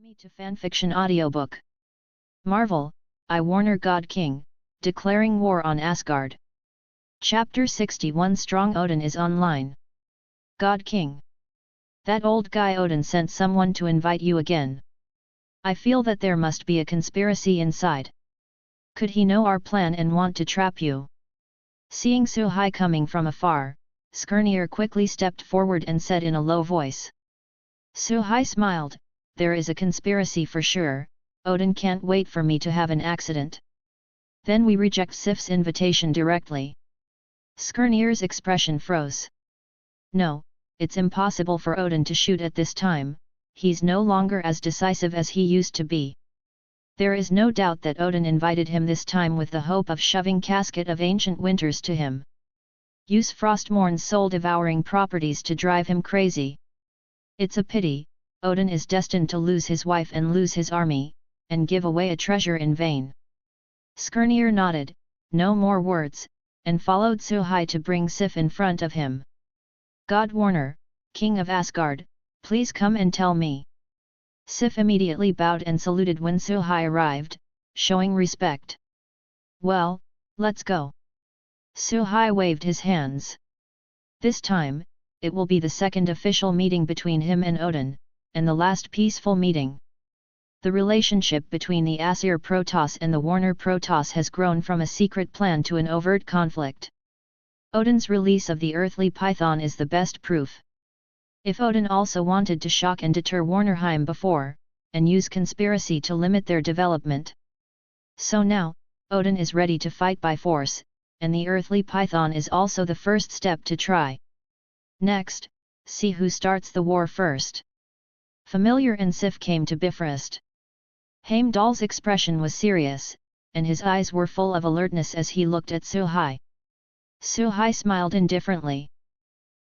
Me to Fanfiction Audiobook. Marvel, I Warner God King, declaring war on Asgard. Chapter 61 Strong Odin is online. God King. That old guy Odin sent someone to invite you again. I feel that there must be a conspiracy inside. Could he know our plan and want to trap you? Seeing Suhai coming from afar, Skirnir quickly stepped forward and said in a low voice. Suhai smiled. There is a conspiracy for sure. Odin can't wait for me to have an accident. Then we reject Sif's invitation directly. Skirnir's expression froze. No, it's impossible for Odin to shoot at this time, he's no longer as decisive as he used to be. There is no doubt that Odin invited him this time with the hope of shoving Casket of Ancient Winters to him. Use Frostmourn's soul-devouring properties to drive him crazy. It's a pity. Odin is destined to lose his wife and lose his army, and give away a treasure in vain. Skirnir nodded, no more words, and followed Suhai to bring Sif in front of him. God Warner, King of Asgard, please come and tell me. Sif immediately bowed and saluted when Suhai arrived, showing respect. Well, let's go. Suhai waved his hands. This time, it will be the second official meeting between him and Odin, and the last peaceful meeting. The relationship between the Warner Protoss and the Warner Protoss has grown from a secret plan to an overt conflict. Odin's release of the earthly python is the best proof. If Odin also wanted to shock and deter Warnerheim before, and use conspiracy to limit their development. So now, Odin is ready to fight by force, and the earthly python is also the first step to try. Next, see who starts the war first. Familiar and Sif came to Bifrost. Heimdall's expression was serious, and his eyes were full of alertness as he looked at Suhai. Suhai smiled indifferently.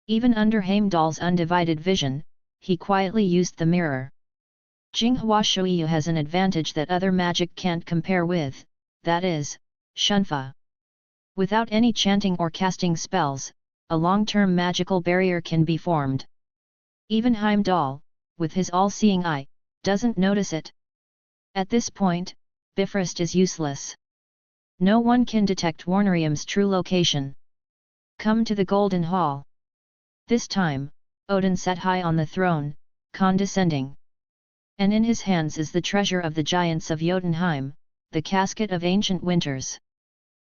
Even under Heimdall's undivided vision, he quietly used the mirror. Jinghua Shuiyu has an advantage that other magic can't compare with, that is, Shunfa. Without any chanting or casting spells, a long-term magical barrier can be formed. Even Heimdall, with his all-seeing eye, doesn't notice it. At this point, Bifrost is useless. No one can detect Warnerheim's true location. Come to the Golden Hall. This time, Odin sat high on the throne, condescending. And in his hands is the treasure of the giants of Jotunheim, the Casket of Ancient Winters.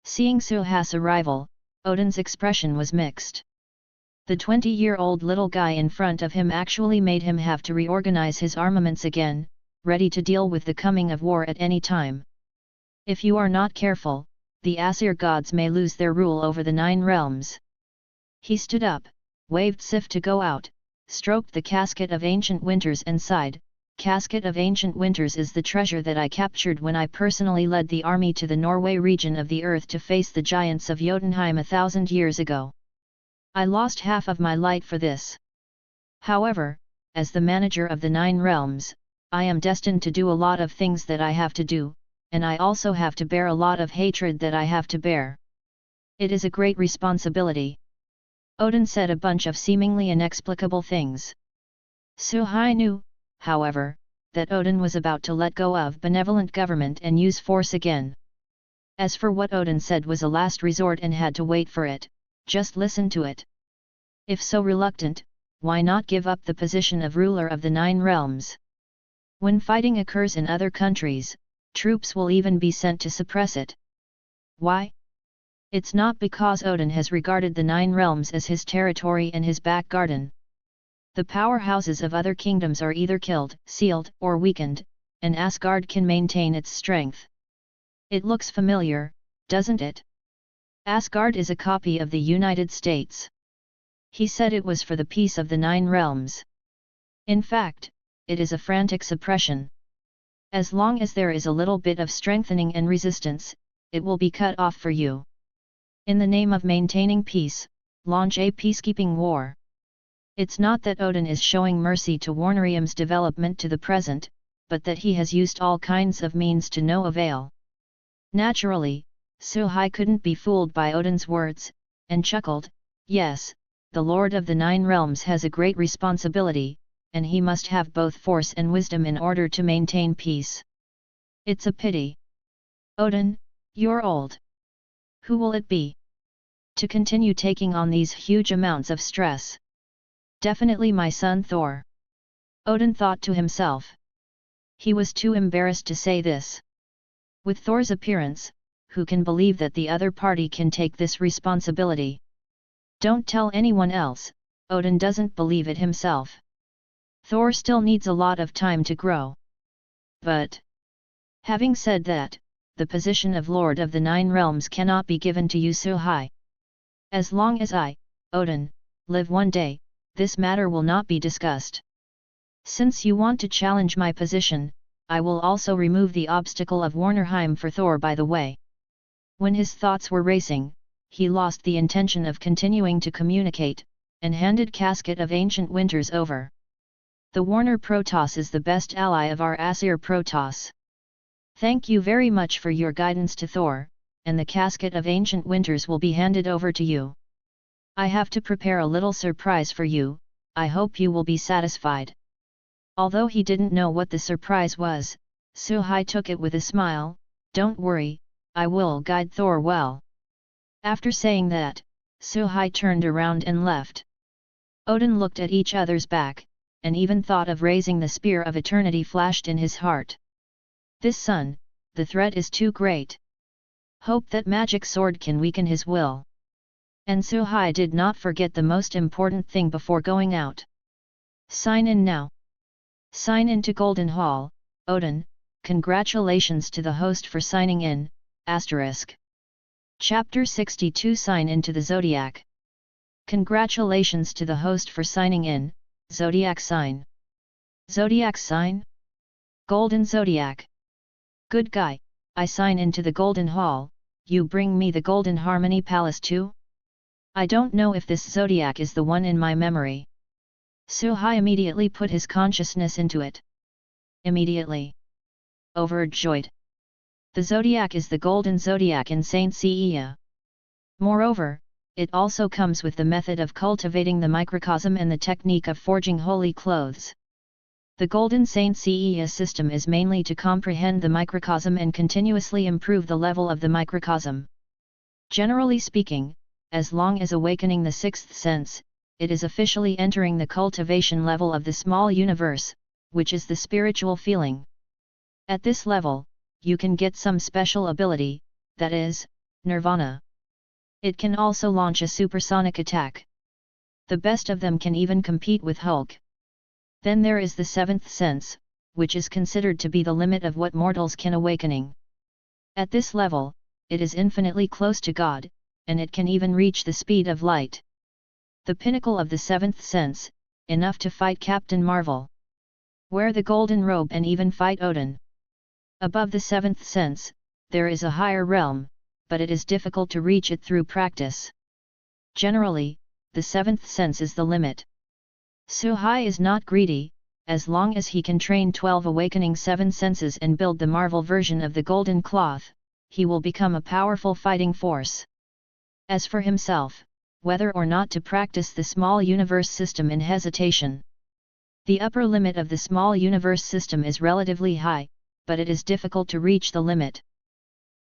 Seeing Suhai's arrival, Odin's expression was mixed. The 20-year-old little guy in front of him actually made him have to reorganize his armaments again, ready to deal with the coming of war at any time. If you are not careful, the Aesir gods may lose their rule over the 9 realms. He stood up, waved Sif to go out, stroked the Casket of Ancient Winters and sighed, Casket of Ancient Winters is the treasure that I captured when I personally led the army to the Norway region of the earth to face the giants of Jotunheim 1,000 years ago. I lost half of my light for this. However, as the manager of the 9 realms, I am destined to do a lot of things that I have to do, and I also have to bear a lot of hatred that I have to bear. It is a great responsibility. Odin said a bunch of seemingly inexplicable things. Suhai knew, however, that Odin was about to let go of benevolent government and use force again. As for what Odin said was a last resort and had to wait for it, just listen to it. If so reluctant, why not give up the position of ruler of the 9 realms? When fighting occurs in other countries, troops will even be sent to suppress it. Why? It's not because Odin has regarded the 9 realms as his territory and his back garden. The powerhouses of other kingdoms are either killed, sealed, or weakened, and Asgard can maintain its strength. It looks familiar, doesn't it? Asgard is a copy of the United States. He said it was for the peace of the 9 realms. In fact, it is a frantic suppression. As long as there is a little bit of strengthening and resistance, it will be cut off for you. In the name of maintaining peace, launch a peacekeeping war. It's not that Odin is showing mercy to Warnerheim's development to the present, but that he has used all kinds of means to no avail. Naturally, Suhai couldn't be fooled by Odin's words, and chuckled, yes, the Lord of the 9 realms has a great responsibility, and he must have both force and wisdom in order to maintain peace. It's a pity. Odin, you're old. Who will it be to continue taking on these huge amounts of stress? Definitely my son Thor. Odin thought to himself. He was too embarrassed to say this. With Thor's appearance, who can believe that the other party can take this responsibility? Don't tell anyone else, Odin doesn't believe it himself. Thor still needs a lot of time to grow. But, having said that, the position of Lord of the Nine Realms cannot be given to you so high. As long as I, Odin, live one day, this matter will not be discussed. Since you want to challenge my position, I will also remove the obstacle of Warnerheim for Thor by the way. When his thoughts were racing, he lost the intention of continuing to communicate, and handed Casket of Ancient Winters over. The Warner Protoss is the best ally of our Aesir Protoss. Thank you very much for your guidance to Thor, and the Casket of Ancient Winters will be handed over to you. I have to prepare a little surprise for you, I hope you will be satisfied. Although he didn't know what the surprise was, Suhai took it with a smile. Don't worry, I will guide Thor well. After saying that, Suhai turned around and left. Odin looked at each other's back, and even thought of raising the Spear of Eternity flashed in his heart. This son, the threat is too great. Hope that magic sword can weaken his will. And Suhai did not forget the most important thing before going out. Sign in now. Sign in to Golden Hall, Odin, congratulations to the host for signing in, **. Chapter 62 Sign into the Zodiac. Congratulations to the host for signing in, Zodiac sign. Zodiac sign? Golden Zodiac. Good guy, I sign into the Golden Hall, you bring me the Golden Harmony Palace too? I don't know if this Zodiac is the one in my memory. Suhai immediately put his consciousness into it. Immediately. Overjoyed. The Zodiac is the Golden Zodiac in Saint Seiya. Moreover, it also comes with the method of cultivating the microcosm and the technique of forging holy clothes. The Golden Saint Seiya system is mainly to comprehend the microcosm and continuously improve the level of the microcosm. Generally speaking, as long as awakening the sixth sense, it is officially entering the cultivation level of the small universe, which is the spiritual feeling. At this level, you can get some special ability, that is, nirvana. It can also launch a supersonic attack. The best of them can even compete with Hulk. Then there is the seventh sense, which is considered to be the limit of what mortals can awakening. At this level, it is infinitely close to God, and it can even reach the speed of light. The pinnacle of the seventh sense, enough to fight Captain Marvel. Wear the golden robe and even fight Odin. Above the seventh sense, there is a higher realm, but it is difficult to reach it through practice. Generally, the seventh sense is the limit. Suhai is not greedy, as long as he can train 12 awakening 7 senses and build the Marvel version of the golden cloth, he will become a powerful fighting force. As for himself, whether or not to practice the small universe system in hesitation. The upper limit of the small universe system is relatively high, but it is difficult to reach the limit.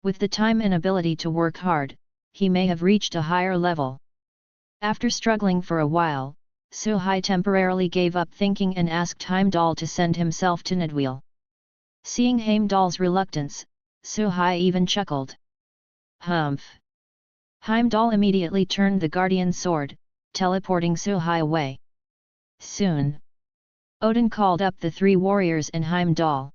With the time and ability to work hard, he may have reached a higher level. After struggling for a while, Suhai temporarily gave up thinking and asked Heimdall to send himself to Nidwheel. Seeing Heimdall's reluctance, Suhai even chuckled. Humph! Heimdall immediately turned the guardian sword, teleporting Suhai away. Soon, Odin called up the 3 warriors and Heimdall.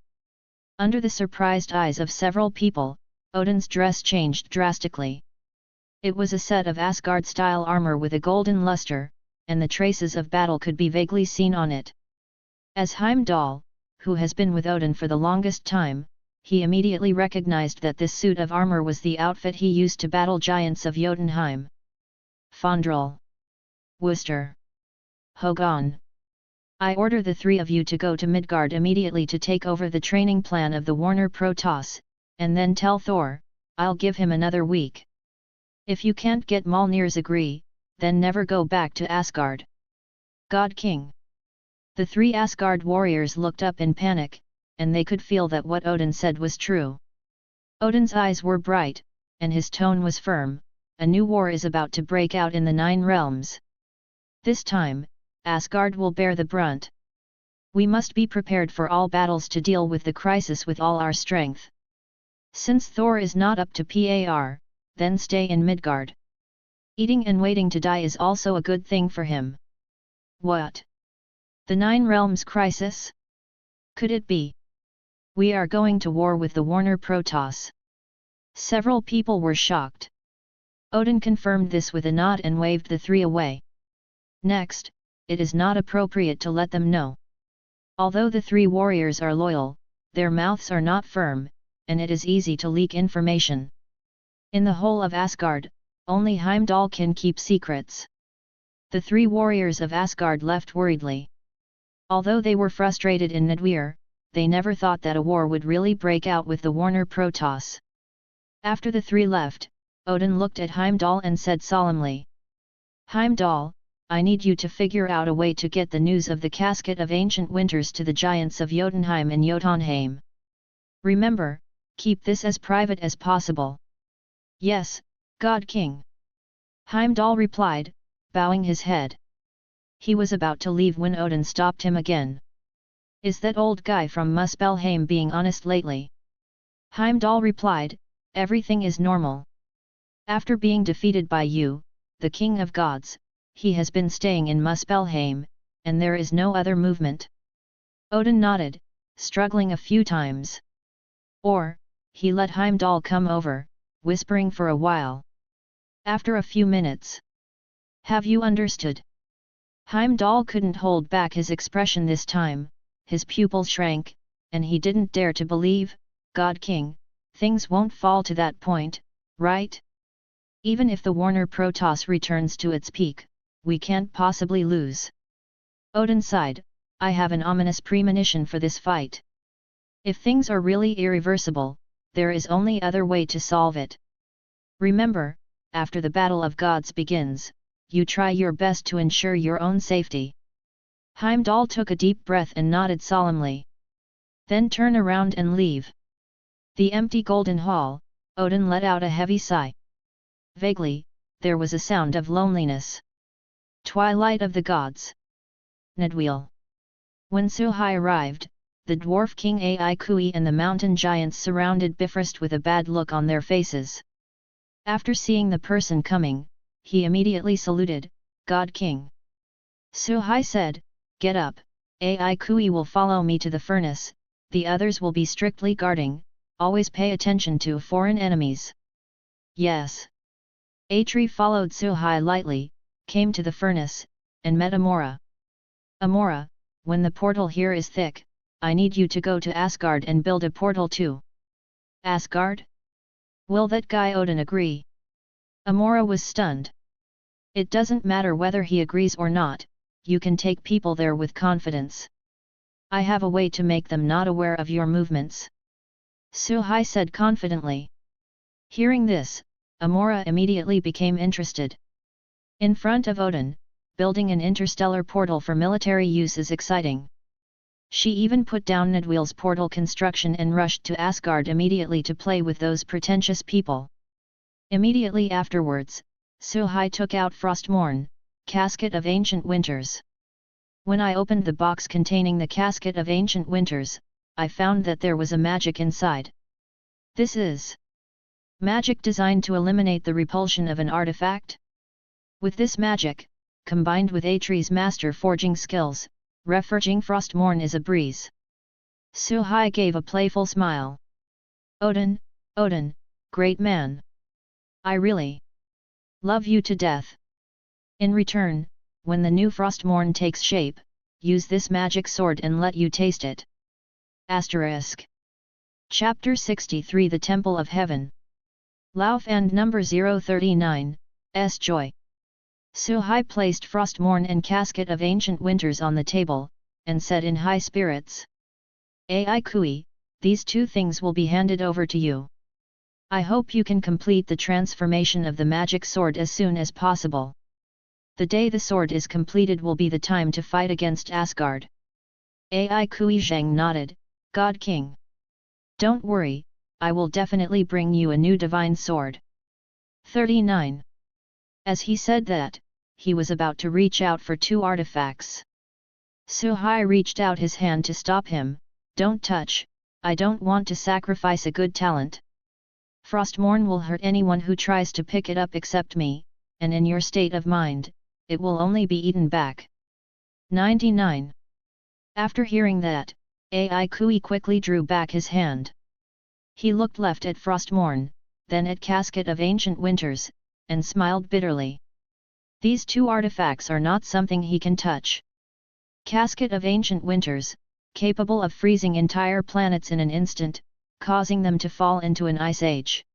Under the surprised eyes of several people, Odin's dress changed drastically. It was a set of Asgard-style armor with a golden luster, and the traces of battle could be vaguely seen on it. As Heimdall, who has been with Odin for the longest time, he immediately recognized that this suit of armor was the outfit he used to battle giants of Jotunheim. Fandral. Worcester. Hogan. I order the 3 of you to go to Midgard immediately to take over the training plan of the Warner Protoss, and then tell Thor, I'll give him another week. If you can't get Mjolnir's agree, then never go back to Asgard. God King. The 3 Asgard warriors looked up in panic, and they could feel that what Odin said was true. Odin's eyes were bright, and his tone was firm. A new war is about to break out in the 9 realms. This time, Asgard will bear the brunt. We must be prepared for all battles to deal with the crisis with all our strength. Since Thor is not up to par, then stay in Midgard. Eating and waiting to die is also a good thing for him. What? The 9 realms crisis? Could it be? We are going to war with the Warner Protoss. Several people were shocked. Odin confirmed this with a nod and waved the 3 away. Next, it is not appropriate to let them know. Although the 3 warriors are loyal, their mouths are not firm, and it is easy to leak information. In the whole of Asgard, only Heimdall can keep secrets. The 3 warriors of Asgard left worriedly. Although they were frustrated in Nidweir, they never thought that a war would really break out with the Warner Protoss. After the 3 left, Odin looked at Heimdall and said solemnly, "Heimdall, I need you to figure out a way to get the news of the casket of ancient winters to the giants of Jotunheim and Jotunheim. Remember, keep this as private as possible." "Yes, God King." Heimdall replied, bowing his head. He was about to leave when Odin stopped him again. "Is that old guy from Muspelheim being honest lately?" Heimdall replied, "Everything is normal. After being defeated by you, the King of Gods, he has been staying in Muspelheim, and there is no other movement." Odin nodded, struggling a few times. Or, he let Heimdall come over, whispering for a while. After a few minutes. "Have you understood?" Heimdall couldn't hold back his expression this time, his pupils shrank, and he didn't dare to believe, "God King, things won't fall to that point, right? Even if the Warner Protoss returns to its peak, we can't possibly lose." Odin sighed, "I have an ominous premonition for this fight. If things are really irreversible, there is only other way to solve it. Remember, after the Battle of Gods begins, you try your best to ensure your own safety." Heimdall took a deep breath and nodded solemnly. "Then turn around and leave." The empty golden hall, Odin let out a heavy sigh. Vaguely, there was a sound of loneliness. Twilight of the Gods. Nidweil. When Suhai arrived, the dwarf king Ai Kui and the mountain giants surrounded Bifrost with a bad look on their faces. After seeing the person coming, he immediately saluted, "God King." Suhai said, "Get up, Ai Kui will follow me to the furnace, the others will be strictly guarding, always pay attention to foreign enemies." "Yes." Atri followed Suhai lightly, came to the furnace, and met Amora. "Amora, when the portal here is thick, I need you to go to Asgard and build a portal too." "Asgard? Will that guy Odin agree?" Amora was stunned. "It doesn't matter whether he agrees or not, you can take people there with confidence. I have a way to make them not aware of your movements." Suhai said confidently. Hearing this, Amora immediately became interested. In front of Odin, building an interstellar portal for military use is exciting. She even put down Nidweil's portal construction and rushed to Asgard immediately to play with those pretentious people. Immediately afterwards, Suhai took out Frostmourne, Casket of Ancient Winters. When I opened the box containing the Casket of Ancient Winters, I found that there was a magic inside. This is magic designed to eliminate the repulsion of an artifact. With this magic, combined with Atri's master forging skills, reforging Frostmourne is a breeze. Suhai gave a playful smile. Odin, great man. I really love you to death. In return, when the new Frostmourne takes shape, use this magic sword and let you taste it. Asterisk. Chapter 63 The Temple of Heaven. Lauf and number 039, S. Joy. Suhai placed Frostmourne and Casket of Ancient Winters on the table, and said in high spirits. Ai Kui, these two things will be handed over to you. I hope you can complete the transformation of the magic sword as soon as possible. The day the sword is completed will be the time to fight against Asgard. Ai Kui Zhang nodded, God King. Don't worry, I will definitely bring you a new divine sword. 39. As he said that, he was about to reach out for 2 artifacts. Suhai reached out his hand to stop him. Don't touch, I don't want to sacrifice a good talent. Frostmourne will hurt anyone who tries to pick it up except me, and in your state of mind, it will only be eaten back. 99. After hearing that, Ai Kui quickly drew back his hand. He looked left at Frostmourne, then at Casket of Ancient Winters, and smiled bitterly. These 2 artifacts are not something he can touch. Casket of Ancient Winters, capable of freezing entire planets in an instant, causing them to fall into an ice age.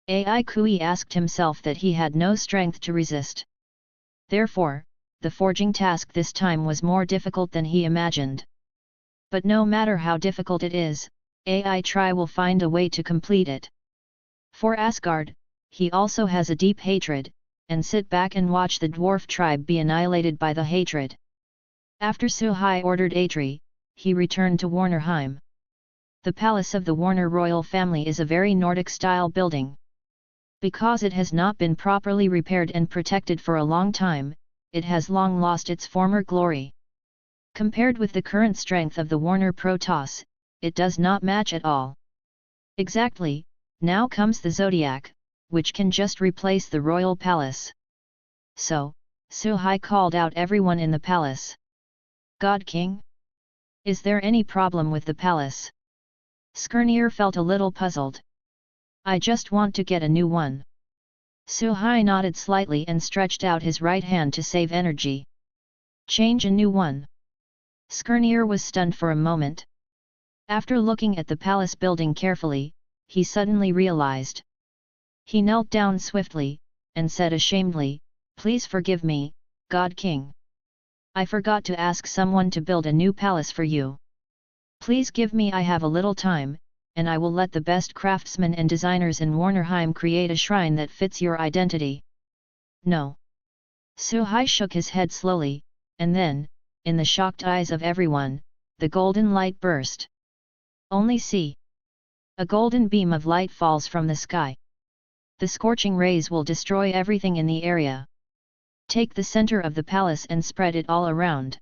Ai Kui asked himself that he had no strength to resist. Therefore, the forging task this time was more difficult than he imagined. But no matter how difficult it is, Ai Tri will find a way to complete it. For Asgard, he also has a deep hatred, and sit back and watch the dwarf tribe be annihilated by the hatred. After Suhai ordered Atri, he returned to Warnerheim. The palace of the Warner royal family is a very Nordic-style building. Because it has not been properly repaired and protected for a long time, it has long lost its former glory. Compared with the current strength of the Warner Protoss, it does not match at all. Exactly, now comes the Zodiac, which can just replace the royal palace. So, Suhai called out everyone in the palace. God King? Is there any problem with the palace? Skirnir felt a little puzzled. I just want to get a new one. Suhai nodded slightly and stretched out his right hand to save energy. Change a new one. Skirnir was stunned for a moment. After looking at the palace building carefully, he suddenly realized. He knelt down swiftly, and said ashamedly, Please forgive me, God King. I forgot to ask someone to build a new palace for you. Please give me I have a little time, and I will let the best craftsmen and designers in Warnerheim create a shrine that fits your identity. No. Suhai shook his head slowly, and then, in the shocked eyes of everyone, the golden light burst. Only see. A golden beam of light falls from the sky. The scorching rays will destroy everything in the area. Take the center of the palace and spread it all around.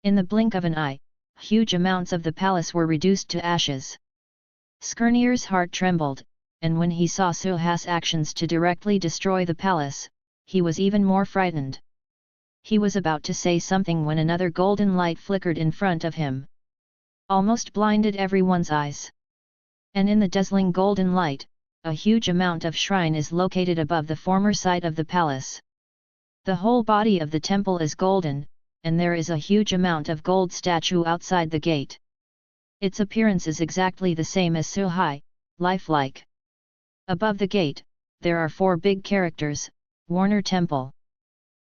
In the blink of an eye, huge amounts of the palace were reduced to ashes. Skirnir's heart trembled, and when he saw Suhai's actions to directly destroy the palace, he was even more frightened. He was about to say something when another golden light flickered in front of him. Almost blinded everyone's eyes. And in the dazzling golden light, a huge amount of shrine is located above the former site of the palace. The whole body of the temple is golden, and there is a huge amount of gold statue outside the gate. Its appearance is exactly the same as Suhai, lifelike. Above the gate, there are 4 big characters, Warner Temple.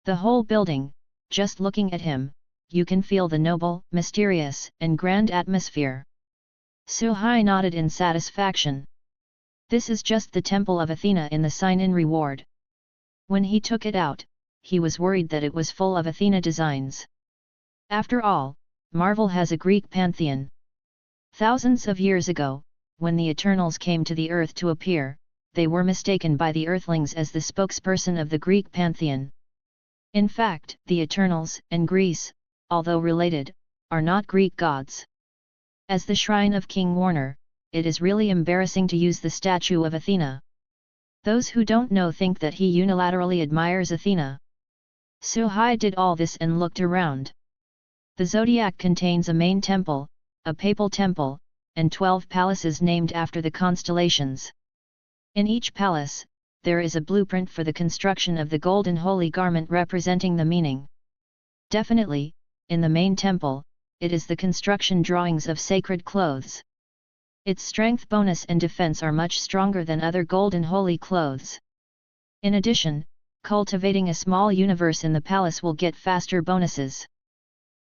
The whole building, just looking at him, you can feel the noble, mysterious, and grand atmosphere. Suhai nodded in satisfaction. This is just the temple of Athena in the sign-in reward. When he took it out, he was worried that it was full of Athena designs. After all, Marvel has a Greek pantheon. Thousands of years ago, when the Eternals came to the Earth to appear, they were mistaken by the Earthlings as the spokesperson of the Greek pantheon. In fact, the Eternals and Greece, although related, are not Greek gods. As the shrine of King Warner, it is really embarrassing to use the statue of Athena. Those who don't know think that he unilaterally admires Athena. Suhai did all this and looked around. The zodiac contains a main temple, a papal temple, and 12 palaces named after the constellations. In each palace, there is a blueprint for the construction of the golden holy garment representing the meaning. Definitely, in the main temple, it is the construction drawings of sacred clothes. Its strength bonus and defense are much stronger than other golden holy clothes. In addition, cultivating a small universe in the palace will get faster bonuses.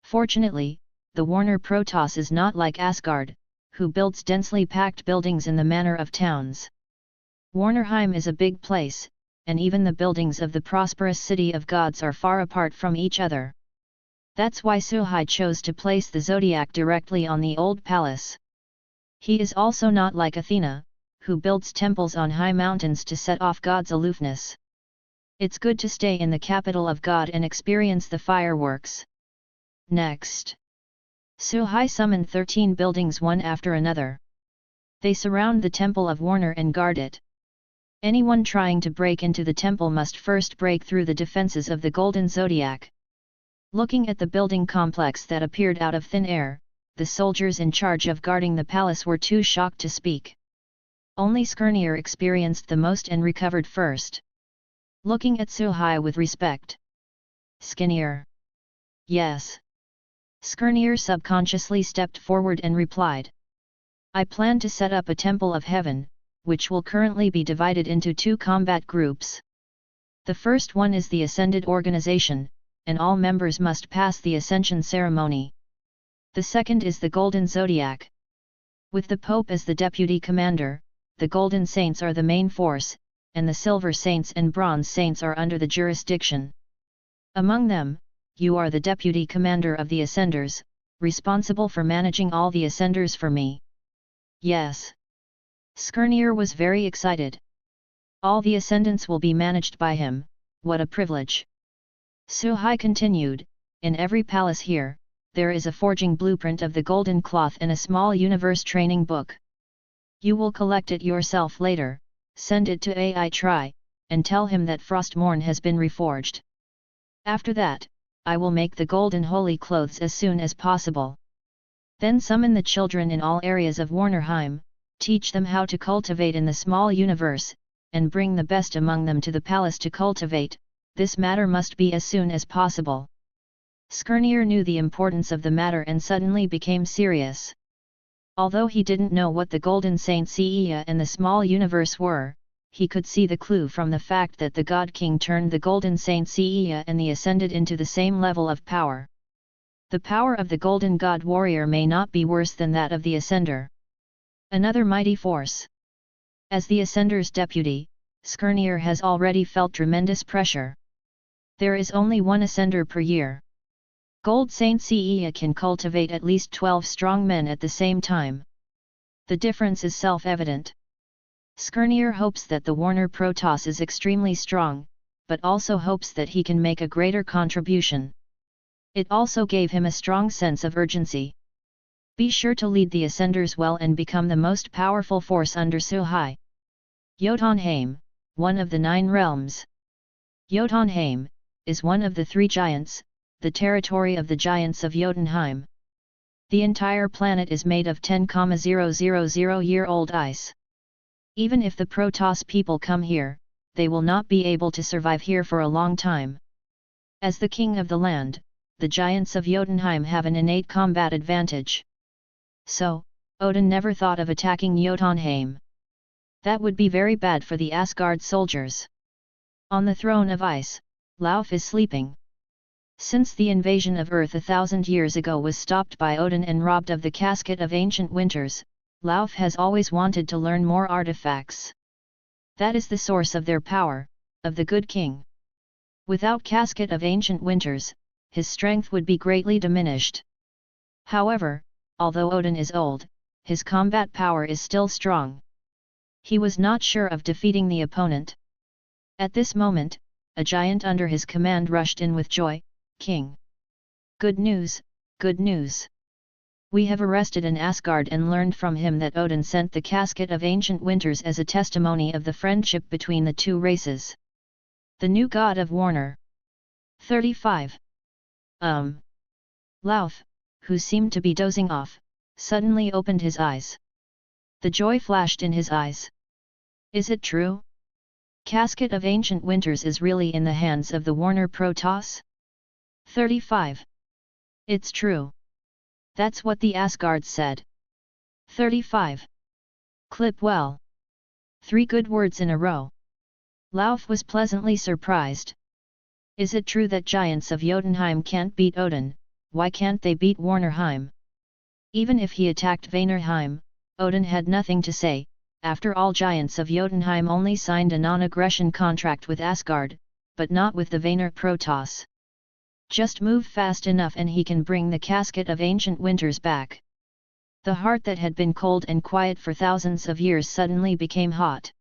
Fortunately, the Warner Protoss is not like Asgard, who builds densely packed buildings in the manner of towns. Warnerheim is a big place, and even the buildings of the prosperous city of gods are far apart from each other. That's why Suhai chose to place the zodiac directly on the old palace. He is also not like Athena, who builds temples on high mountains to set off God's aloofness. It's good to stay in the capital of God and experience the fireworks. Next, Suhai summoned 13 buildings one after another. They surround the temple of Warner and guard it. Anyone trying to break into the temple must first break through the defenses of the Golden Zodiac. Looking at the building complex that appeared out of thin air, the soldiers in charge of guarding the palace were too shocked to speak. Only Skirnir experienced the most and recovered first. Looking at Suhai with respect. Skirnir. Yes. Skirnir subconsciously stepped forward and replied. I plan to set up a temple of heaven, which will currently be divided into 2 combat groups. The first one is the Ascended organization, and all members must pass the Ascension ceremony. The second is the Golden Zodiac. With the Pope as the deputy commander, the Golden Saints are the main force, and the Silver Saints and Bronze Saints are under the jurisdiction. Among them, you are the deputy commander of the Ascenders, responsible for managing all the Ascenders for me. Yes. Skirnir was very excited. All the Ascendants will be managed by him, what a privilege. Suhai continued, in every palace here, there is a forging blueprint of the golden cloth and a small universe training book. You will collect it yourself later, send it to Ai Tri, and tell him that Frostmourne has been reforged. After that, I will make the golden holy clothes as soon as possible. Then summon the children in all areas of Warnerheim, teach them how to cultivate in the small universe, and bring the best among them to the palace to cultivate. This matter must be as soon as possible. Skirnir knew the importance of the matter and suddenly became serious. Although he didn't know what the Golden Saint Seia and the small universe were, he could see the clue from the fact that the God King turned the Golden Saint Seia and the Ascended into the same level of power. The power of the Golden God Warrior may not be worse than that of the Ascender. Another mighty force. As the Ascender's deputy, Skirnir has already felt tremendous pressure. There is only one Ascender per year. Gold Saint Seia can cultivate at least 12 strong men at the same time. The difference is self-evident. Skirnir hopes that the Warner Protoss is extremely strong, but also hopes that he can make a greater contribution. It also gave him a strong sense of urgency. Be sure to lead the Ascenders well and become the most powerful force under Suhai. Jotunheim, one of the 9 realms. Jotunheim is one of the 3 giants, the territory of the giants of Jotunheim. The entire planet is made of 10,000-year-old ice. Even if the Protoss people come here, they will not be able to survive here for a long time. As the king of the land, the giants of Jotunheim have an innate combat advantage. So, Odin never thought of attacking Jotunheim. That would be very bad for the Asgard soldiers. On the throne of ice, Lauf is sleeping. Since the invasion of Earth 1,000 years ago was stopped by Odin and robbed of the casket of ancient winters, Lauf has always wanted to learn more artifacts. That is the source of their power, of the good king. Without casket of ancient winters, his strength would be greatly diminished. However, although Odin is old, his combat power is still strong. He was not sure of defeating the opponent. At this moment, a giant under his command rushed in with joy. King! Good news, good news! We have arrested an Asgard and learned from him that Odin sent the casket of ancient winters as a testimony of the friendship between the 2 races. The new god of Warner. 35. Lauf, who seemed to be dozing off, suddenly opened his eyes. The joy flashed in his eyes. Is it true? Casket of ancient winters is really in the hands of the Warner Protoss? 35. It's true. That's what the Asgard said. 35. Clip well. 3 good words in a row. Lauf was pleasantly surprised. Is it true that giants of Jotunheim can't beat Odin? Why can't they beat Warnerheim? Even if he attacked Vanirheim, Odin had nothing to say. After all, giants of Jotunheim only signed a non-aggression contract with Asgard, but not with the Warner Protoss. Just move fast enough and he can bring the casket of ancient winters back. The heart that had been cold and quiet for thousands of years suddenly became hot.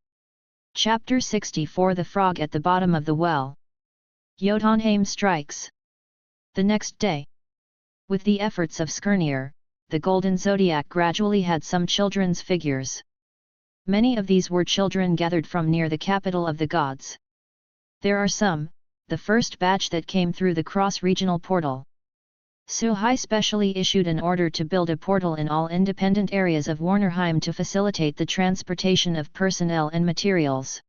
Chapter 64 The Frog at the Bottom of the Well. Jotunheim strikes. The next day. With the efforts of Skirnir, the Golden Zodiac gradually had some children's figures. Many of these were children gathered from near the capital of the gods. There are some, the first batch that came through the cross-regional portal. Suhai specially issued an order to build a portal in all independent areas of Warnerheim to facilitate the transportation of personnel and materials.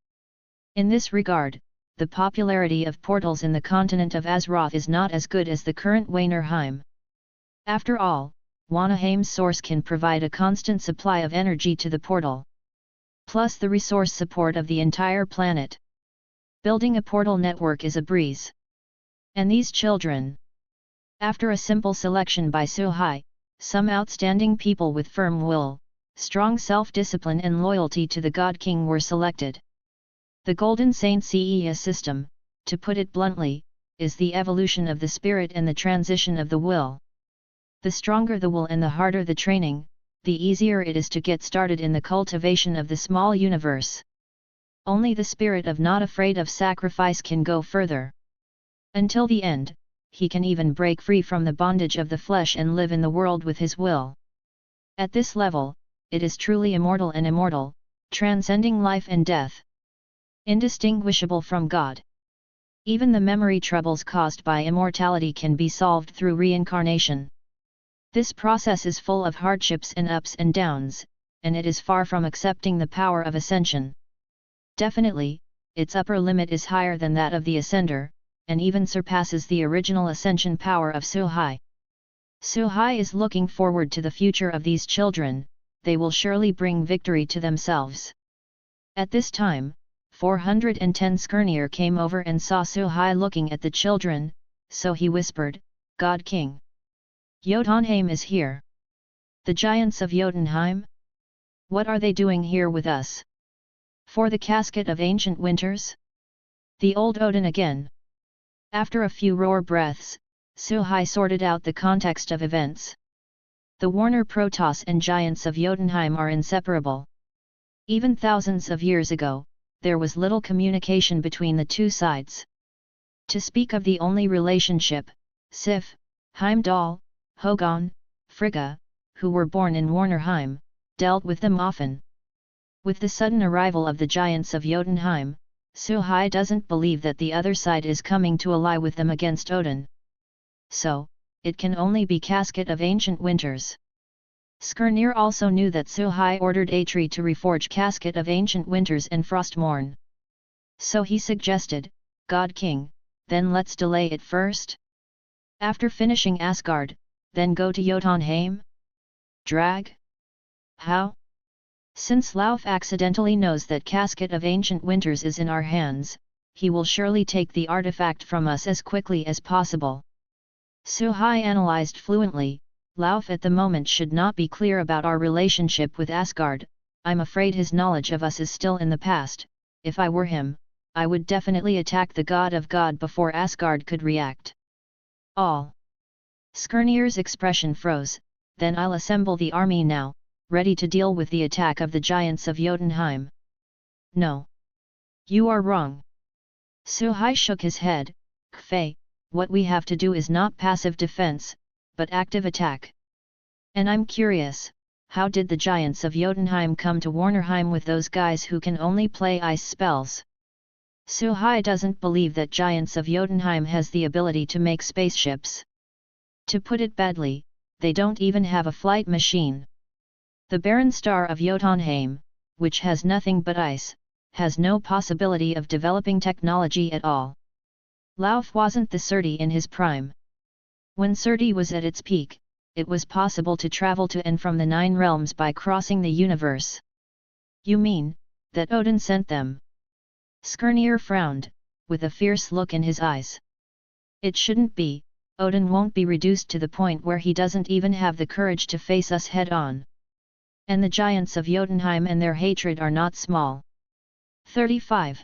In this regard, the popularity of portals in the continent of Azeroth is not as good as the current Warnerheim. After all, Warnerheim's source can provide a constant supply of energy to the portal, plus the resource support of the entire planet. Building a portal network is a breeze. And these children? After a simple selection by Suhai, some outstanding people with firm will, strong self-discipline and loyalty to the God King were selected. The Golden Saint CES system, to put it bluntly, is the evolution of the spirit and the transition of the will. The stronger the will and the harder the training, the easier it is to get started in the cultivation of the small universe. Only the spirit of not afraid of sacrifice can go further. Until the end, he can even break free from the bondage of the flesh and live in the world with his will. At this level, it is truly immortal and immortal, transcending life and death. Indistinguishable from God. Even the memory troubles caused by immortality can be solved through reincarnation. This process is full of hardships and ups and downs, and it is far from accepting the power of ascension. Definitely, its upper limit is higher than that of the Ascender, and even surpasses the original ascension power of Suhai. Suhai is looking forward to the future of these children, they will surely bring victory to themselves. At this time, 410 Skirnir came over and saw Suhai looking at the children, so he whispered, "God King. Jotunheim is here. The giants of Jotunheim? What are they doing here with us? For the casket of ancient winters? The old Odin again." After a few roar breaths, Suhai sorted out the context of events. The Warner Protoss and giants of Jotunheim are inseparable. Even thousands of years ago, there was little communication between the two sides. To speak of the only relationship, Sif, Heimdall, Hogun, Frigga, who were born in Warnerheim, dealt with them often. With the sudden arrival of the giants of Jotunheim, Suhai doesn't believe that the other side is coming to ally with them against Odin. So, it can only be Casket of Ancient Winters. Skirnir also knew that Suhai ordered Atri to reforge Casket of Ancient Winters and Frostmourne. So he suggested, "God King, then let's delay it first? After finishing Asgard, then go to Jotunheim? Drag? How? Since Lauf accidentally knows that Casket of Ancient Winters is in our hands, he will surely take the artifact from us as quickly as possible." Suhai analyzed fluently, "Lauf at the moment should not be clear about our relationship with Asgard, I'm afraid his knowledge of us is still in the past. If I were him, I would definitely attack the God of God before Asgard could react." All. Skirnir's expression froze, "Then I'll assemble the army now, ready to deal with the attack of the giants of Jotunheim." "No. You are wrong." Suhai shook his head, "Kfei, what we have to do is not passive defense, but active attack. And I'm curious, how did the giants of Jotunheim come to Warnerheim with those guys who can only play ice spells?" Suhai doesn't believe that giants of Jotunheim has the ability to make spaceships. To put it badly, they don't even have a flight machine. The barren star of Jotunheim, which has nothing but ice, has no possibility of developing technology at all. Lauf wasn't the Surti in his prime. When Surti was at its peak, it was possible to travel to and from the 9 realms by crossing the universe. "You mean, that Odin sent them?" Skirnir frowned, with a fierce look in his eyes. "It shouldn't be, Odin won't be reduced to the point where he doesn't even have the courage to face us head-on. And the giants of Jotunheim and their hatred are not small." 35.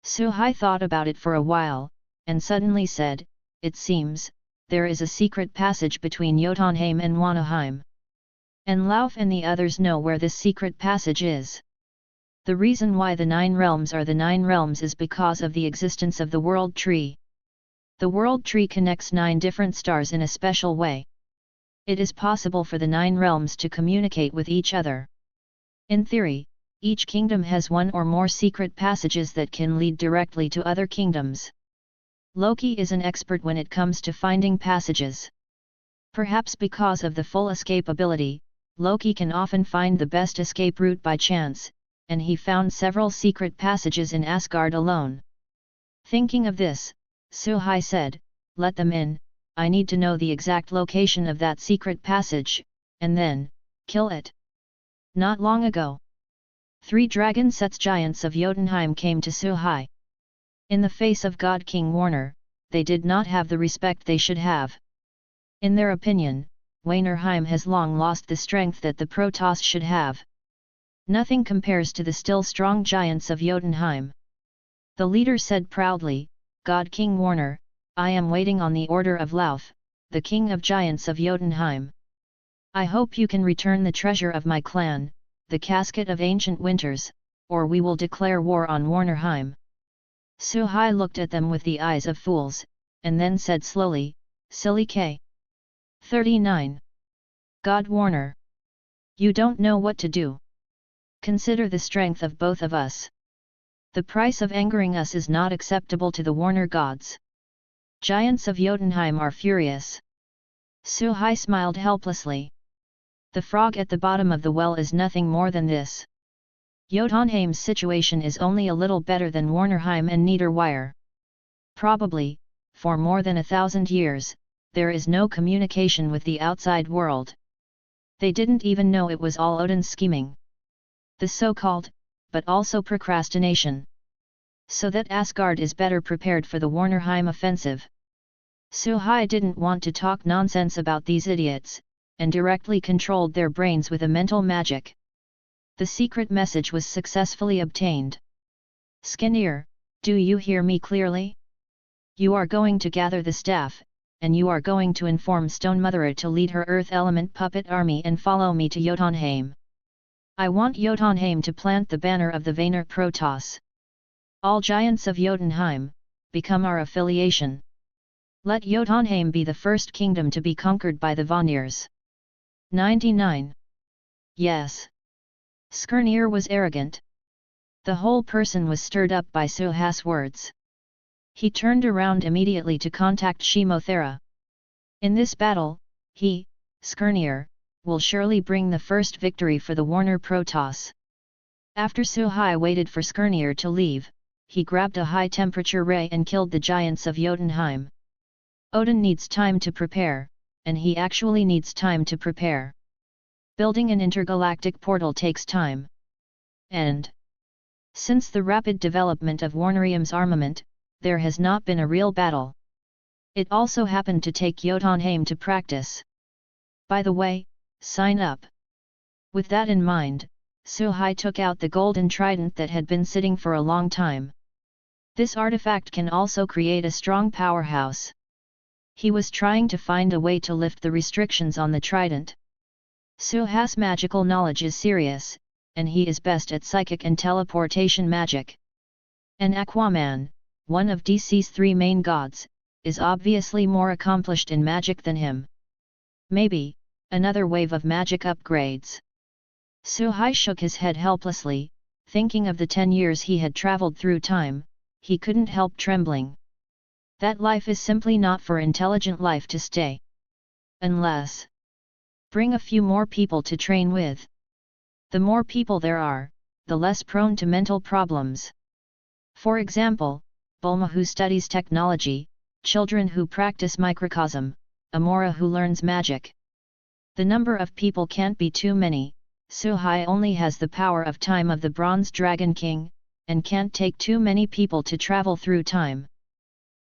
Suhai thought about it for a while, and suddenly said, it seems, there is a secret passage between Jotunheim and Warnerheim. And Lauf and the others know where this secret passage is. The reason why the 9 realms are the 9 realms is because of the existence of the World Tree. The World Tree connects 9 different stars in a special way. It is possible for the 9 realms to communicate with each other. In theory, each kingdom has one or more secret passages that can lead directly to other kingdoms. Loki is an expert when it comes to finding passages. Perhaps because of the full escape ability, Loki can often find the best escape route by chance, and he found several secret passages in Asgard alone. Thinking of this, Suhai said, "Let them in, I need to know the exact location of that secret passage, and then, kill it." Not long ago, 3 dragon sets giants of Jotunheim came to Suhai. In the face of God King Warner, they did not have the respect they should have. In their opinion, Warnerheim has long lost the strength that the Protoss should have. Nothing compares to the still strong giants of Jotunheim. The leader said proudly, "God King Warner, I am waiting on the order of Lauf, the king of giants of Jotunheim. I hope you can return the treasure of my clan, the casket of ancient winters, or we will declare war on Warnerheim." Suhai looked at them with the eyes of fools, and then said slowly, "Silly K. 39. God Warner. You don't know what to do. Consider the strength of both of us. The price of angering us is not acceptable to the Warner gods. Giants of Jotunheim are furious." Suhai smiled helplessly. The frog at the bottom of the well is nothing more than this. Jotunheim's situation is only a little better than Warnerheim and Niederwire. Probably, for more than 1,000 years, there is no communication with the outside world. They didn't even know it was all Odin's scheming. The so-called, but also procrastination. So that Asgard is better prepared for the Warnerheim offensive. Suhai didn't want to talk nonsense about these idiots, and directly controlled their brains with a mental magic. The secret message was successfully obtained. "Skinner, do you hear me clearly? You are going to gather the staff, and you are going to inform Stone Mother to lead her Earth Element puppet army and follow me to Jotunheim. I want Jotunheim to plant the banner of the Warner Protoss. All giants of Jotunheim, become our affiliation. Let Jotunheim be the first kingdom to be conquered by the Vanir." 99. Yes. Skirnir was arrogant. The whole person was stirred up by Suhai's words. He turned around immediately to contact Shimothera. In this battle, he, Skirnir, will surely bring the first victory for the Warner Protoss. After Suhai waited for Skirnir to leave, he grabbed a high-temperature ray and killed the giants of Jotunheim. Odin needs time to prepare, and he actually needs time to prepare. Building an intergalactic portal takes time. And since the rapid development of Warnerheim's armament, there has not been a real battle. It also happened to take Jotunheim to practice. By the way, sign up. With that in mind, Suhai took out the golden trident that had been sitting for a long time. This artifact can also create a strong powerhouse. He was trying to find a way to lift the restrictions on the trident. Suhai's magical knowledge is serious, and he is best at psychic and teleportation magic. And Aquaman, one of DC's 3 main gods, is obviously more accomplished in magic than him. Maybe, another wave of magic upgrades. Suhai shook his head helplessly, thinking of the 10 years he had traveled through time. He couldn't help trembling. That life is simply not for intelligent life to stay. Unless bring a few more people to train with. The more people there are, the less prone to mental problems. For example, Bulma who studies technology, children who practice microcosm, Amora who learns magic. The number of people can't be too many. Suhai only has the power of time of the Bronze Dragon King, and can't take too many people to travel through time.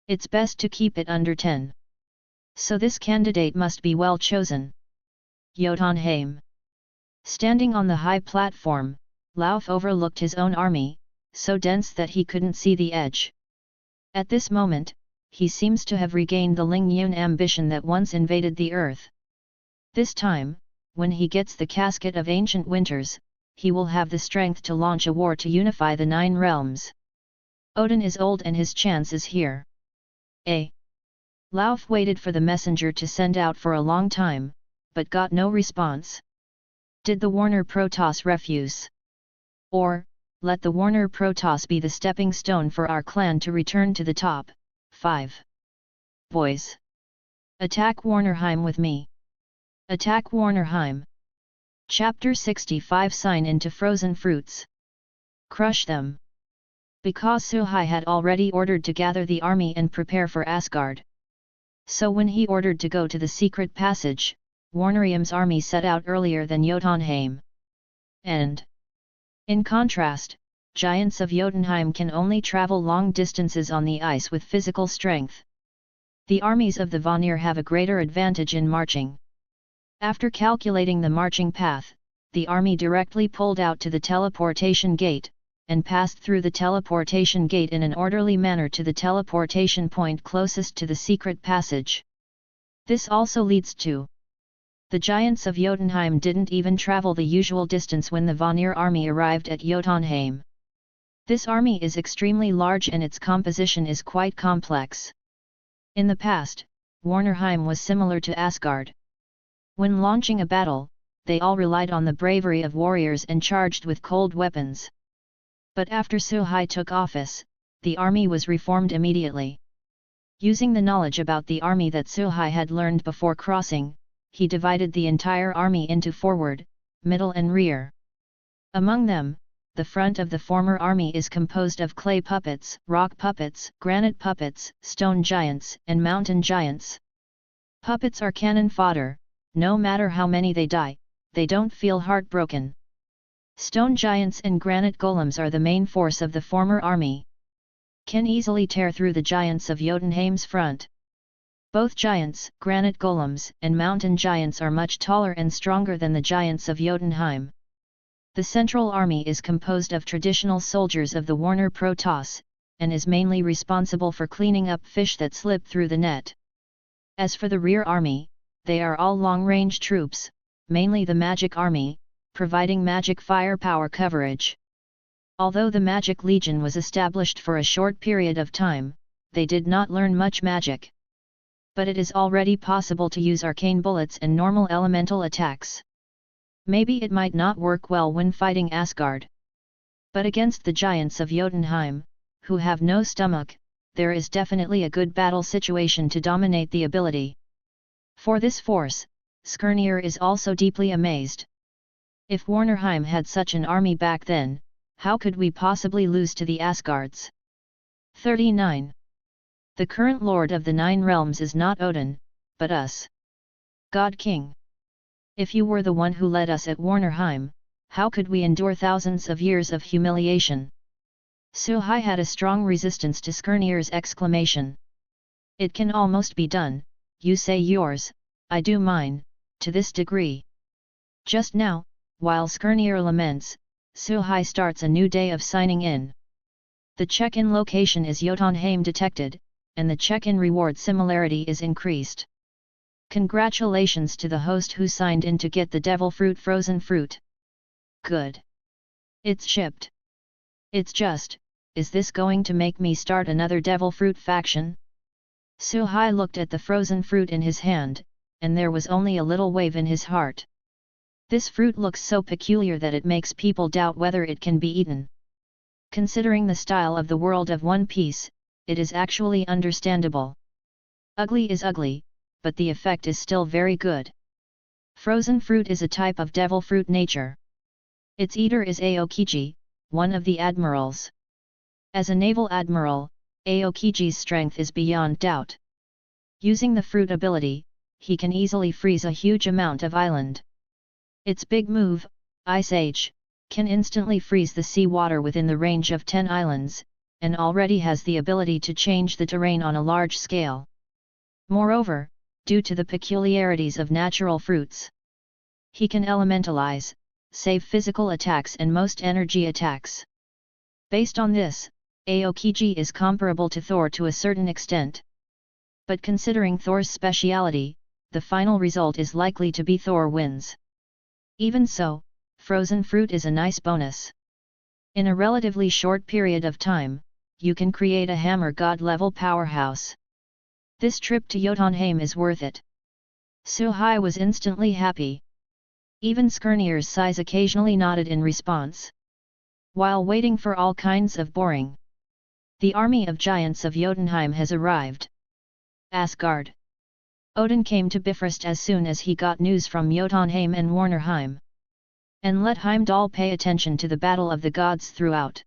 It's best to keep it under 10. So this candidate must be well chosen. Jotunheim. Standing on the high platform, Lauf overlooked his own army, so dense that he couldn't see the edge. At this moment, he seems to have regained the Ling Yun ambition that once invaded the earth. This time, when he gets the casket of ancient winters, he will have the strength to launch a war to unify the 9 realms. Odin is old and his chance is here. Lauf waited for the messenger to send out for a long time, but got no response. Did the Warner Protoss refuse? Or, let the Warner Protoss be the stepping stone for our clan to return to the top? 5. Boys! Attack Warnerheim with me! Attack Warnerheim! Chapter 65 Sign into Frozen Fruits. Crush them! Because Suhai had already ordered to gather the army and prepare for Asgard. So when he ordered to go to the secret passage, Warnerheim's army set out earlier than Jotunheim. And, in contrast, giants of Jotunheim can only travel long distances on the ice with physical strength. The armies of the Vanir have a greater advantage in marching. After calculating the marching path, the army directly pulled out to the teleportation gate, and passed through the teleportation gate in an orderly manner to the teleportation point closest to the secret passage. This also leads to the giants of Jotunheim didn't even travel the usual distance when the Vanir army arrived at Jotunheim. This army is extremely large and its composition is quite complex. In the past, Warnerheim was similar to Asgard. When launching a battle, they all relied on the bravery of warriors and charged with cold weapons. But after Suhai took office, the army was reformed immediately. Using the knowledge about the army that Suhai had learned before crossing, he divided the entire army into forward, middle and rear. Among them, the front of the former army is composed of clay puppets, rock puppets, granite puppets, stone giants, and mountain giants. Puppets are cannon fodder. No matter how many they die, they don't feel heartbroken. Stone giants and granite golems are the main force of the former army. Can easily tear through the giants of Jotunheim's front. Both giants, granite golems, and mountain giants are much taller and stronger than the giants of Jotunheim. The central army is composed of traditional soldiers of the Warner Protoss, and is mainly responsible for cleaning up fish that slip through the net. As for the rear army, they are all long-range troops, mainly the Magic Army, providing magic firepower coverage. Although the Magic Legion was established for a short period of time, they did not learn much magic. But it is already possible to use arcane bullets and normal elemental attacks. Maybe it might not work well when fighting Asgard. But against the giants of Jotunheim, who have no stomach, there is definitely a good battle situation to dominate the ability. For this force, Skirnir is also deeply amazed. If Warnerheim had such an army back then, how could we possibly lose to the Asgards? 39. The current lord of the 9 realms is not Odin, but us. God King. If you were the one who led us at Warnerheim, how could we endure thousands of years of humiliation? Suhai had a strong resistance to Skirnir's exclamation. It can almost be done. You say yours, I do mine, to this degree. Just now, while Skirnir laments, Suhai starts a new day of signing in. The check-in location is Jotunheim detected, and the check-in reward similarity is increased. Congratulations to the host who signed in to get the devil fruit frozen fruit. Good. It's shipped. It's just, is this going to make me start another devil fruit faction? Suhai looked at the frozen fruit in his hand, and there was only a little wave in his heart. This fruit looks so peculiar that it makes people doubt whether it can be eaten. Considering the style of the world of One Piece, it is actually understandable. Ugly is ugly, but the effect is still very good. Frozen fruit is a type of devil fruit nature. Its eater is Aokiji, one of the admirals. As a naval admiral, Aokiji's strength is beyond doubt. Using the fruit ability, he can easily freeze a huge amount of island. Its big move, Ice Age, can instantly freeze the sea water within the range of 10 islands, and already has the ability to change the terrain on a large scale. Moreover, due to the peculiarities of natural fruits, he can elementalize, save physical attacks and most energy attacks. Based on this, Aokiji is comparable to Thor to a certain extent. But considering Thor's speciality, the final result is likely to be Thor wins. Even so, frozen fruit is a nice bonus. In a relatively short period of time, you can create a hammer god-level powerhouse. This trip to Jotunheim is worth it. Suhai was instantly happy. Even Skirnir's sighs occasionally nodded in response. While waiting for all kinds of boring, the army of giants of Jotunheim has arrived. Asgard. Odin came to Bifrost as soon as he got news from Jotunheim and Warnerheim. And let Heimdall pay attention to the battle of the gods throughout.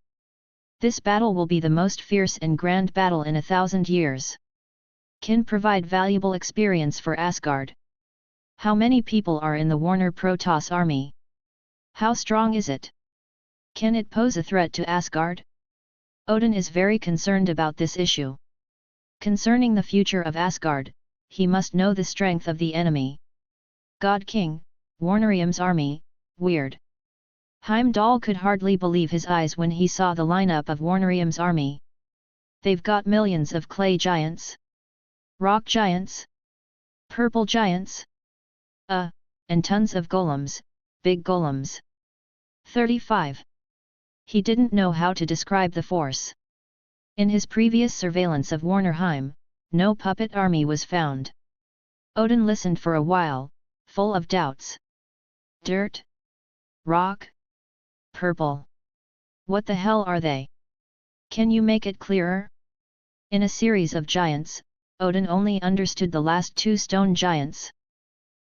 This battle will be the most fierce and grand battle in 1,000 years. Can provide valuable experience for Asgard. How many people are in the Warner Protoss army? How strong is it? Can it pose a threat to Asgard? Odin is very concerned about this issue. Concerning the future of Asgard, he must know the strength of the enemy. God King, Warnerheim's army, weird. Heimdall could hardly believe his eyes when he saw the lineup of Warnerheim's army. They've got millions of clay giants, rock giants, purple giants, and tons of golems, big golems. 35. He didn't know how to describe the force. In his previous surveillance of Warnerheim, no puppet army was found. Odin listened for a while, full of doubts. Dirt? Rock? Purple? What the hell are they? Can you make it clearer? In a series of giants, Odin only understood the last two stone giants.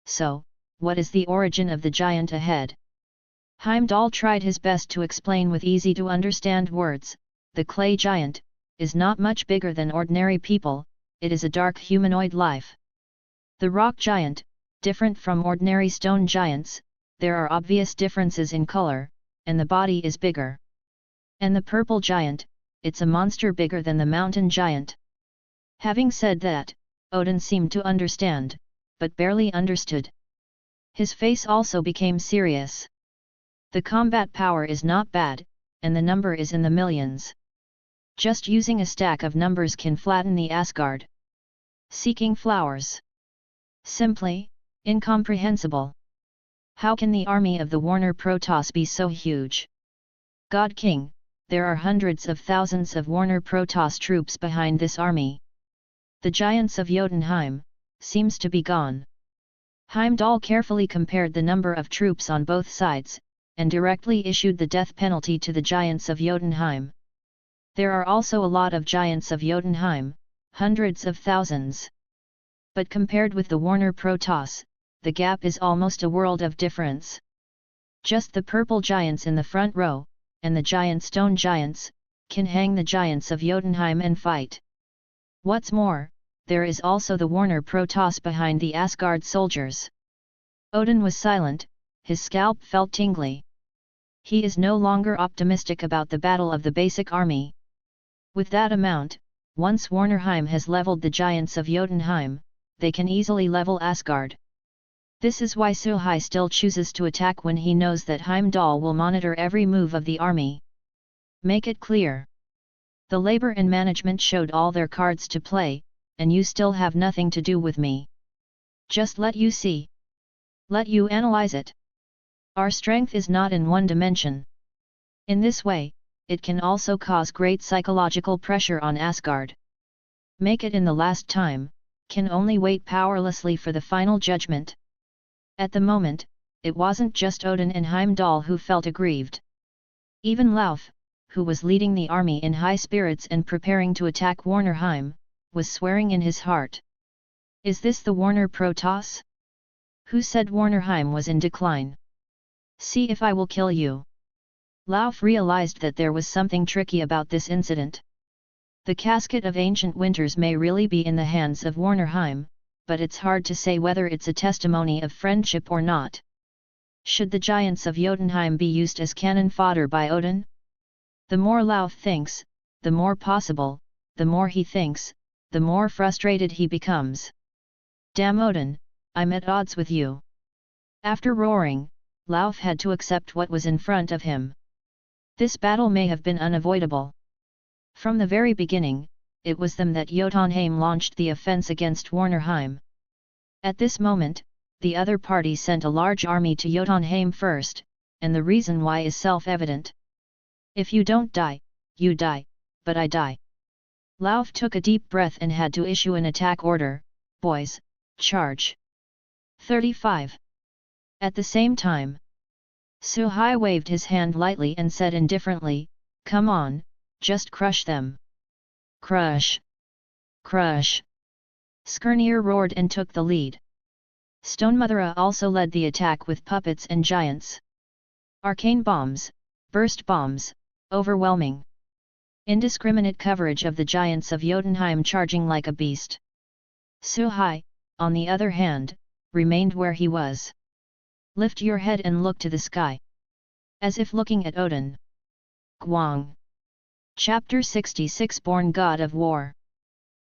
So, what is the origin of the giant ahead? Heimdall tried his best to explain with easy-to-understand words. The clay giant is not much bigger than ordinary people, it is a dark humanoid life. The rock giant, different from ordinary stone giants, there are obvious differences in color, and the body is bigger. And the purple giant, it's a monster bigger than the mountain giant. Having said that, Odin seemed to understand, but barely understood. His face also became serious. The combat power is not bad, and the number is in the millions. Just using a stack of numbers can flatten the Asgard. Seeking flowers. Simply, incomprehensible. How can the army of the Warner Protoss be so huge? God King, there are hundreds of thousands of Warner Protoss troops behind this army. The giants of Jotunheim seems to be gone. Heimdall carefully compared the number of troops on both sides, and directly issued the death penalty to the giants of Jotunheim. There are also a lot of giants of Jotunheim, hundreds of thousands. But compared with the Warner Protoss, the gap is almost a world of difference. Just the purple giants in the front row, and the giant stone giants, can hang the giants of Jotunheim and fight. What's more, there is also the Warner Protoss behind the Asgard soldiers. Odin was silent, his scalp felt tingly. He is no longer optimistic about the battle of the basic army. With that amount, once Warnerheim has leveled the giants of Jotunheim, they can easily level Asgard. This is why Suhai still chooses to attack when he knows that Heimdall will monitor every move of the army. Make it clear. The labor and management showed all their cards to play, and you still have nothing to do with me. Just let you see. Let you analyze it. Our strength is not in one dimension. In this way, it can also cause great psychological pressure on Asgard. Make it in the last time, can only wait powerlessly for the final judgment. At the moment, it wasn't just Odin and Heimdall who felt aggrieved. Even Lauf, who was leading the army in high spirits and preparing to attack Warnerheim, was swearing in his heart. Is this the Warner Protoss? Who said Warnerheim was in decline? See if I will kill you. Lauf realized that there was something tricky about this incident. The casket of ancient winters may really be in the hands of Warnerheim, but it's hard to say whether it's a testimony of friendship or not. Should the giants of Jotunheim be used as cannon fodder by Odin? The more Lauf thinks, the more possible, the more he thinks, the more frustrated he becomes. Damn Odin, I'm at odds with you. After roaring, Lauf had to accept what was in front of him. This battle may have been unavoidable. From the very beginning, it was them that Jotunheim launched the offense against Warnerheim. At this moment, the other party sent a large army to Jotunheim first, and the reason why is self-evident. If you don't die, you die, but I die. Lauf took a deep breath and had to issue an attack order, boys, charge. 35. At the same time, Suhai waved his hand lightly and said indifferently, come on, just crush them. Crush! Crush! Skirnir roared and took the lead. Stonemothera also led the attack with puppets and giants. Arcane bombs, burst bombs, overwhelming. Indiscriminate coverage of the giants of Jotunheim charging like a beast. Suhai, on the other hand, remained where he was. Lift your head and look to the sky. As if looking at Odin. Guang. Chapter 66 Born God of War.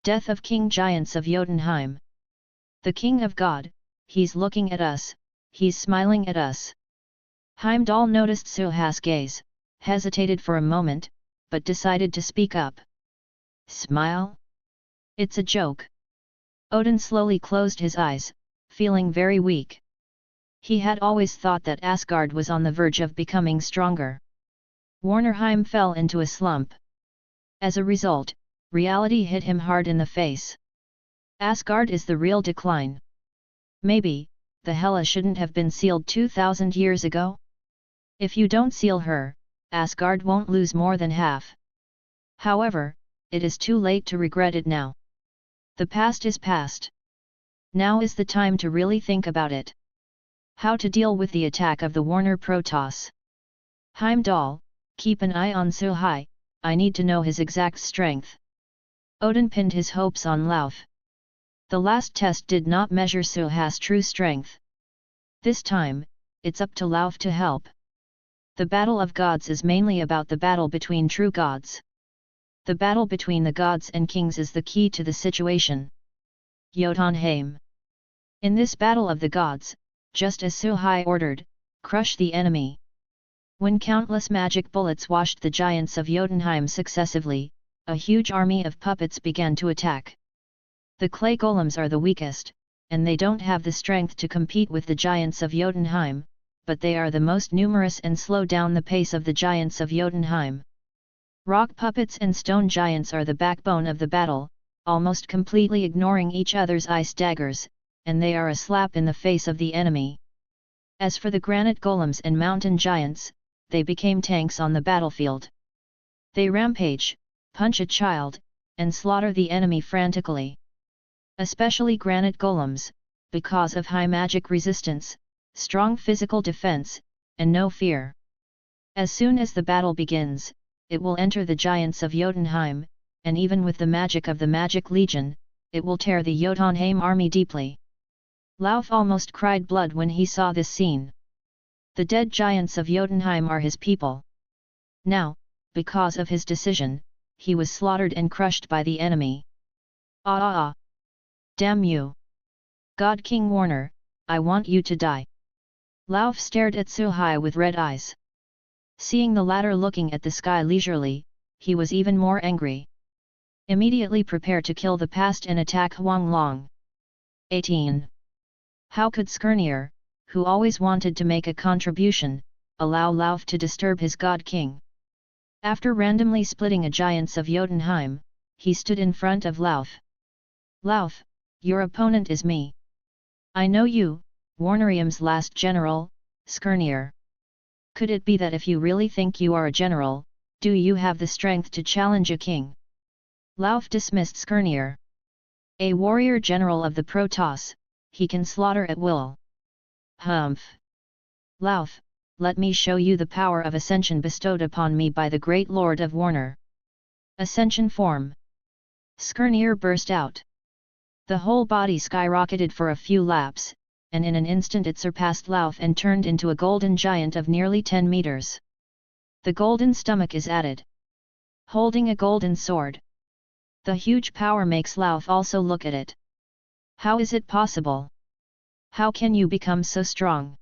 Death of King Giants of Jotunheim. The King of God, he's looking at us, he's smiling at us. Heimdall noticed Suhai's gaze, hesitated for a moment, but decided to speak up. Smile? It's a joke. Odin slowly closed his eyes, feeling very weak. He had always thought that Asgard was on the verge of becoming stronger. Warnerheim fell into a slump. As a result, reality hit him hard in the face. Asgard is the real decline. Maybe, the Hela shouldn't have been sealed 2000 years ago? If you don't seal her, Asgard won't lose more than half. However, it is too late to regret it now. The past is past. Now is the time to really think about it. How to deal with the attack of the Warner Protoss. Heimdall, keep an eye on Suhai, I need to know his exact strength. Odin pinned his hopes on Lauf. The last test did not measure Suhai's true strength. This time, it's up to Lauf to help. The battle of gods is mainly about the battle between true gods. The battle between the gods and kings is the key to the situation. Jotunheim. In this battle of the gods, just as Suhai ordered, crush the enemy. When countless magic bullets washed the giants of Jotunheim successively, a huge army of puppets began to attack. The clay golems are the weakest, and they don't have the strength to compete with the giants of Jotunheim, but they are the most numerous and slow down the pace of the giants of Jotunheim. Rock puppets and stone giants are the backbone of the battle, almost completely ignoring each other's ice daggers, and they are a slap in the face of the enemy. As for the granite golems and mountain giants, they became tanks on the battlefield. They rampage, punch a child, and slaughter the enemy frantically. Especially granite golems, because of high magic resistance, strong physical defense, and no fear. As soon as the battle begins, it will enter the giants of Jotunheim, and even with the magic of the Magic Legion, it will tear the Jotunheim army deeply. Lauf almost cried blood when he saw this scene. The dead giants of Jotunheim are his people. Now, because of his decision, he was slaughtered and crushed by the enemy. Ah! Damn you! God King Warner, I want you to die! Lauf stared at Suhai with red eyes. Seeing the latter looking at the sky leisurely, he was even more angry. Immediately prepare to kill the past and attack Huang Long. 18. How could Skirnir, who always wanted to make a contribution, allow Lauf to disturb his god king? After randomly splitting a giants of Jotunheim, he stood in front of Lauf. Lauf, your opponent is me. I know you, Warnerheim's last general, Skirnir. Could it be that if you really think you are a general, do you have the strength to challenge a king? Lauf dismissed Skirnir. A warrior general of the Protoss, he can slaughter at will. Humph! Lauf, let me show you the power of ascension bestowed upon me by the great lord of Warner. Ascension form. Skirnir burst out. The whole body skyrocketed for a few laps, and in an instant it surpassed Lauf and turned into a golden giant of nearly 10 meters. The golden stomach is added. Holding a golden sword. The huge power makes Lauf also look at it. How is it possible? How can you become so strong?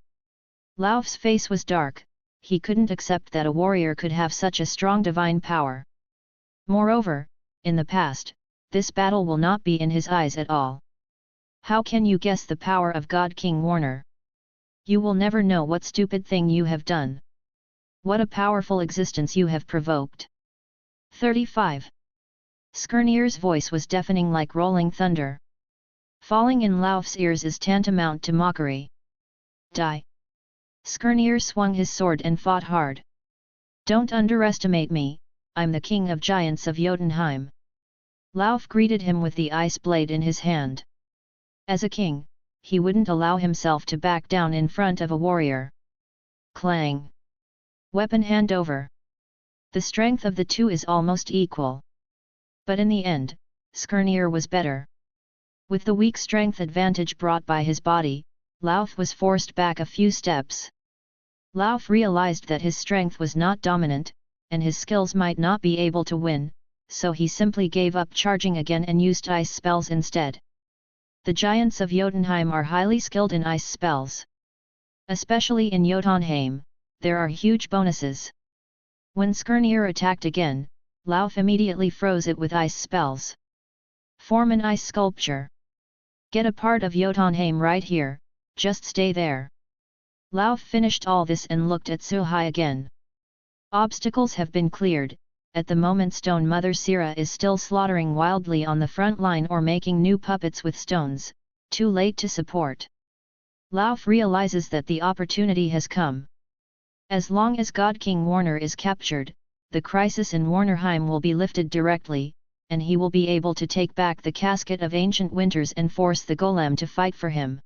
Lauf's face was dark, he couldn't accept that a warrior could have such a strong divine power. Moreover, in the past, this battle will not be in his eyes at all. How can you guess the power of God King Warner? You will never know what stupid thing you have done. What a powerful existence you have provoked. 35. Skirnir's voice was deafening like rolling thunder. Falling in Lauf's ears is tantamount to mockery. Die! Skirnir swung his sword and fought hard. Don't underestimate me, I'm the king of giants of Jotunheim. Lauf greeted him with the ice blade in his hand. As a king, he wouldn't allow himself to back down in front of a warrior. Clang! Weapon hand over. The strength of the two is almost equal. But in the end, Skirnir was better. With the weak strength advantage brought by his body, Lauf was forced back a few steps. Lauf realized that his strength was not dominant, and his skills might not be able to win, so he simply gave up charging again and used ice spells instead. The giants of Jotunheim are highly skilled in ice spells. Especially in Jotunheim, there are huge bonuses. When Skirnir attacked again, Lauf immediately froze it with ice spells. Form an ice sculpture. Get a part of Jotunheim right here, just stay there. Lauf finished all this and looked at Suhai again. Obstacles have been cleared. At the moment Stone Mother Sira is still slaughtering wildly on the front line or making new puppets with stones, too late to support. Lauf realizes that the opportunity has come. As long as God King Warner is captured, the crisis in Warnerheim will be lifted directly, and he will be able to take back the casket of ancient winters and force the golem to fight for him.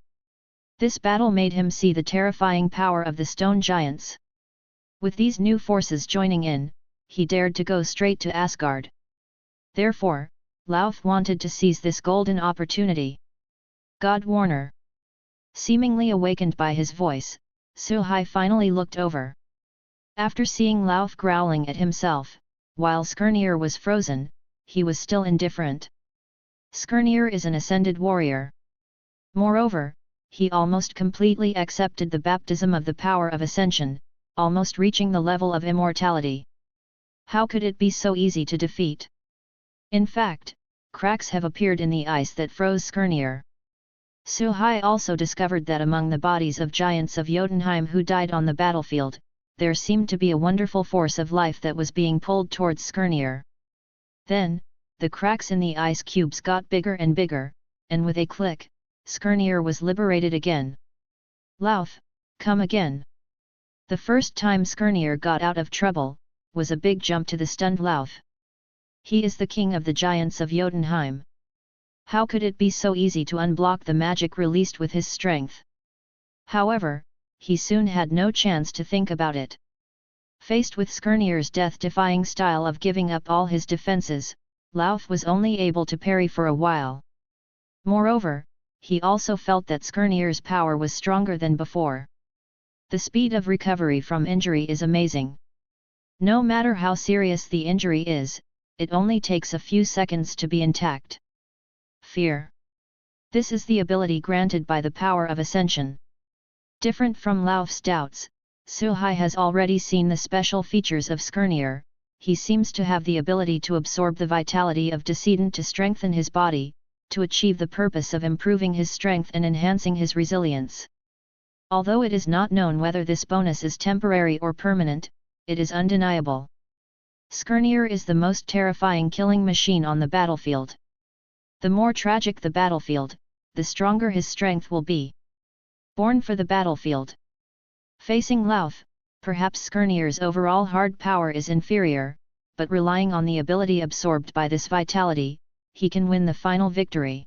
This battle made him see the terrifying power of the stone giants. With these new forces joining in, he dared to go straight to Asgard. Therefore, Lauf wanted to seize this golden opportunity. God Warner. Seemingly awakened by his voice, Suhai finally looked over. After seeing Lauf growling at himself, while Skirnir was frozen, he was still indifferent. Skirnir is an ascended warrior. Moreover, he almost completely accepted the baptism of the power of ascension, almost reaching the level of immortality. How could it be so easy to defeat? In fact, cracks have appeared in the ice that froze Skirnir. Suhai also discovered that among the bodies of giants of Jotunheim who died on the battlefield, there seemed to be a wonderful force of life that was being pulled towards Skirnir. Then, the cracks in the ice cubes got bigger and bigger, and with a click, Skirnir was liberated again. Lauf, come again. The first time Skirnir got out of trouble, was a big jump to the stunned Lauf. He is the king of the giants of Jotunheim. How could it be so easy to unblock the magic released with his strength? However, he soon had no chance to think about it. Faced with Skirnir's death-defying style of giving up all his defenses, Lauf was only able to parry for a while. Moreover, he also felt that Skirnir's power was stronger than before. The speed of recovery from injury is amazing. No matter how serious the injury is, it only takes a few seconds to be intact. Fear. This is the ability granted by the power of ascension. Different from Lauf's doubts, Suhai has already seen the special features of Skirnir. He seems to have the ability to absorb the vitality of descendant to strengthen his body, to achieve the purpose of improving his strength and enhancing his resilience. Although it is not known whether this bonus is temporary or permanent, it is undeniable. Skirnir is the most terrifying killing machine on the battlefield. The more tragic the battlefield, the stronger his strength will be. Born for the battlefield. Facing Lauf, perhaps Skirnir's overall hard power is inferior, but relying on the ability absorbed by this vitality, he can win the final victory.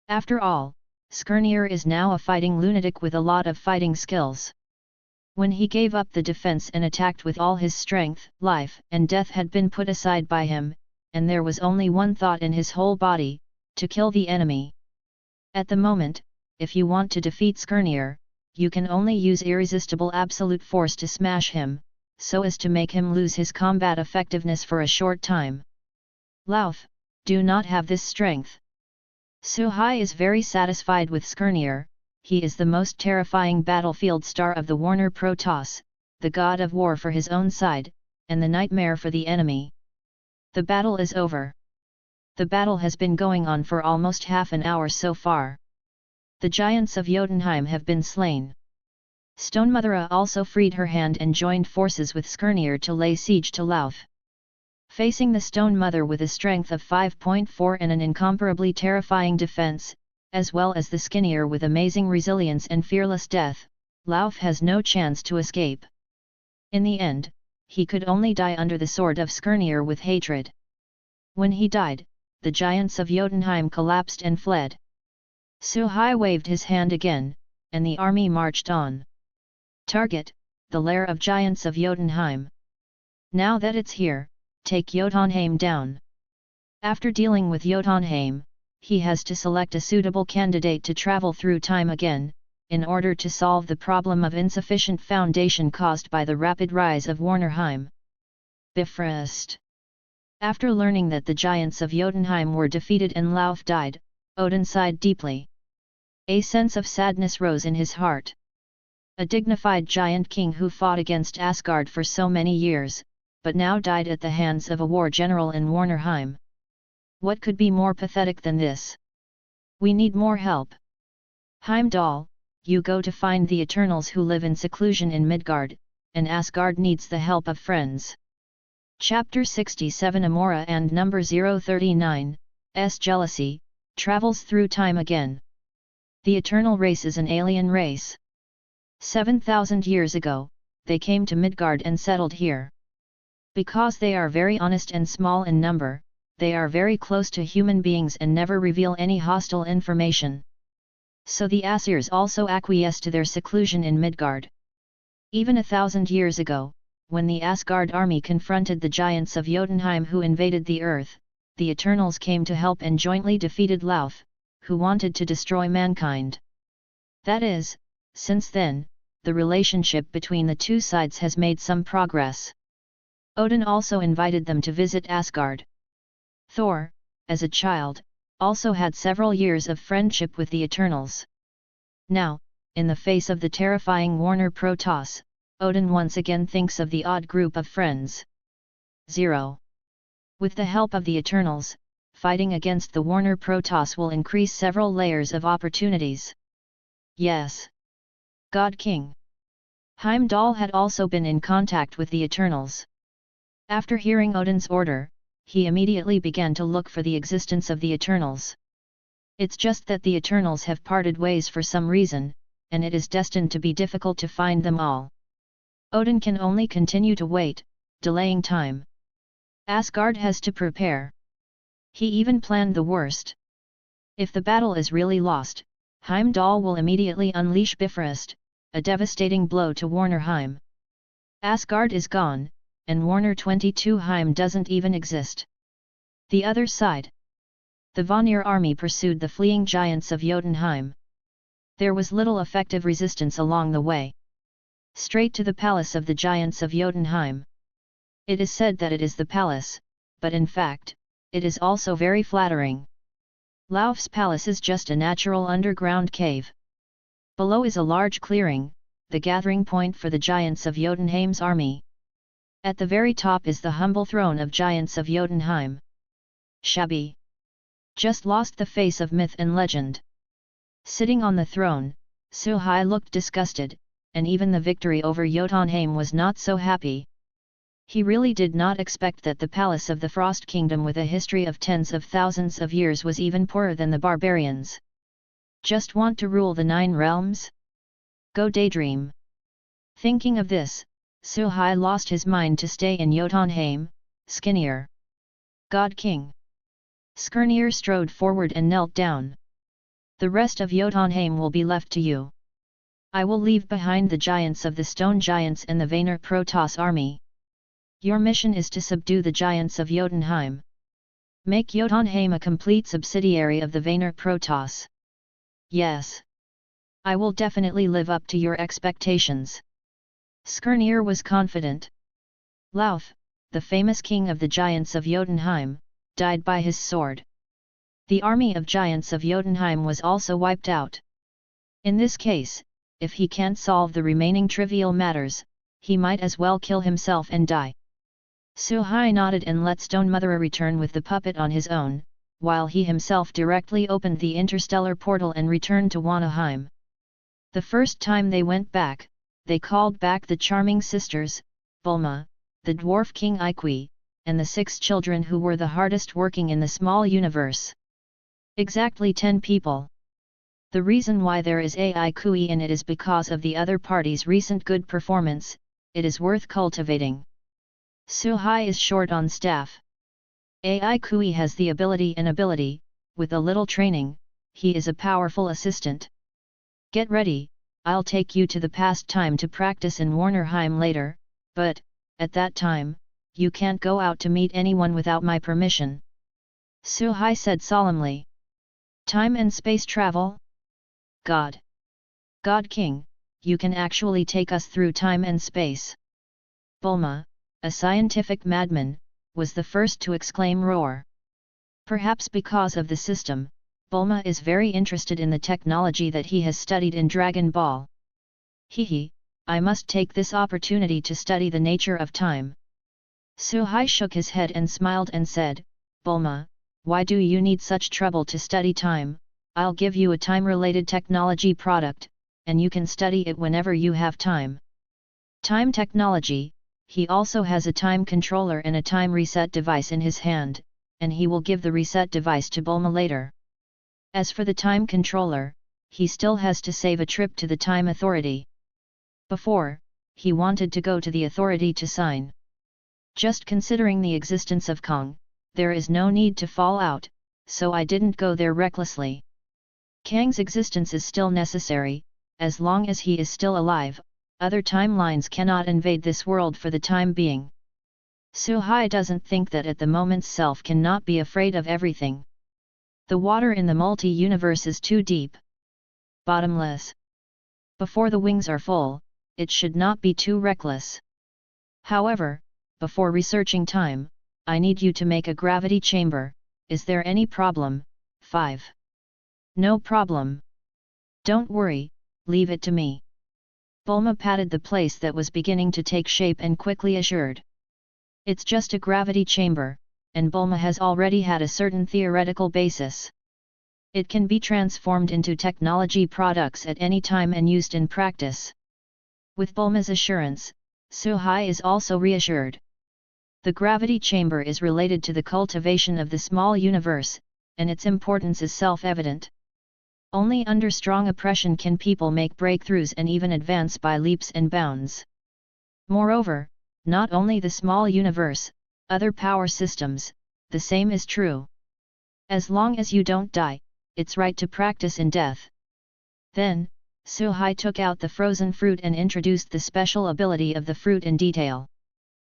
After all, Skirnir is now a fighting lunatic with a lot of fighting skills. When he gave up the defense and attacked with all his strength, life and death had been put aside by him, and there was only one thought in his whole body: to kill the enemy. At the moment, if you want to defeat Skirnir, you can only use irresistible absolute force to smash him, so as to make him lose his combat effectiveness for a short time. Lauf, do not have this strength. Suhai is very satisfied with Skirnir. He is the most terrifying battlefield star of the Warner Protoss, the god of war for his own side, and the nightmare for the enemy. The battle is over. The battle has been going on for almost half an hour so far. The giants of Jotunheim have been slain. Stonemother also freed her hand and joined forces with Skirnir to lay siege to Lauf. Facing the Stone Mother with a strength of 5.4 and an incomparably terrifying defense, as well as the Skirnir with amazing resilience and fearless death, Lauf has no chance to escape. In the end, he could only die under the sword of Skirnir with hatred. When he died, the giants of Jotunheim collapsed and fled. Suhai waved his hand again, and the army marched on. Target, the lair of giants of Jotunheim. Now that it's here, take Jotunheim down. After dealing with Jotunheim, he has to select a suitable candidate to travel through time again, in order to solve the problem of insufficient foundation caused by the rapid rise of Warnerheim. Bifrost. After learning that the giants of Jotunheim were defeated and Lauf died, Odin sighed deeply. A sense of sadness rose in his heart. A dignified giant king who fought against Asgard for so many years, but now died at the hands of a war general in Warnerheim. What could be more pathetic than this? We need more help. Heimdall, you go to find the Eternals who live in seclusion in Midgard, and Asgard needs the help of friends. Chapter 67 Amora and number 039, S. Jealousy, travels through time again. The Eternal race is an alien race. 7,000 years ago, they came to Midgard and settled here. Because they are very honest and small in number, they are very close to human beings and never reveal any hostile information. So the Aesir's also acquiesce to their seclusion in Midgard. Even 1,000 years ago, when the Asgard army confronted the giants of Jotunheim who invaded the earth, the Eternals came to help and jointly defeated Lauf, who wanted to destroy mankind. That is, since then, the relationship between the two sides has made some progress. Odin also invited them to visit Asgard. Thor, as a child, also had several years of friendship with the Eternals. Now, in the face of the terrifying Warner Protoss, Odin once again thinks of the odd group of friends. 0. With the help of the Eternals, fighting against the Warner Protoss will increase several layers of opportunities. Yes. God King. Heimdall had also been in contact with the Eternals. After hearing Odin's order, he immediately began to look for the existence of the Eternals. It's just that the Eternals have parted ways for some reason, and it is destined to be difficult to find them all. Odin can only continue to wait, delaying time. Asgard has to prepare. He even planned the worst. If the battle is really lost, Heimdall will immediately unleash Bifrost, a devastating blow to Warnerheim. Asgard is gone, and Warner 22 Heim doesn't even exist. The other side. The Vanir army pursued the fleeing giants of Jotunheim. There was little effective resistance along the way. Straight to the palace of the giants of Jotunheim. It is said that it is the palace, but in fact, it is also very flattering. Lauf's palace is just a natural underground cave. Below is a large clearing, the gathering point for the giants of Jotunheim's army. At the very top is the humble throne of giants of Jotunheim. Shabby. Just lost the face of myth and legend. Sitting on the throne, Suhai looked disgusted, and even the victory over Jotunheim was not so happy. He really did not expect that the palace of the Frost Kingdom with a history of tens of thousands of years was even poorer than the barbarians. Just want to rule the 9 realms? Go daydream. Thinking of this, Suhai lost his mind to stay in Jotunheim. Skirnir. God King. Skirnir strode forward and knelt down. The rest of Jotunheim will be left to you. I will leave behind the giants of the Stone Giants and the Warner Protoss army. Your mission is to subdue the giants of Jotunheim. Make Jotunheim a complete subsidiary of the Warner Protoss. Yes. I will definitely live up to your expectations. Skirnir was confident. Lauf, the famous king of the giants of Jotunheim, died by his sword. The army of giants of Jotunheim was also wiped out. In this case, if he can't solve the remaining trivial matters, he might as well kill himself and die. Suhai nodded and let Stonemother return with the puppet on his own, while he himself directly opened the interstellar portal and returned to Warnerheim. The first time they went back, they called back the charming sisters, Bulma, the dwarf king Ikui, and the 6 children who were the hardest working in the small universe. Exactly 10 people. The reason why there is a Ikui in it is because of the other party's recent good performance. It is worth cultivating. Suhai is short on staff. Ai Kui has the ability, with a little training, he is a powerful assistant. Get ready, I'll take you to the past time to practice in Warnerheim later, but, at that time, you can't go out to meet anyone without my permission. Suhai said solemnly. Time and space travel? God King, you can actually take us through time and space. Bulma, a scientific madman, was the first to exclaim roar. Perhaps because of the system, Bulma is very interested in the technology that he has studied in Dragon Ball. Hehe, I must take this opportunity to study the nature of time. Suhai shook his head and smiled and said, Bulma, why do you need such trouble to study time? I'll give you a time-related technology product, and you can study it whenever you have time. Time technology. He also has a time controller and a time reset device in his hand, and he will give the reset device to Bulma later. As for the time controller, he still has to save a trip to the Time Authority. Before, he wanted to go to the authority to sign. Just considering the existence of Kong, there is no need to fall out, so I didn't go there recklessly. Kang's existence is still necessary, as long as he is still alive. Other timelines cannot invade this world for the time being. Suhai doesn't think that at the moment's self cannot be afraid of everything. The water in the multi-universe is too deep. Bottomless. Before the wings are full, it should not be too reckless. However, before researching time, I need you to make a gravity chamber. Is there any problem? 5. No problem. Don't worry, leave it to me. Bulma patted the place that was beginning to take shape and quickly assured. It's just a gravity chamber, and Bulma has already had a certain theoretical basis. It can be transformed into technology products at any time and used in practice. With Bulma's assurance, Suhai is also reassured. The gravity chamber is related to the cultivation of the small universe, and its importance is self-evident. Only under strong oppression can people make breakthroughs and even advance by leaps and bounds. Moreover, not only the small universe, other power systems, the same is true. As long as you don't die, it's right to practice in death. Then, Suhai took out the frozen fruit and introduced the special ability of the fruit in detail.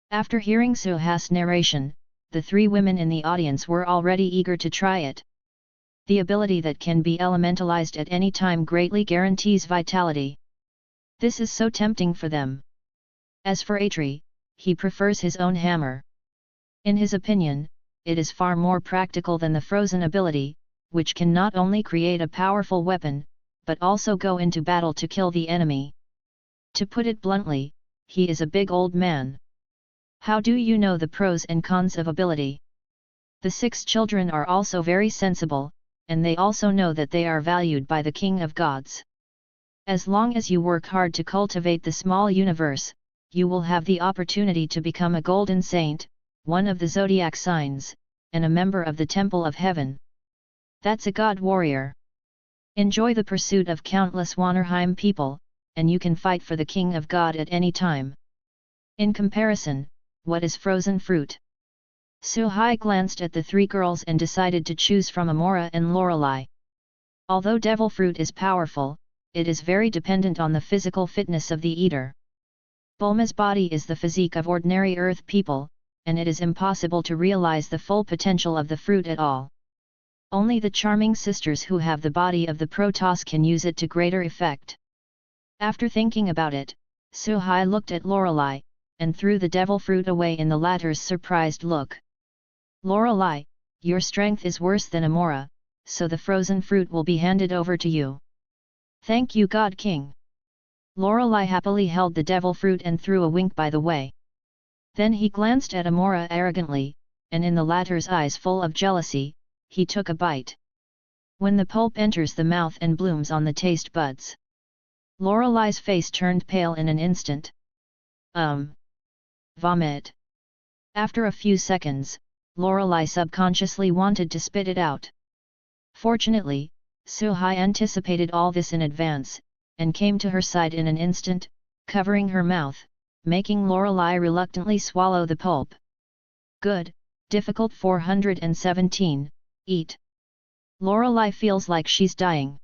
After hearing Suhai's narration, the 3 women in the audience were already eager to try it. The ability that can be elementalized at any time greatly guarantees vitality. This is so tempting for them. As for Atri, he prefers his own hammer. In his opinion, it is far more practical than the frozen ability, which can not only create a powerful weapon, but also go into battle to kill the enemy. To put it bluntly, he is a big old man. How do you know the pros and cons of ability? The 6 children are also very sensible, and they also know that they are valued by the King of Gods. As long as you work hard to cultivate the small universe, you will have the opportunity to become a golden saint, one of the zodiac signs, and a member of the Temple of Heaven. That's a god warrior. Enjoy the pursuit of countless Warnerheim people, and you can fight for the King of God at any time. In comparison, what is frozen fruit? Suhai glanced at the 3 girls and decided to choose from Amora and Lorelei. Although devil fruit is powerful, it is very dependent on the physical fitness of the eater. Bulma's body is the physique of ordinary earth people, and it is impossible to realize the full potential of the fruit at all. Only the charming sisters who have the body of the Protoss can use it to greater effect. After thinking about it, Suhai looked at Lorelei, and threw the devil fruit away in the latter's surprised look. Lorelei, your strength is worse than Amora, so the frozen fruit will be handed over to you. Thank you, God King. Lorelei happily held the devil fruit and threw a wink by the way. Then he glanced at Amora arrogantly, and in the latter's eyes full of jealousy, he took a bite. When the pulp enters the mouth and blooms on the taste buds, Lorelai's face turned pale in an instant. Vomit. After a few seconds, Lorelai subconsciously wanted to spit it out. Fortunately, Suhai anticipated all this in advance, and came to her side in an instant, covering her mouth, making Lorelai reluctantly swallow the pulp. Good, difficult 417, eat. Lorelai feels like she's dying.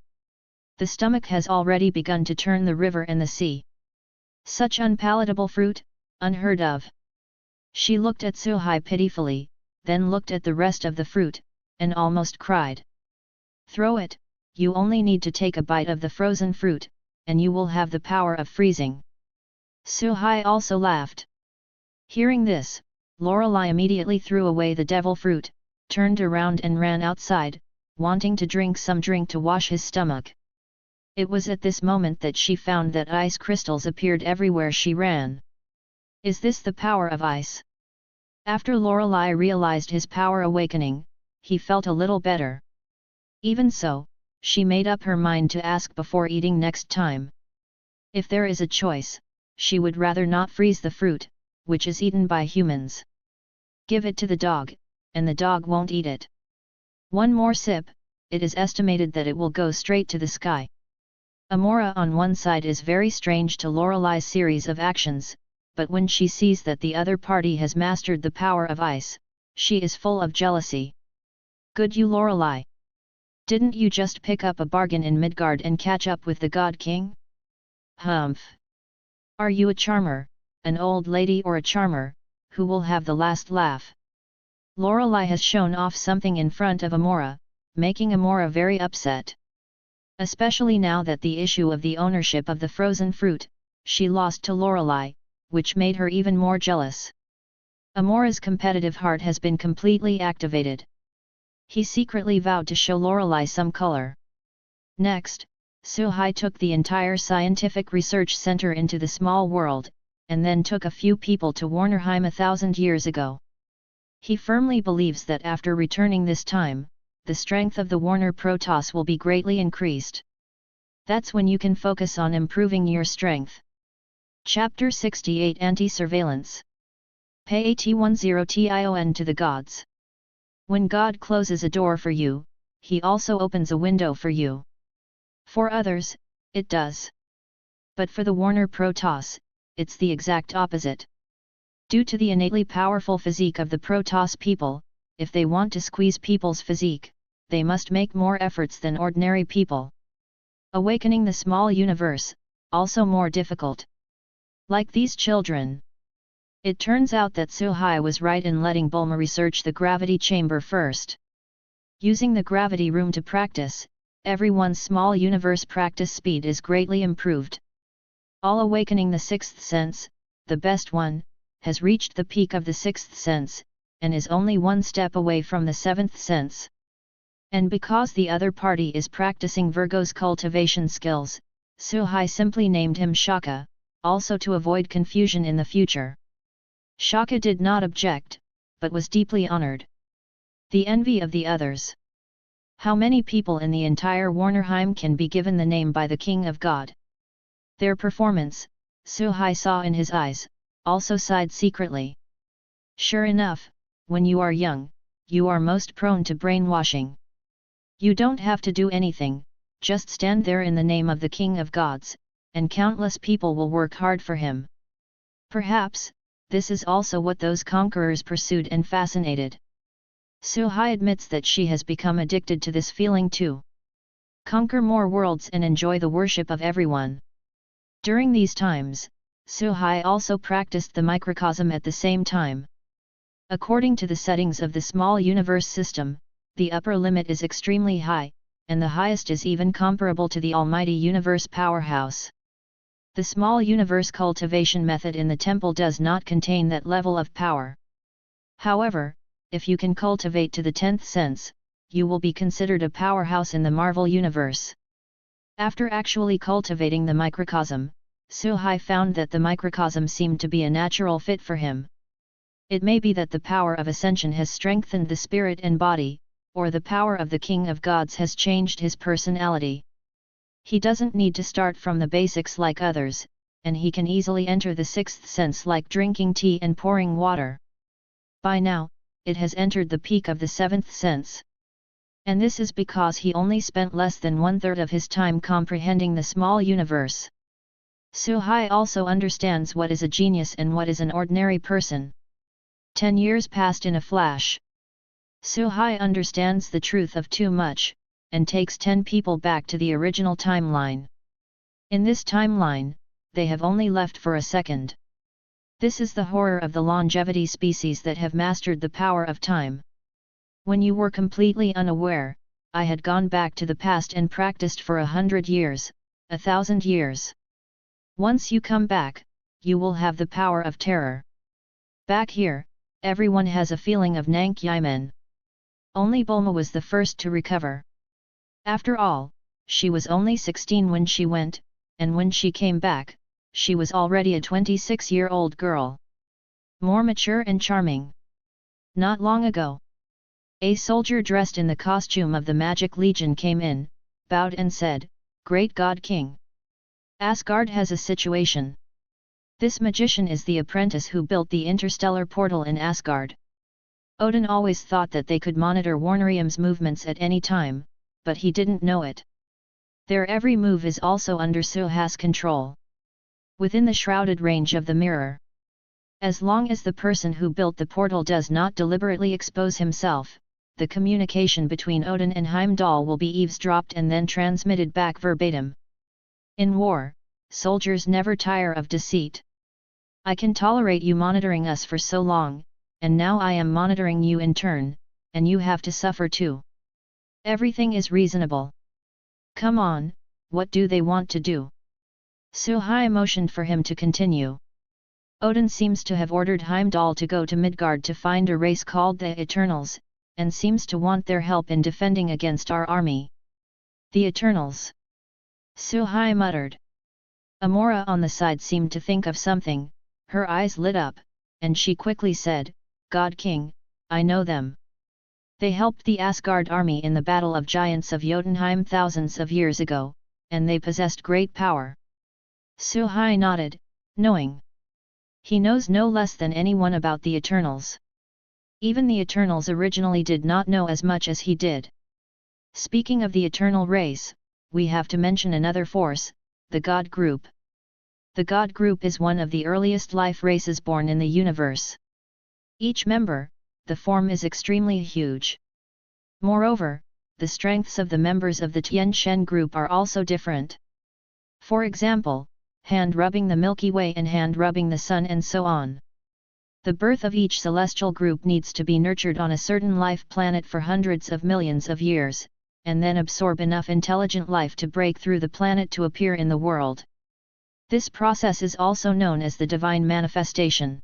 The stomach has already begun to turn the river and the sea. Such unpalatable fruit, unheard of. She looked at Suhai pitifully, then looked at the rest of the fruit, and almost cried. Throw it, you only need to take a bite of the frozen fruit, and you will have the power of freezing. Suhai also laughed. Hearing this, Lorelai immediately threw away the devil fruit, turned around and ran outside, wanting to drink some drink to wash his stomach. It was at this moment that she found that ice crystals appeared everywhere she ran. Is this the power of ice? After Lorelai realized his power awakening, he felt a little better. Even so, she made up her mind to ask before eating next time. If there is a choice, she would rather not freeze the fruit, which is eaten by humans. Give it to the dog, and the dog won't eat it. One more sip, it is estimated that it will go straight to the sky. Amora on one side is very strange to Lorelai's series of actions, but when she sees that the other party has mastered the power of ice, she is full of jealousy. Good you Lorelai! Didn't you just pick up a bargain in Midgard and catch up with the God King? Humph! Are you a charmer, an old lady or a charmer, who will have the last laugh? Lorelai has shown off something in front of Amora, making Amora very upset. Especially now that the issue of the ownership of the frozen fruit, she lost to Lorelai, which made her even more jealous. Amora's competitive heart has been completely activated. He secretly vowed to show Lorelai some color. Next, Suhai took the entire scientific research center into the small world, and then took a few people to Warnerheim 1,000 years ago. He firmly believes that after returning this time, the strength of the Warner Protoss will be greatly increased. That's when you can focus on improving your strength. Chapter 68 Anti-Surveillance. Pay AT10 to the gods. When God closes a door for you, he also opens a window for you. For others, it does. But for the Warner Protoss, it's the exact opposite. Due to the innately powerful physique of the Protoss people, if they want to squeeze people's physique, they must make more efforts than ordinary people. Awakening the small universe, also more difficult. Like these children. It turns out that Suhai was right in letting Bulma research the gravity chamber first. Using the gravity room to practice, everyone's small universe practice speed is greatly improved. All awakening the sixth sense, the best one, has reached the peak of the sixth sense, and is only one step away from the seventh sense. And because the other party is practicing Virgo's cultivation skills, Suhai simply named him Shaka, also to avoid confusion in the future. Shaka did not object, but was deeply honored. The envy of the others. How many people in the entire Warnerheim can be given the name by the King of God? Their performance, Suhai saw in his eyes, also sighed secretly. Sure enough, when you are young, you are most prone to brainwashing. You don't have to do anything, just stand there in the name of the King of Gods, and countless people will work hard for him. Perhaps, this is also what those conquerors pursued and fascinated. Suhai admits that she has become addicted to this feeling too. Conquer more worlds and enjoy the worship of everyone. During these times, Suhai also practiced the microcosm at the same time. According to the settings of the small universe system, the upper limit is extremely high, and the highest is even comparable to the almighty universe powerhouse. The small universe cultivation method in the temple does not contain that level of power. However, if you can cultivate to the 10th sense, you will be considered a powerhouse in the Marvel universe. After actually cultivating the microcosm, Suhai found that the microcosm seemed to be a natural fit for him. It may be that the power of ascension has strengthened the spirit and body, or the power of the King of Gods has changed his personality. He doesn't need to start from the basics like others, and he can easily enter the sixth sense like drinking tea and pouring water. By now, it has entered the peak of the seventh sense. And this is because he only spent less than 1/3 of his time comprehending the small universe. Suhai also understands what is a genius and what is an ordinary person. 10 years passed in a flash. Suhai understands the truth of too much, and takes 10 people back to the original timeline. In this timeline, they have only left for a second. This is the horror of the longevity species that have mastered the power of time. When you were completely unaware, I had gone back to the past and practiced for 100 years, 1,000 years. Once you come back, you will have the power of terror. Back here, everyone has a feeling of Nank Yimen. Only Bulma was the first to recover. After all, she was only 16 when she went, and when she came back, she was already a 26-year-old girl. More mature and charming. Not long ago, a soldier dressed in the costume of the Magic Legion came in, bowed and said, "Great God King. Asgard has a situation. This magician is the apprentice who built the interstellar portal in Asgard." Odin always thought that they could monitor Warnerheim's movements at any time, but he didn't know it. Their every move is also under Suhai's control. Within the shrouded range of the mirror. As long as the person who built the portal does not deliberately expose himself, the communication between Odin and Heimdall will be eavesdropped and then transmitted back verbatim. In war, soldiers never tire of deceit. I can tolerate you monitoring us for so long, and now I am monitoring you in turn, and you have to suffer too. Everything is reasonable. Come on, what do they want to do? Suhai motioned for him to continue. Odin seems to have ordered Heimdall to go to Midgard to find a race called the Eternals, and seems to want their help in defending against our army. The Eternals. Suhai muttered. Amora on the side seemed to think of something, her eyes lit up, and she quickly said, "God King, I know them. They helped the Asgard army in the Battle of Giants of Jotunheim thousands of years ago, and they possessed great power." Suhai nodded, knowing. He knows no less than anyone about the Eternals. Even the Eternals originally did not know as much as he did. Speaking of the Eternal race, we have to mention another force, the God Group. The God Group is one of the earliest life races born in the universe. Each member, the form is extremely huge. Moreover, the strengths of the members of the Tien Shen group are also different. For example, hand rubbing the Milky Way and hand rubbing the Sun and so on. The birth of each celestial group needs to be nurtured on a certain life planet for hundreds of millions of years, and then absorb enough intelligent life to break through the planet to appear in the world. This process is also known as the divine manifestation.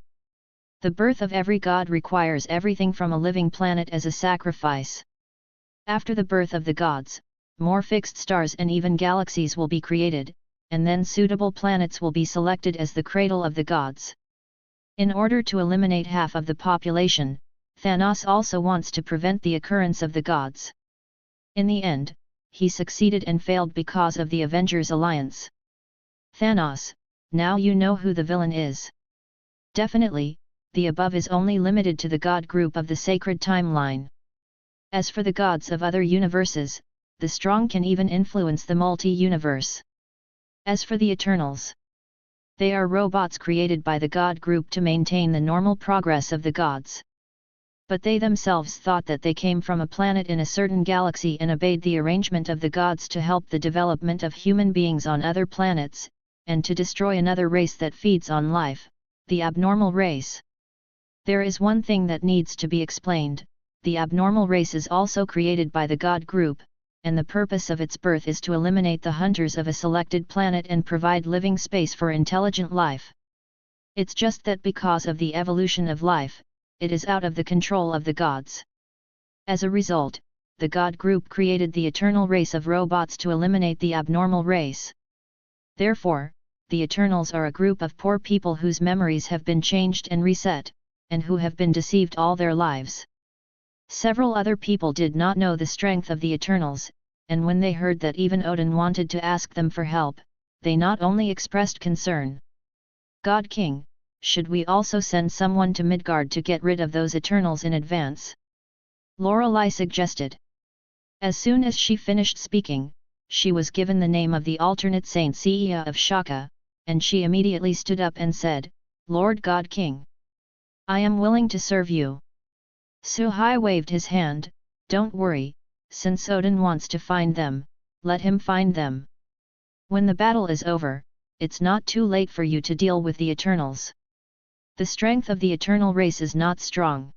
The birth of every god requires everything from a living planet as a sacrifice. After the birth of the gods, more fixed stars and even galaxies will be created, and then suitable planets will be selected as the cradle of the gods. In order to eliminate half of the population, Thanos also wants to prevent the occurrence of the gods. In the end, he succeeded and failed because of the Avengers Alliance. Thanos, now you know who the villain is. Definitely, the above is only limited to the god group of the sacred timeline. As for the gods of other universes, the strong can even influence the multi-universe. As for the Eternals, they are robots created by the god group to maintain the normal progress of the gods. But they themselves thought that they came from a planet in a certain galaxy and obeyed the arrangement of the gods to help the development of human beings on other planets, and to destroy another race that feeds on life, the abnormal race. There is one thing that needs to be explained: the abnormal race is also created by the god group, and the purpose of its birth is to eliminate the hunters of a selected planet and provide living space for intelligent life. It's just that because of the evolution of life, it is out of the control of the gods. As a result, the god group created the eternal race of robots to eliminate the abnormal race. Therefore, the Eternals are a group of poor people whose memories have been changed and reset, and who have been deceived all their lives. Several other people did not know the strength of the Eternals, and when they heard that even Odin wanted to ask them for help, they not only expressed concern. God King, should we also send someone to Midgard to get rid of those Eternals in advance? Lorelei suggested. As soon as she finished speaking, she was given the name of the alternate saint Sia of Shaka, and she immediately stood up and said, Lord God King, I am willing to serve you. Suhai waved his hand, don't worry, since Odin wants to find them, let him find them. When the battle is over, it's not too late for you to deal with the Eternals. The strength of the Eternal race is not strong.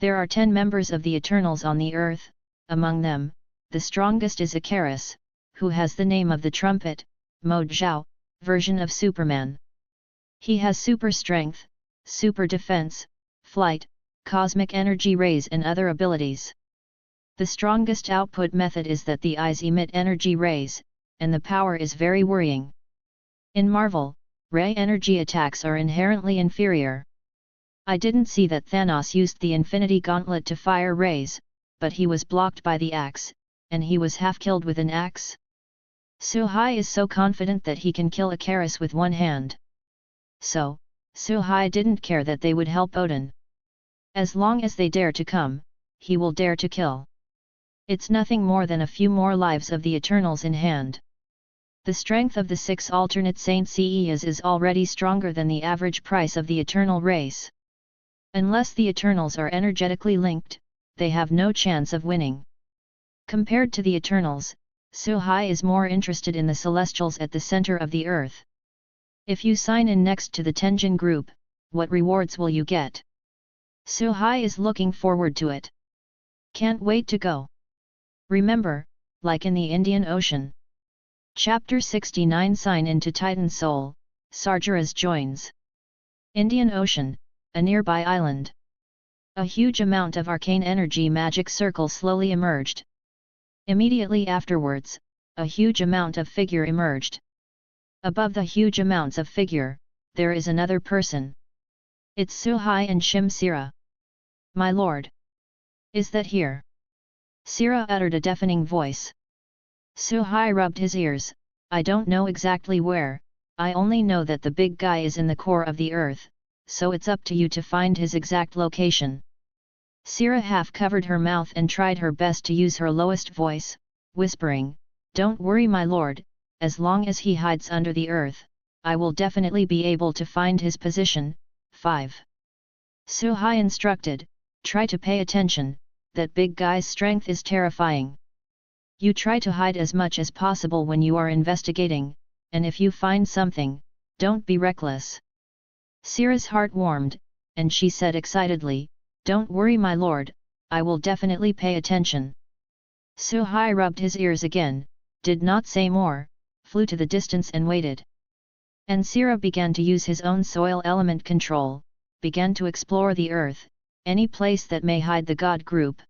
There are 10 members of the Eternals on the earth, among them, the strongest is Sargeras, who has the name of the Trumpet, Mo Zhao, version of Superman. He has super strength, super defense, flight, cosmic energy rays and other abilities. The strongest output method is that the eyes emit energy rays, and the power is very worrying. In Marvel, ray energy attacks are inherently inferior. I didn't see that Thanos used the Infinity Gauntlet to fire rays, but he was blocked by the axe, and he was half killed with an axe. Suhai is so confident that he can kill Sargeras with one hand. So, Suhai didn't care that they would help Odin. As long as they dare to come, he will dare to kill. It's nothing more than a few more lives of the Eternals in hand. The strength of the 6 alternate Saint Ceas is already stronger than the average price of the Eternal race. Unless the Eternals are energetically linked, they have no chance of winning. Compared to the Eternals, Suhai is more interested in the Celestials at the center of the earth. If you sign in next to the Tenjin group, what rewards will you get? Suhai is looking forward to it. Can't wait to go. Remember, like in the Indian Ocean. Chapter 69 Sign into Titan Soul, Sargeras joins. Indian Ocean, a nearby island. A huge amount of arcane energy magic circle slowly emerged. Immediately afterwards, a huge amount of figure emerged. Above the huge amounts of figure, there is another person. It's Suhai and Shim Sira. My lord. Is that here? Sira uttered a deafening voice. Suhai rubbed his ears, I don't know exactly where, I only know that the big guy is in the core of the earth, so it's up to you to find his exact location. Sira half covered her mouth and tried her best to use her lowest voice, whispering, Don't worry my lord, as long as he hides under the earth, I will definitely be able to find his position. 5. Suhai instructed, Try to pay attention, that big guy's strength is terrifying. You try to hide as much as possible when you are investigating, and if you find something, don't be reckless. Sira's heart warmed, and she said excitedly, Don't worry my lord, I will definitely pay attention. Suhai rubbed his ears again, did not say more, flew to the distance and waited. And Sira began to use his own soil element control, began to explore the earth, any place that may hide the god group.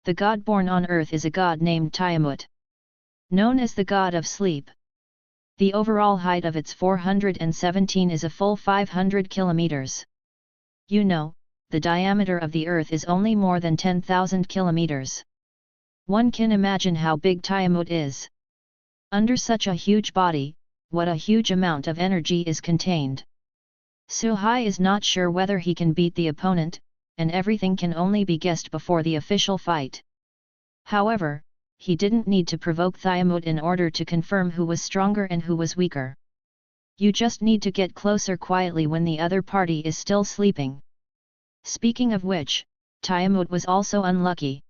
The god born on earth is a god named Tiamat, known as the god of sleep. The overall height of its 417 is a full 500 kilometers. You know, the diameter of the earth is only more than 10,000 kilometers. One can imagine how big Tiamat is. Under such a huge body, what a huge amount of energy is contained. Suhai is not sure whether he can beat the opponent, and everything can only be guessed before the official fight. However, he didn't need to provoke Tiamat in order to confirm who was stronger and who was weaker. You just need to get closer quietly when the other party is still sleeping. Speaking of which, Tiamat was also unlucky.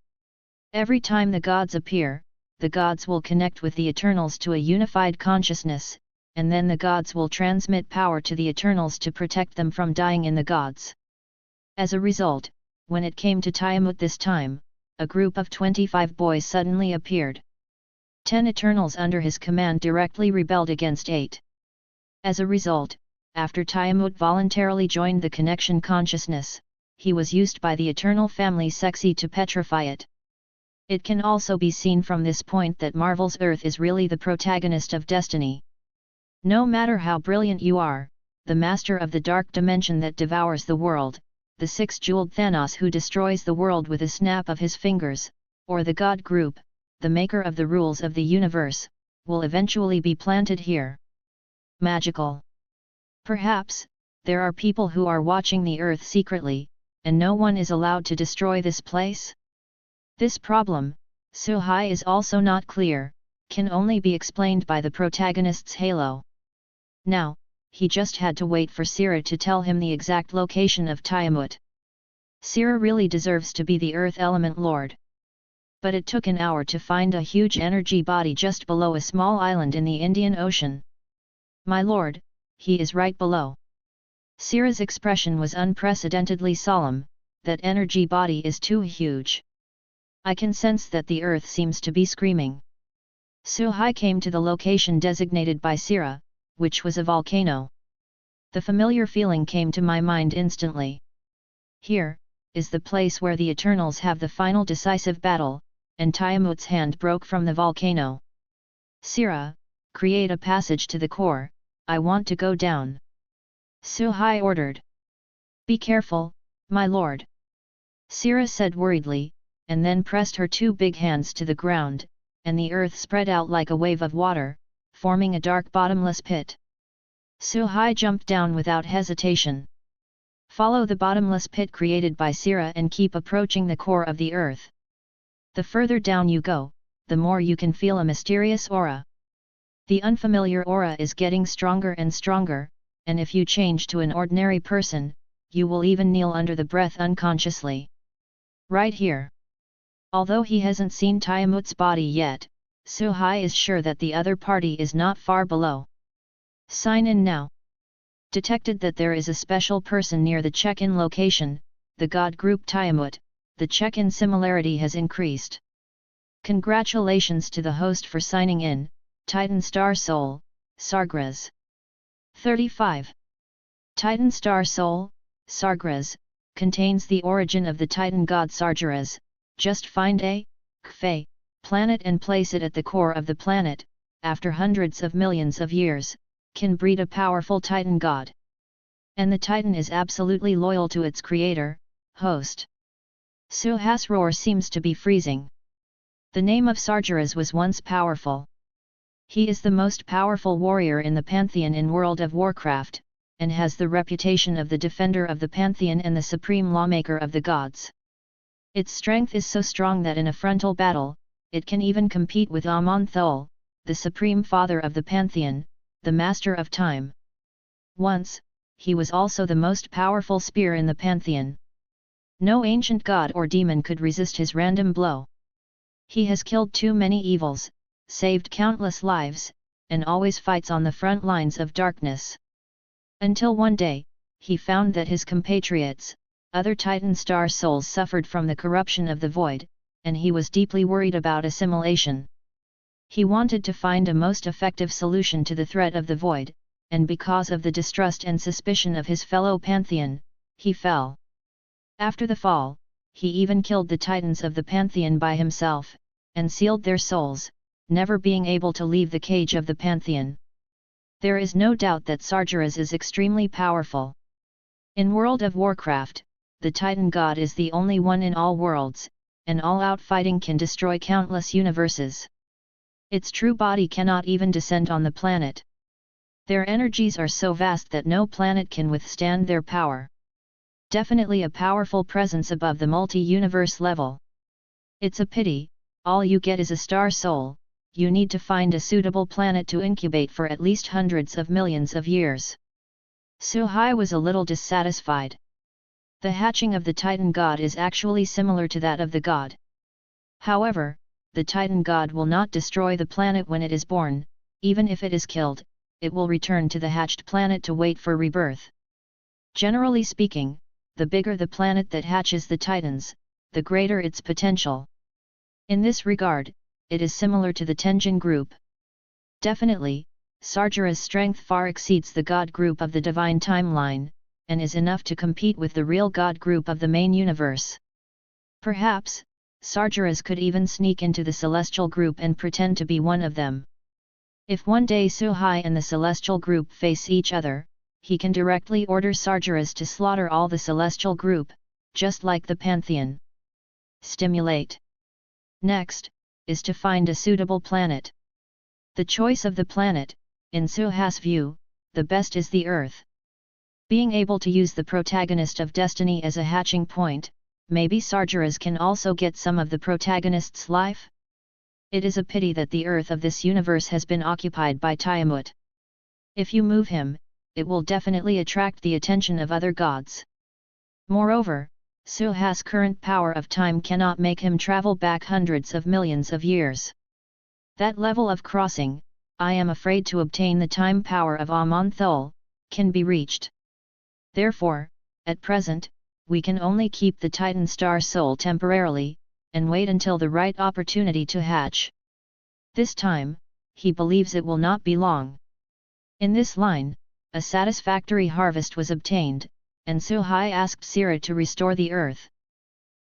Every time the gods appear, the gods will connect with the Eternals to a unified consciousness, and then the gods will transmit power to the Eternals to protect them from dying in the gods. As a result, when it came to Tiamat this time, a group of 25 boys suddenly appeared. 10 Eternals under his command directly rebelled against 8. As a result, after Tiamat voluntarily joined the connection consciousness, he was used by the Eternal family Sexy to petrify it. It can also be seen from this point that Marvel's Earth is really the protagonist of destiny. No matter how brilliant you are, the master of the dark dimension that devours the world, the six-jeweled Thanos who destroys the world with a snap of his fingers, or the God group, the maker of the rules of the universe, will eventually be planted here. Magical. Perhaps, there are people who are watching the Earth secretly, and no one is allowed to destroy this place? This problem, Suhai is also not clear, can only be explained by the protagonist's halo. Now, he just had to wait for Sira to tell him the exact location of Tiamut. Sira really deserves to be the Earth Element Lord. But it took an hour to find a huge energy body just below a small island in the Indian Ocean. My lord, he is right below. Sira's expression was unprecedentedly solemn, that energy body is too huge. I can sense that the Earth seems to be screaming. Suhai came to the location designated by Sira, which was a volcano. The familiar feeling came to my mind instantly. Here is the place where the Eternals have the final decisive battle, and Tiamut's hand broke from the volcano. Sira, create a passage to the core, I want to go down. Suhai ordered. Be careful, my lord. Sira said worriedly, and then pressed her two big hands to the ground, and the earth spread out like a wave of water, forming a dark bottomless pit. Suhai jumped down without hesitation. Follow the bottomless pit created by Sira and keep approaching the core of the earth. The further down you go, the more you can feel a mysterious aura. The unfamiliar aura is getting stronger and stronger, and if you change to an ordinary person, you will even kneel under the breath unconsciously. Right here. Although he hasn't seen Tiamut's body yet, Suhai is sure that the other party is not far below. Sign in now. Detected that there is a special person near the check-in location, the god group Tiamut, the check-in similarity has increased. Congratulations to the host for signing in, Titan Star Soul, Sargeras. 35. Titan Star Soul, Sargeras, contains the origin of the Titan god Sargeras. Just find a Kfei planet and place it at the core of the planet, after hundreds of millions of years, can breed a powerful Titan god. And the Titan is absolutely loyal to its creator, host. Suhai's roar seems to be freezing. The name of Sargeras was once powerful. He is the most powerful warrior in the Pantheon in World of Warcraft, and has the reputation of the defender of the Pantheon and the supreme lawmaker of the gods. Its strength is so strong that in a frontal battle, it can even compete with Aman'Thul, the supreme father of the Pantheon, the master of time. Once, he was also the most powerful spear in the Pantheon. No ancient god or demon could resist his random blow. He has killed too many evils, saved countless lives, and always fights on the front lines of darkness. Until one day, he found that his compatriots, other Titan Star souls, suffered from the corruption of the void, and he was deeply worried about assimilation. He wanted to find a most effective solution to the threat of the void, and because of the distrust and suspicion of his fellow Pantheon, he fell. After the fall, he even killed the Titans of the Pantheon by himself, and sealed their souls, never being able to leave the cage of the Pantheon. There is no doubt that Sargeras is extremely powerful. In World of Warcraft, the Titan god is the only one in all worlds, and all-out fighting can destroy countless universes. Its true body cannot even descend on the planet. Their energies are so vast that no planet can withstand their power. Definitely a powerful presence above the multi-universe level. It's a pity, all you get is a star soul. You need to find a suitable planet to incubate for at least hundreds of millions of years. Suhai was a little dissatisfied. The hatching of the Titan god is actually similar to that of the god. However, the Titan god will not destroy the planet when it is born. Even if it is killed, it will return to the hatched planet to wait for rebirth. Generally speaking, the bigger the planet that hatches the Titans, the greater its potential. In this regard, it is similar to the Tenjin group. Definitely, Sargeras' strength far exceeds the god group of the divine timeline, and is enough to compete with the real god group of the main universe. Perhaps, Sargeras could even sneak into the celestial group and pretend to be one of them. If one day Suhai and the celestial group face each other, he can directly order Sargeras to slaughter all the celestial group, just like the Pantheon. Stimulate. Next, is to find a suitable planet. The choice of the planet, in Suha's view, the best is the Earth. Being able to use the protagonist of Destiny as a hatching point, maybe Sargeras can also get some of the protagonist's life? It is a pity that the Earth of this universe has been occupied by Tiamat. If you move him, it will definitely attract the attention of other gods. Moreover, Suha's current power of time cannot make him travel back hundreds of millions of years. That level of crossing, I am afraid to obtain the time power of Aman'Thul, can be reached. Therefore, at present, we can only keep the Titan star soul temporarily, and wait until the right opportunity to hatch. This time, he believes it will not be long. In this line, a satisfactory harvest was obtained, and Suhai asked Sira to restore the earth,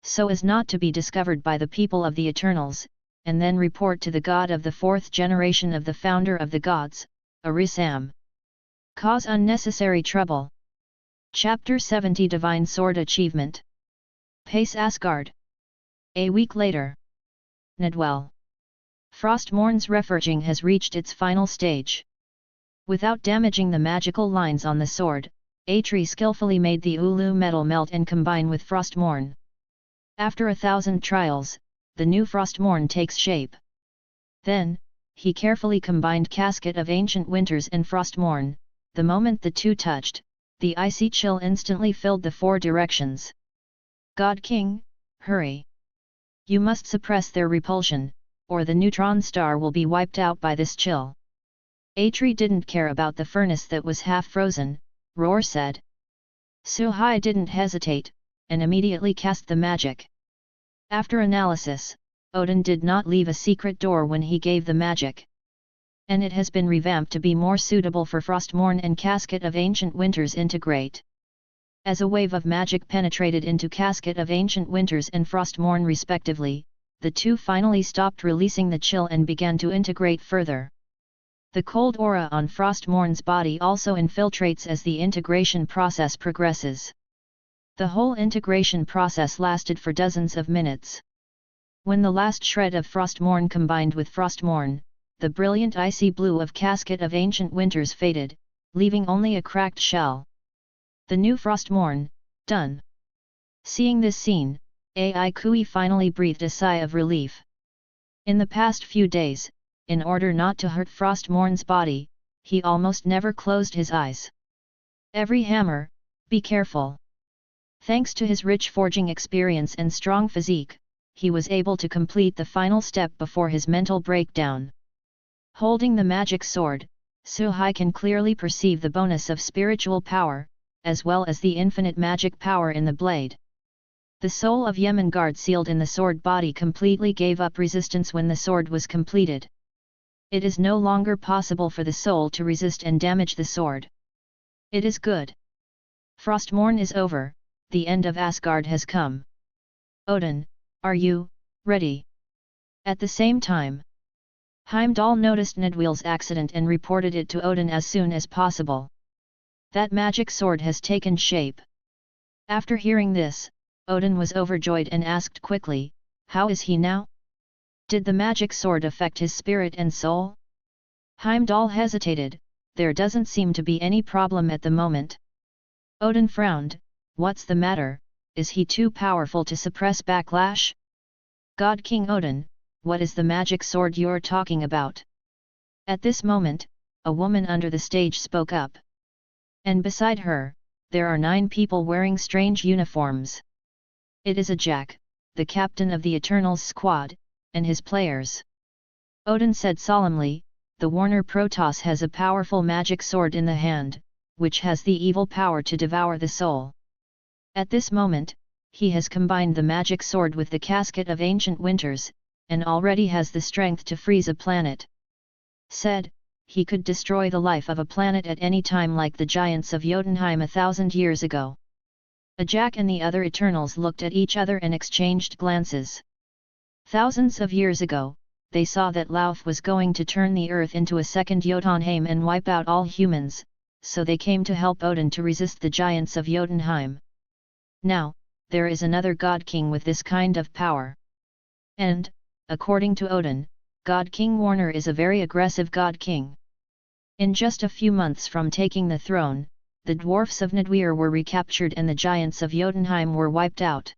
so as not to be discovered by the people of the Eternals, and then report to the god of the fourth generation of the founder of the gods, Arisam. Cause unnecessary trouble. Chapter 70 Divine Sword Achievement. Pace Asgard. A week later. Nedwell. Frostmourn's reforging has reached its final stage. Without damaging the magical lines on the sword, Atri skillfully made the Ulu metal melt and combine with Frostmourn. After 1,000 trials, the new Frostmourn takes shape. Then, he carefully combined Casket of Ancient Winters and Frostmourn. The moment the two touched, the icy chill instantly filled the four directions. God King, hurry! You must suppress their repulsion, or the neutron star will be wiped out by this chill. Atri didn't care about the furnace that was half frozen, Roar said. Suhai didn't hesitate, and immediately cast the magic. After analysis, Odin did not leave a secret door when he gave the magic. And it has been revamped to be more suitable for Frostmourn and Casket of Ancient Winters integrate. As a wave of magic penetrated into Casket of Ancient Winters and Frostmourn respectively, the two finally stopped releasing the chill and began to integrate further. The cold aura on Frostmourn's body also infiltrates as the integration process progresses. The whole integration process lasted for dozens of minutes. When the last shred of Frostmourn combined with Frostmourn, the brilliant icy blue of Casket of Ancient Winters faded, leaving only a cracked shell. The new Frostmourn, done. Seeing this scene, Ai Kui finally breathed a sigh of relief. In the past few days, in order not to hurt Frostmourn's body, he almost never closed his eyes. Every hammer, be careful. Thanks to his rich forging experience and strong physique, he was able to complete the final step before his mental breakdown. Holding the magic sword, Suhai can clearly perceive the bonus of spiritual power, as well as the infinite magic power in the blade. The soul of Yemengard sealed in the sword body completely gave up resistance when the sword was completed. It is no longer possible for the soul to resist and damage the sword. It is good. Frostmourn is over, the end of Asgard has come. Odin, are you ready? At the same time, Heimdall noticed Nedweil's accident and reported it to Odin as soon as possible. That magic sword has taken shape. After hearing this, Odin was overjoyed and asked quickly, how is he now? Did the magic sword affect his spirit and soul? Heimdall hesitated, there doesn't seem to be any problem at the moment. Odin frowned, what's the matter, is he too powerful to suppress backlash? God King Odin, what is the magic sword you're talking about? At this moment, a woman under the stage spoke up. And beside her, there are 9 people wearing strange uniforms. It is a Jack, the captain of the Eternals squad, and his players. Odin said solemnly, the Warner Protoss has a powerful magic sword in the hand, which has the evil power to devour the soul. At this moment, he has combined the magic sword with the Casket of Ancient Winters, and already has the strength to freeze a planet. Said, he could destroy the life of a planet at any time like the giants of Jotunheim 1,000 years ago. Ajak and the other Eternals looked at each other and exchanged glances. Thousands of years ago, they saw that Lauf was going to turn the earth into a second Jotunheim and wipe out all humans, so they came to help Odin to resist the giants of Jotunheim. Now, there is another God King with this kind of power. And, according to Odin, God King Warner is a very aggressive God King. In just a few months from taking the throne, the dwarfs of Nidweir were recaptured and the giants of Jotunheim were wiped out.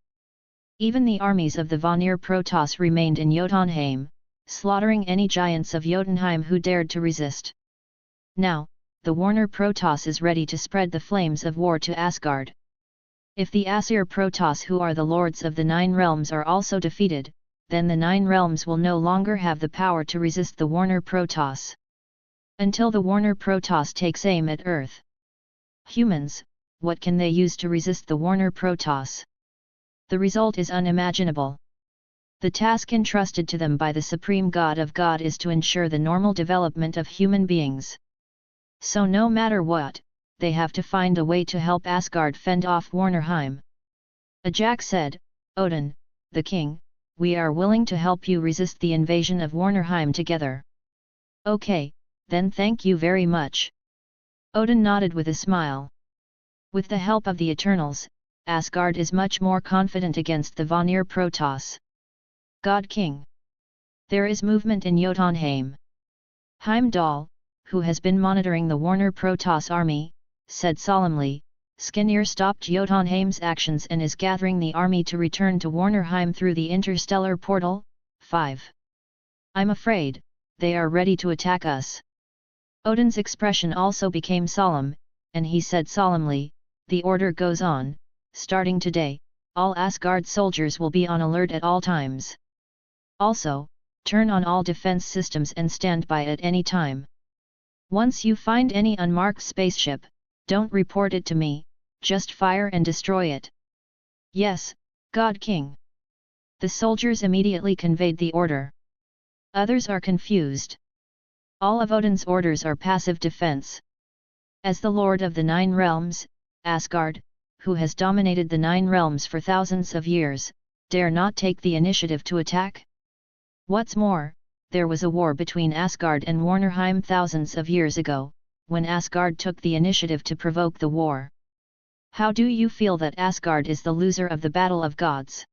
Even the armies of the Warner Protoss remained in Jotunheim, slaughtering any giants of Jotunheim who dared to resist. Now, the Warner Protoss is ready to spread the flames of war to Asgard. If the Aesir Protoss, who are the lords of the Nine Realms, are also defeated, then the Nine Realms will no longer have the power to resist the Warner Protoss. Until the Warner Protoss takes aim at Earth. Humans, what can they use to resist the Warner Protoss? The result is unimaginable. The task entrusted to them by the Supreme God of God is to ensure the normal development of human beings. So no matter what, they have to find a way to help Asgard fend off Warnerheim. Ajak said, Odin, the king, we are willing to help you resist the invasion of Warnerheim together. Okay, then thank you very much. Odin nodded with a smile. With the help of the Eternals, Asgard is much more confident against the Vanir Protoss. God King. There is movement in Jotunheim. Heimdall, who has been monitoring the Warner Protoss army, said solemnly, Skirnir stopped Jotunheim's actions and is gathering the army to return to Warnerheim through the interstellar portal. 5. I'm afraid, they are ready to attack us. Odin's expression also became solemn, and he said solemnly, the order goes on, starting today, all Asgard soldiers will be on alert at all times. Also, turn on all defense systems and stand by at any time. Once you find any unmarked spaceship, don't report it to me, just fire and destroy it. Yes, God King. The soldiers immediately conveyed the order. Others are confused. All of Odin's orders are passive defense. As the Lord of the Nine Realms, Asgard, who has dominated the Nine Realms for thousands of years, dare not take the initiative to attack? What's more, there was a war between Asgard and Warnerheim thousands of years ago, when Asgard took the initiative to provoke the war. How do you feel that Asgard is the loser of the Battle of Gods?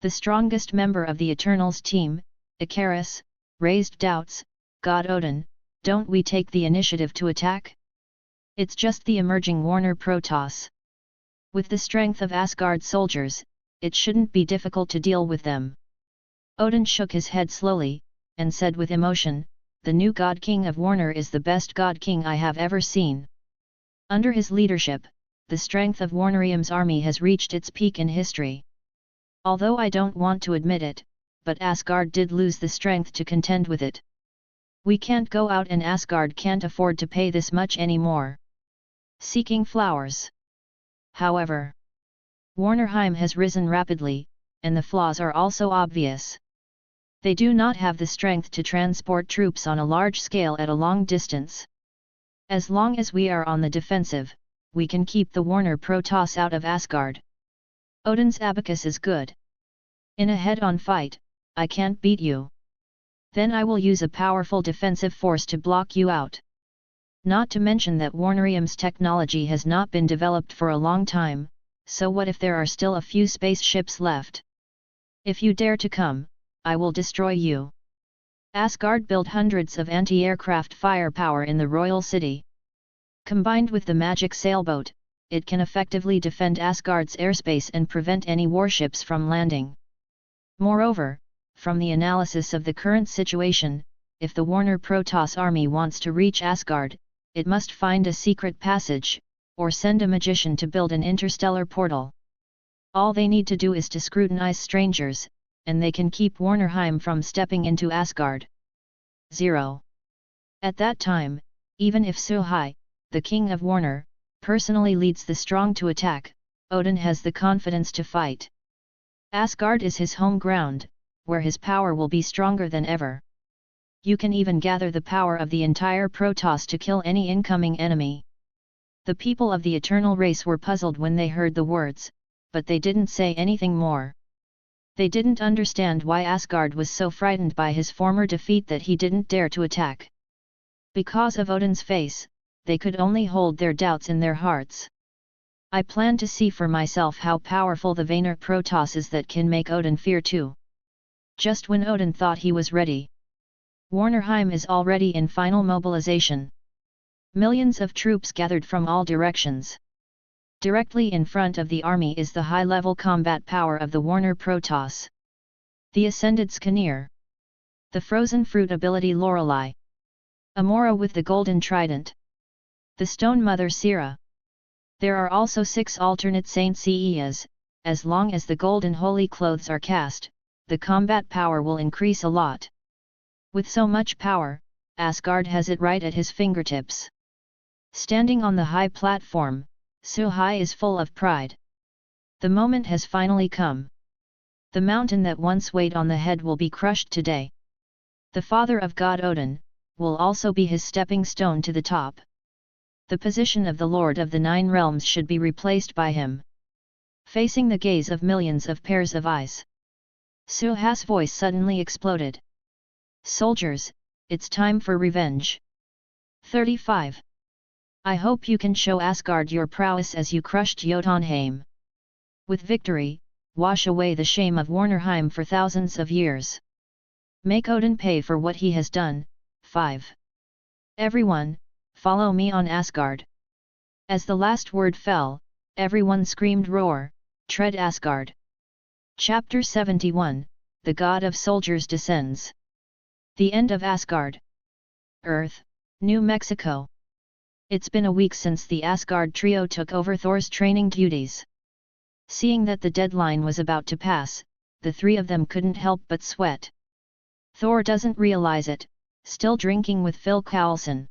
The strongest member of the Eternals team, Icarus, raised doubts. God Odin, don't we take the initiative to attack? It's just the emerging Warner Protoss. With the strength of Asgard soldiers, it shouldn't be difficult to deal with them. Odin shook his head slowly, and said with emotion, the new God King of Warner is the best God King I have ever seen. Under his leadership, the strength of Warnerheim's army has reached its peak in history. Although I don't want to admit it, but Asgard did lose the strength to contend with it. We can't go out and Asgard can't afford to pay this much anymore. Seeking flowers. However, Warnerheim has risen rapidly, and the flaws are also obvious. They do not have the strength to transport troops on a large scale at a long distance. As long as we are on the defensive, we can keep the Warner Protoss out of Asgard. Odin's abacus is good. In a head-on fight, I can't beat you. Then I will use a powerful defensive force to block you out. Not to mention that Warnerheim's technology has not been developed for a long time, so what if there are still a few spaceships left? If you dare to come, I will destroy you. Asgard built hundreds of anti-aircraft firepower in the royal city. Combined with the magic sailboat, it can effectively defend Asgard's airspace and prevent any warships from landing. Moreover, from the analysis of the current situation, if the Warner Protoss army wants to reach Asgard, it must find a secret passage, or send a magician to build an interstellar portal. All they need to do is to scrutinize strangers, and they can keep Warnerheim from stepping into Asgard. 0. At that time, even if Suhai, the king of Warner, personally leads the strong to attack, Odin has the confidence to fight. Asgard is his home ground, where his power will be stronger than ever. You can even gather the power of the entire Protoss to kill any incoming enemy. The people of the eternal race were puzzled when they heard the words, but they didn't say anything more. They didn't understand why Asgard was so frightened by his former defeat that he didn't dare to attack. Because of Odin's face, they could only hold their doubts in their hearts. I plan to see for myself how powerful the Warner Protoss is that can make Odin fear too. Just when Odin thought he was ready, Warnerheim is already in final mobilization. Millions of troops gathered from all directions. Directly in front of the army is the high-level combat power of the Warner Protoss. The Ascended Skanir. The Frozen Fruit ability Lorelei. Amora with the Golden Trident. The Stone Mother Sira. There are also 6 alternate Saint Seiyas. As long as the Golden Holy Clothes are cast, the combat power will increase a lot. With so much power, Asgard has it right at his fingertips. Standing on the high platform, Suhai is full of pride. The moment has finally come. The mountain that once weighed on the head will be crushed today. The father of God Odin will also be his stepping stone to the top. The position of the Lord of the Nine Realms should be replaced by him. Facing the gaze of millions of pairs of eyes, Suhai's voice suddenly exploded. Soldiers, it's time for revenge. 35. I hope you can show Asgard your prowess as you crushed Jotunheim. With victory, wash away the shame of Warnerheim for thousands of years. Make Odin pay for what he has done. 5. Everyone, follow me on Asgard. As the last word fell, everyone screamed roar, tread Asgard. Chapter 71, The God of Soldiers descends. The end of Asgard. Earth, New Mexico. It's been a week since the Asgard trio took over Thor's training duties. Seeing that the deadline was about to pass, the 3 of them couldn't help but sweat. Thor doesn't realize it, still drinking with Phil Coulson.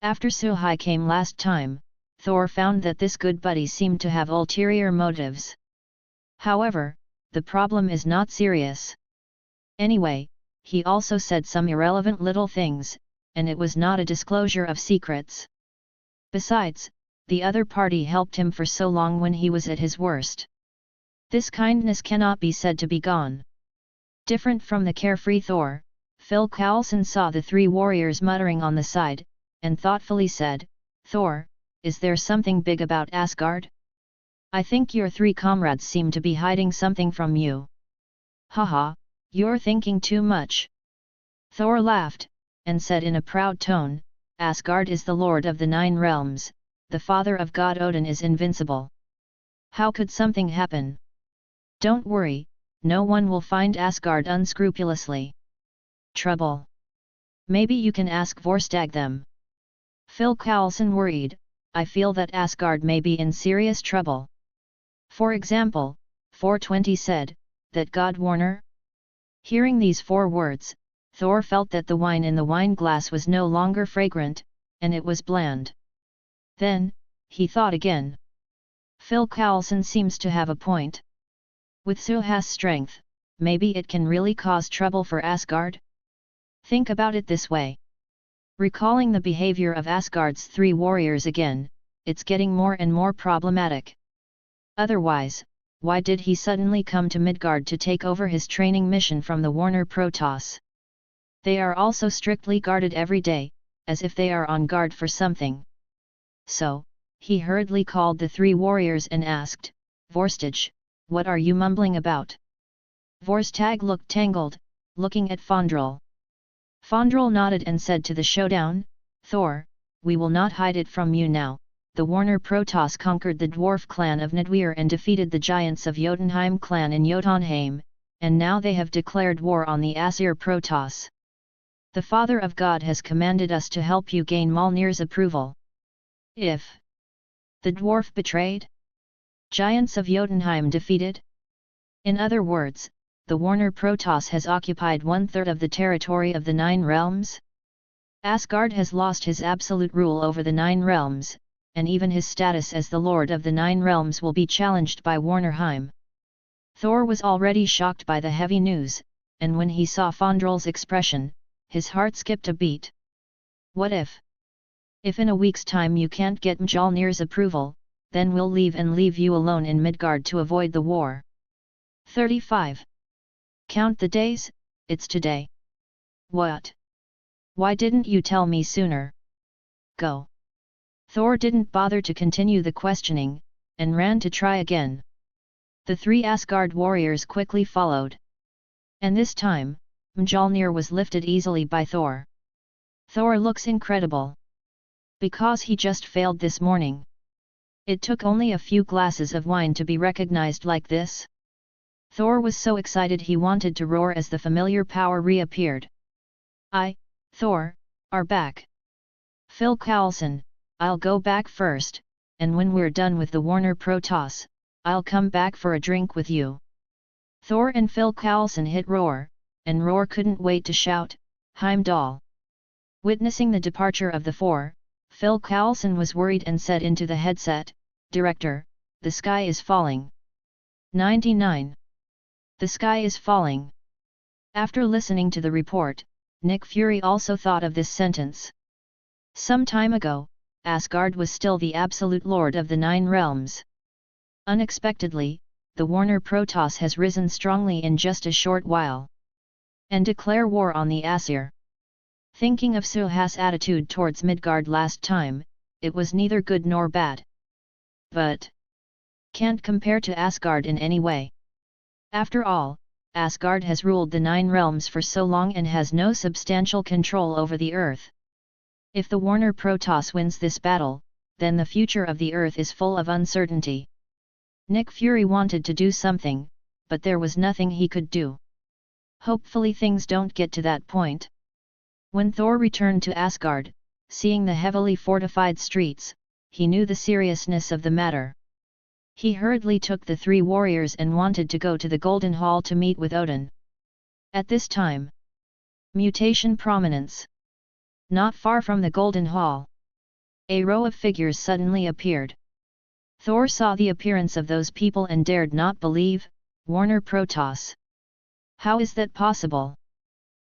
After Suhai came last time, Thor found that this good buddy seemed to have ulterior motives. However, the problem is not serious. Anyway, he also said some irrelevant little things, and it was not a disclosure of secrets. Besides, the other party helped him for so long when he was at his worst. This kindness cannot be said to be gone. Different from the carefree Thor, Phil Coulson saw the 3 warriors muttering on the side, and thoughtfully said, Thor, is there something big about Asgard? I think your 3 comrades seem to be hiding something from you. Haha, you're thinking too much. Thor laughed, and said in a proud tone, Asgard is the Lord of the 9 realms, the father of God Odin is invincible. How could something happen? Don't worry, no one will find Asgard unscrupulously. Trouble? Maybe you can ask Vorstag them. Phil Coulson worried, I feel that Asgard may be in serious trouble. For example, 420 said, that God Warner? Hearing these 4 words, Thor felt that the wine in the wine glass was no longer fragrant, and it was bland. Then, he thought again. Phil Coulson seems to have a point. With Suhai's strength, maybe it can really cause trouble for Asgard? Think about it this way. Recalling the behavior of Asgard's 3 warriors again, it's getting more and more problematic. Otherwise, why did he suddenly come to Midgard to take over his training mission from the Warner Protoss? They are also strictly guarded every day, as if they are on guard for something. So, he hurriedly called the 3 warriors and asked, Vorstag, what are you mumbling about? Vorstag looked tangled, looking at Fandral. Fandral nodded and said to the showdown, Thor, we will not hide it from you now. The Warner Protoss conquered the dwarf clan of Nidweir and defeated the giants of Jotunheim clan in Jotunheim, and now they have declared war on the Aesir Protoss. The Father of God has commanded us to help you gain Mjolnir's approval. If the dwarf betrayed, giants of Jotunheim defeated? In other words, the Warner Protoss has occupied 1/3 of the territory of the 9 realms? Asgard has lost his absolute rule over the 9 realms, and even his status as the Lord of the 9 realms will be challenged by Warnerheim. Thor was already shocked by the heavy news, and when he saw Fandral's expression, his heart skipped a beat. What if? If in a week's time you can't get Mjolnir's approval, then we'll leave and leave you alone in Midgard to avoid the war. 35. Count the days, it's today. What? Why didn't you tell me sooner? Go. Thor didn't bother to continue the questioning, and ran to try again. The 3 Asgard warriors quickly followed. And this time, Mjolnir was lifted easily by Thor. Thor looks incredible. Because he just failed this morning. It took only a few glasses of wine to be recognized like this. Thor was so excited he wanted to roar as the familiar power reappeared. Thor, are back. Phil Coulson, I'll go back first, and when we're done with the Warner Protoss, I'll come back for a drink with you. Thor and Phil Coulson hit roar, and Roar couldn't wait to shout, Heimdall. Witnessing the departure of the 4, Phil Coulson was worried and said into the headset, Director, the sky is falling. 99. The sky is falling. After listening to the report, Nick Fury also thought of this sentence. Some time ago, Asgard was still the absolute lord of the 9 realms. Unexpectedly, the Warner Protoss has risen strongly in just a short while. And declare war on the Aesir. Thinking of Suha's attitude towards Midgard last time, it was neither good nor bad. But can't compare to Asgard in any way. After all, Asgard has ruled the 9 realms for so long and has no substantial control over the Earth. If the Warner Protoss wins this battle, then the future of the Earth is full of uncertainty. Nick Fury wanted to do something, but there was nothing he could do. Hopefully things don't get to that point. When Thor returned to Asgard, seeing the heavily fortified streets, he knew the seriousness of the matter. He hurriedly took the 3 warriors and wanted to go to the Golden Hall to meet with Odin. At this time, Mutation prominence. Not far from the Golden Hall, a row of figures suddenly appeared. Thor saw the appearance of those people and dared not believe, Warner Protoss. How is that possible?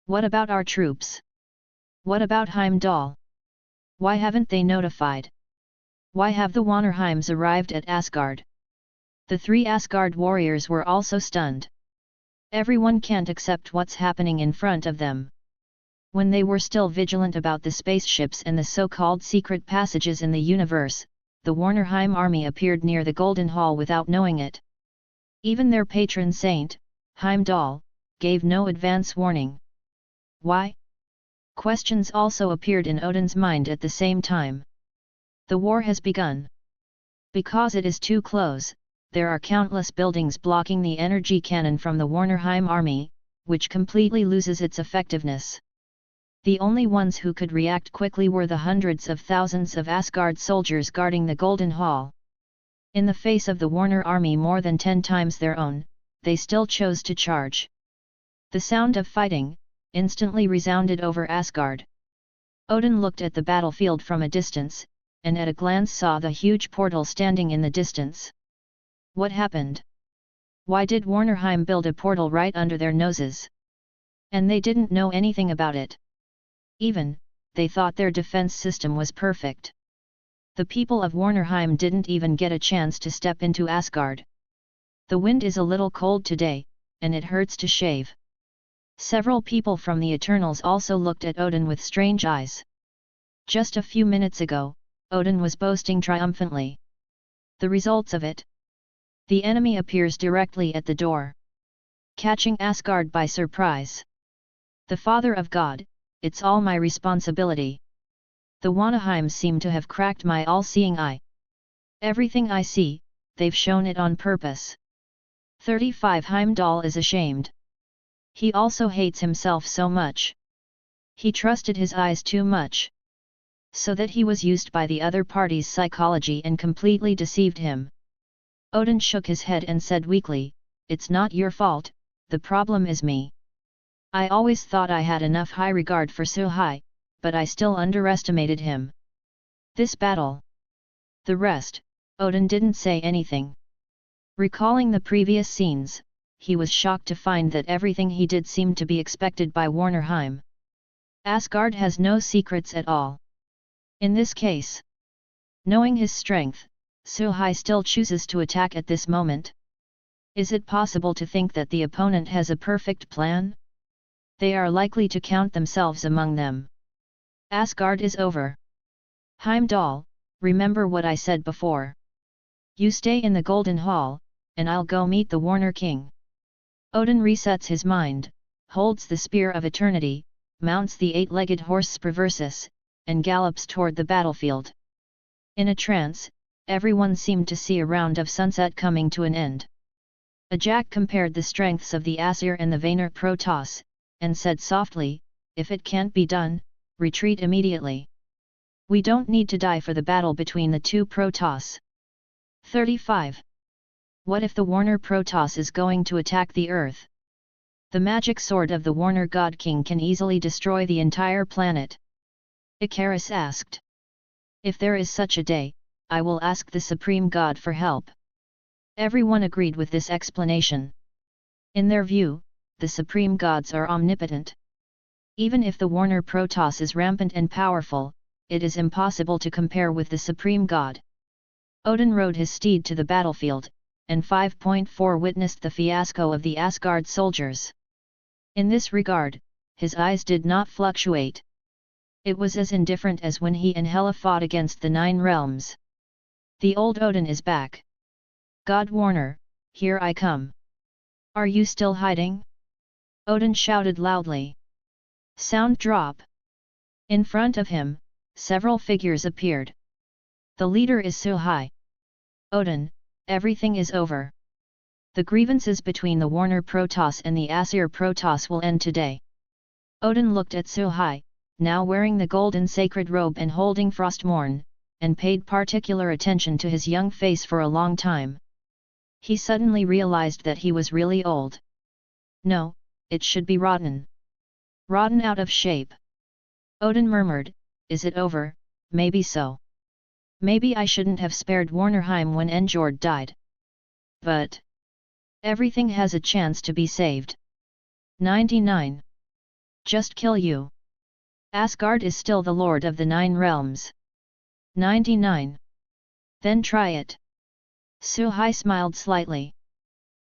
What about our troops? What about Heimdall? Why haven't they notified? Why have the Warnerheims arrived at Asgard? The 3 Asgard warriors were also stunned. Everyone can't accept what's happening in front of them. When they were still vigilant about the spaceships and the so-called secret passages in the universe, the Warnerheim army appeared near the Golden Hall without knowing it. Even their patron saint, Heimdall, gave no advance warning. Why? Questions also appeared in Odin's mind at the same time. The war has begun. Because it is too close, there are countless buildings blocking the energy cannon from the Warnerheim army, which completely loses its effectiveness. The only ones who could react quickly were the hundreds of thousands of Asgard soldiers guarding the Golden Hall. In the face of the Warner army more than 10 times their own, they still chose to charge. The sound of fighting instantly resounded over Asgard. Odin looked at the battlefield from a distance, and at a glance saw the huge portal standing in the distance. What happened? Why did Warnerheim build a portal right under their noses? And they didn't know anything about it. Even, they thought their defense system was perfect. The people of Warnerheim didn't even get a chance to step into Asgard. The wind is a little cold today, and it hurts to shave. Several people from the Eternals also looked at Odin with strange eyes. Just a few minutes ago, Odin was boasting triumphantly. The results of it? The enemy appears directly at the door, catching Asgard by surprise. The Father of God, it's all my responsibility. The Warnerheim seem to have cracked my all-seeing eye. Everything I see, they've shown it on purpose. 35 Heimdall is ashamed. He also hates himself so much. He trusted his eyes too much. So that he was used by the other party's psychology and completely deceived him. Odin shook his head and said weakly, "It's not your fault, the problem is me. I always thought I had enough high regard for Suhai, but I still underestimated him. This battle." The rest, Odin didn't say anything. Recalling the previous scenes, he was shocked to find that everything he did seemed to be expected by Warnerheim. Asgard has no secrets at all. In this case, knowing his strength, Suhai still chooses to attack at this moment. Is it possible to think that the opponent has a perfect plan? They are likely to count themselves among them. Asgard is over. Heimdall, Remember what I said before. You stay in the Golden Hall, and I'll go meet the Warner King. Odin resets his mind, holds the Spear of Eternity, mounts the eight-legged horse Sperversus, and gallops toward the battlefield. In a trance, everyone seemed to see a round of sunset coming to an end. Ajak compared the strengths of the Aesir and the Warner Protoss, and said softly, "If it can't be done, retreat immediately. We don't need to die for the battle between the two Protoss." 35. What if the Warner Protoss is going to attack the Earth? The magic sword of the Warner God King can easily destroy the entire planet. Icarus asked. If there is such a day, I will ask the Supreme God for help. Everyone agreed with this explanation. In their view, the Supreme Gods are omnipotent. Even if the Warner Protoss is rampant and powerful, it is impossible to compare with the Supreme God. Odin rode his steed to the battlefield, and 5.4 witnessed the fiasco of the Asgard soldiers. In this regard, his eyes did not fluctuate. It was as indifferent as when he and Hela fought against the Nine Realms. The old Odin is back. God Warner, here I come. Are you still hiding? Odin shouted loudly. Sound drop. In front of him, several figures appeared. The leader is Suhai. Odin, everything is over. The grievances between the Warner Protoss and the Aesir Protoss will end today. Odin looked at Suhai, now wearing the golden sacred robe and holding Frostmourne, and paid particular attention to his young face for a long time. He suddenly realized that he was really old. No, it should be rotten. Rotten out of shape. Odin murmured, is it over? Maybe so. Maybe I shouldn't have spared Warnerheim when Njord died. But everything has a chance to be saved. 99. Just kill you. Asgard is still the lord of the Nine Realms. 99. Then try it. Suhai smiled slightly.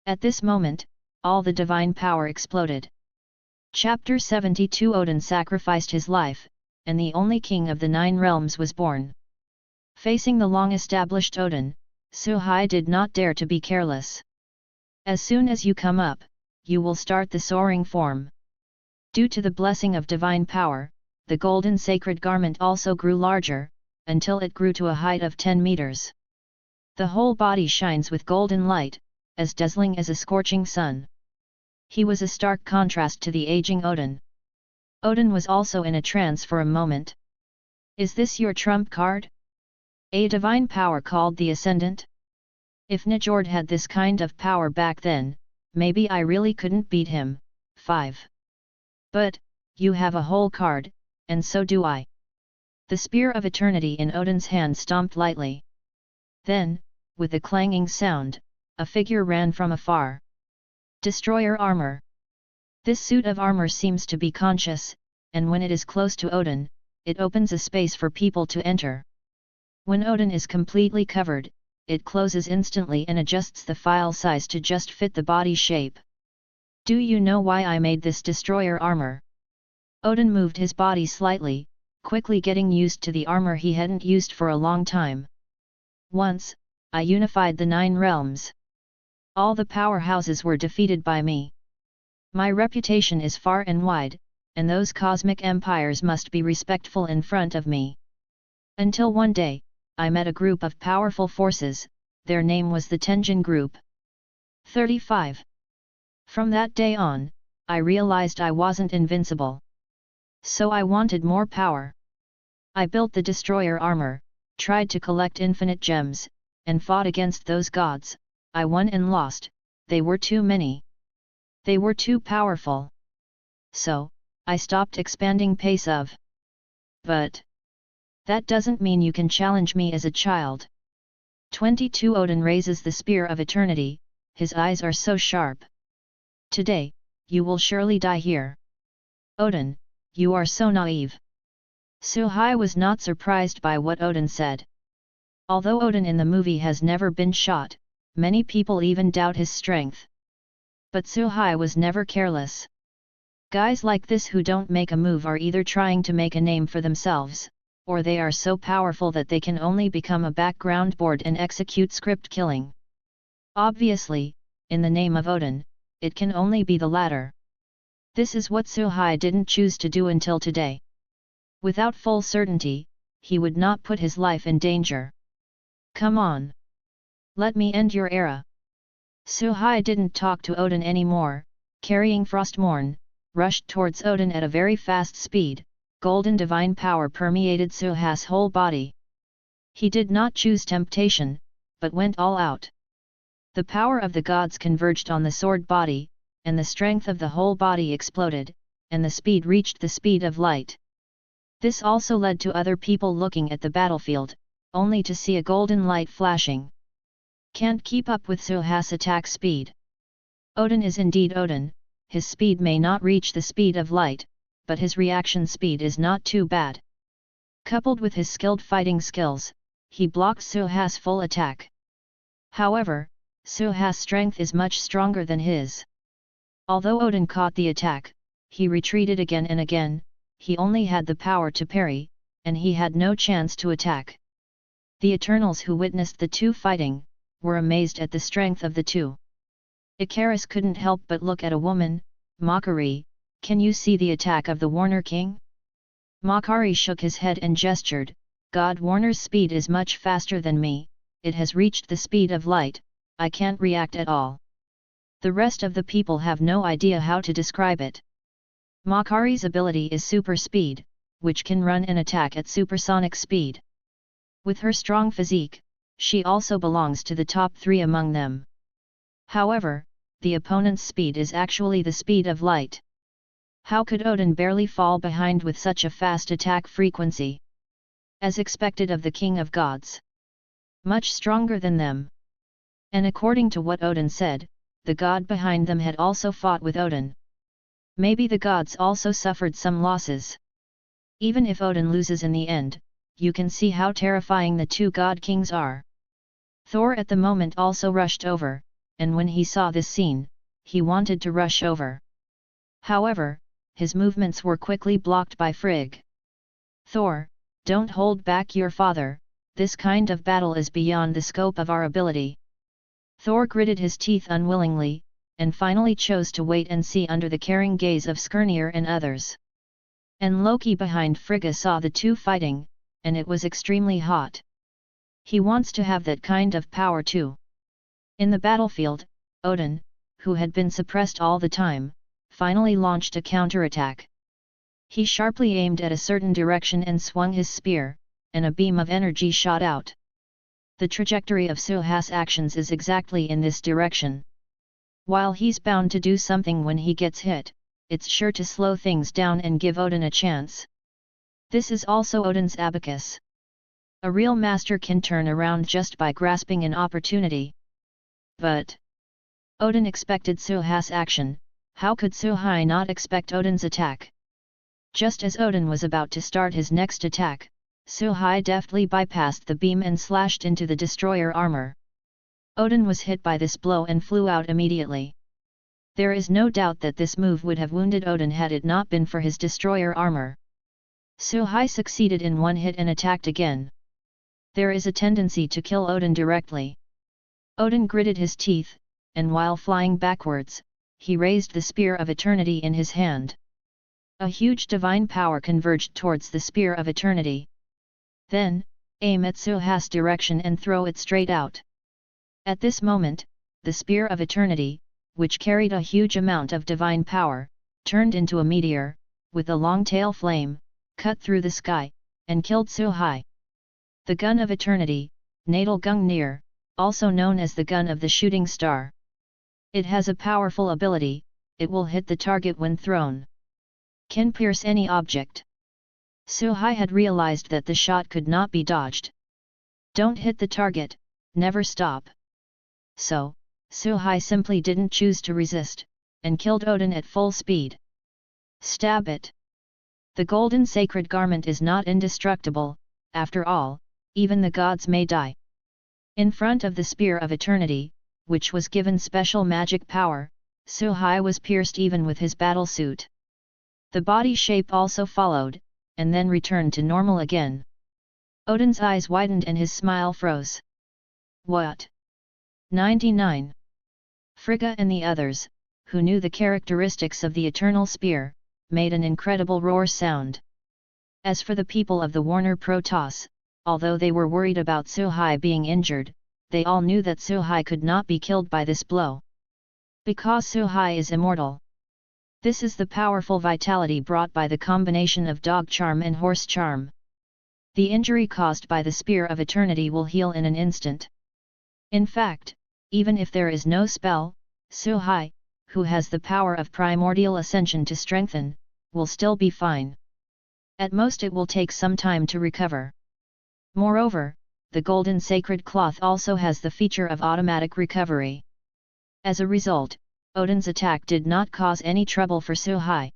At this moment, all the divine power exploded. Chapter 72 Odin sacrificed his life, and the only king of the Nine Realms was born. Facing the long-established Odin, Suhai did not dare to be careless. As soon as you come up, you will start the soaring form. Due to the blessing of divine power, the golden sacred garment also grew larger, until it grew to a height of 10 meters. The whole body shines with golden light, as dazzling as a scorching sun. He was a stark contrast to the aging Odin. Odin was also in a trance for a moment. Is this your trump card? A divine power called the Ascendant? If Njord had this kind of power back then, maybe I really couldn't beat him. 5. But, you have a whole card, and so do I. The Spear of Eternity in Odin's hand stomped lightly. Then, with a clanging sound, a figure ran from afar. Destroyer armor. This suit of armor seems to be conscious, and when it is close to Odin, it opens a space for people to enter. When Odin is completely covered, it closes instantly and adjusts the file size to just fit the body shape. Do you know why I made this destroyer armor? Odin moved his body slightly, quickly getting used to the armor he hadn't used for a long time. Once, I unified the Nine Realms. All the powerhouses were defeated by me. My reputation is far and wide, and those cosmic empires must be respectful in front of me. Until one day, I met a group of powerful forces, their name was the Tenjin Group. 35. From that day on, I realized I wasn't invincible. So I wanted more power. I built the destroyer armor, tried to collect infinite gems, and fought against those gods. I won and lost, they were too many. They were too powerful. So, I stopped expanding pace of. But that doesn't mean you can challenge me as a child. 22 Odin raises the Spear of Eternity, his eyes are so sharp. Today, you will surely die here. Odin, you are so naive. Suhai was not surprised by what Odin said. Although Odin in the movie has never been shot, many people even doubt his strength. But Suhai was never careless. Guys like this who don't make a move are either trying to make a name for themselves, or they are so powerful that they can only become a background board and execute script killing. Obviously, in the name of Odin, it can only be the latter. This is what Suhai didn't choose to do until today. Without full certainty, he would not put his life in danger. Come on! Let me end your era. Suhai didn't talk to Odin anymore, carrying Frostmourne, rushed towards Odin at a very fast speed. Golden divine power permeated Suhai's whole body. He did not choose temptation, but went all out. The power of the gods converged on the sword body, and the strength of the whole body exploded, and the speed reached the speed of light. This also led to other people looking at the battlefield, only to see a golden light flashing. Can't keep up with Suhai's attack speed. Odin is indeed Odin, his speed may not reach the speed of light, but his reaction speed is not too bad. Coupled with his skilled fighting skills, he blocked Suhai's full attack. However, Suhai's strength is much stronger than his. Although Odin caught the attack, he retreated again and again. He only had the power to parry, and he had no chance to attack. The Eternals who witnessed the two fighting, were amazed at the strength of the two. Icarus couldn't help but look at a woman. Makari, can you see the attack of the Warner King? Makari shook his head and gestured, God, Warner's speed is much faster than me, it has reached the speed of light, I can't react at all. The rest of the people have no idea how to describe it. Makari's ability is super speed, which can run and attack at supersonic speed. With her strong physique, she also belongs to the top 3 among them. However, the opponent's speed is actually the speed of light. How could Odin barely fall behind with such a fast attack frequency? As expected of the King of Gods. Much stronger than them. And according to what Odin said, the god behind them had also fought with Odin. Maybe the gods also suffered some losses. Even if Odin loses in the end, you can see how terrifying the two god kings are. Thor at the moment also rushed over, and when he saw this scene, he wanted to rush over. However, his movements were quickly blocked by Frigg. Thor, don't hold back your father, this kind of battle is beyond the scope of our ability. Thor gritted his teeth unwillingly, and finally chose to wait and see under the caring gaze of Skirnir and others. And Loki behind Frigga saw the two fighting, and it was extremely hot. He wants to have that kind of power too. In the battlefield, Odin, who had been suppressed all the time, finally launched a counterattack. He sharply aimed at a certain direction and swung his spear, and a beam of energy shot out. The trajectory of Suhai's actions is exactly in this direction. While he's bound to do something when he gets hit, it's sure to slow things down and give Odin a chance. This is also Odin's abacus. A real master can turn around just by grasping an opportunity. But Odin expected Suhai's action. How could Suhai not expect Odin's attack? Just as Odin was about to start his next attack, Suhai deftly bypassed the beam and slashed into the destroyer armor. Odin was hit by this blow and flew out immediately. There is no doubt that this move would have wounded Odin had it not been for his destroyer armor. Suhai succeeded in one hit and attacked again. There is a tendency to kill Odin directly. Odin gritted his teeth, and while flying backwards, he raised the Spear of Eternity in his hand. A huge divine power converged towards the Spear of Eternity. Then, aim at Suhai's direction and throw it straight out. At this moment, the Spear of Eternity, which carried a huge amount of divine power, turned into a meteor, with a long tail flame, cut through the sky, and killed Suhai. The Gun of Eternity, Natal Gungnir, also known as the Gun of the Shooting Star. It has a powerful ability, it will hit the target when thrown. Can pierce any object. Suhai had realized that the shot could not be dodged. Don't hit the target, never stop. So, Suhai simply didn't choose to resist, and killed Odin at full speed. Stab it. The golden sacred garment is not indestructible, after all, even the gods may die. In front of the Spear of Eternity, which was given special magic power, Suhai was pierced even with his battlesuit. The body shape also followed, and then returned to normal again. Odin's eyes widened and his smile froze. What? 99. Frigga and the others, who knew the characteristics of the eternal spear, made an incredible roar sound. As for the people of the Warner Protoss, although they were worried about Suhai being injured, they all knew that Suhai could not be killed by this blow. Because Suhai is immortal. This is the powerful vitality brought by the combination of dog charm and horse charm. The injury caused by the Spear of Eternity will heal in an instant. In fact, even if there is no spell, Suhai, who has the power of primordial ascension to strengthen, will still be fine. At most it will take some time to recover. Moreover, the golden sacred cloth also has the feature of automatic recovery. As a result, Odin's attack did not cause any trouble for Suhai.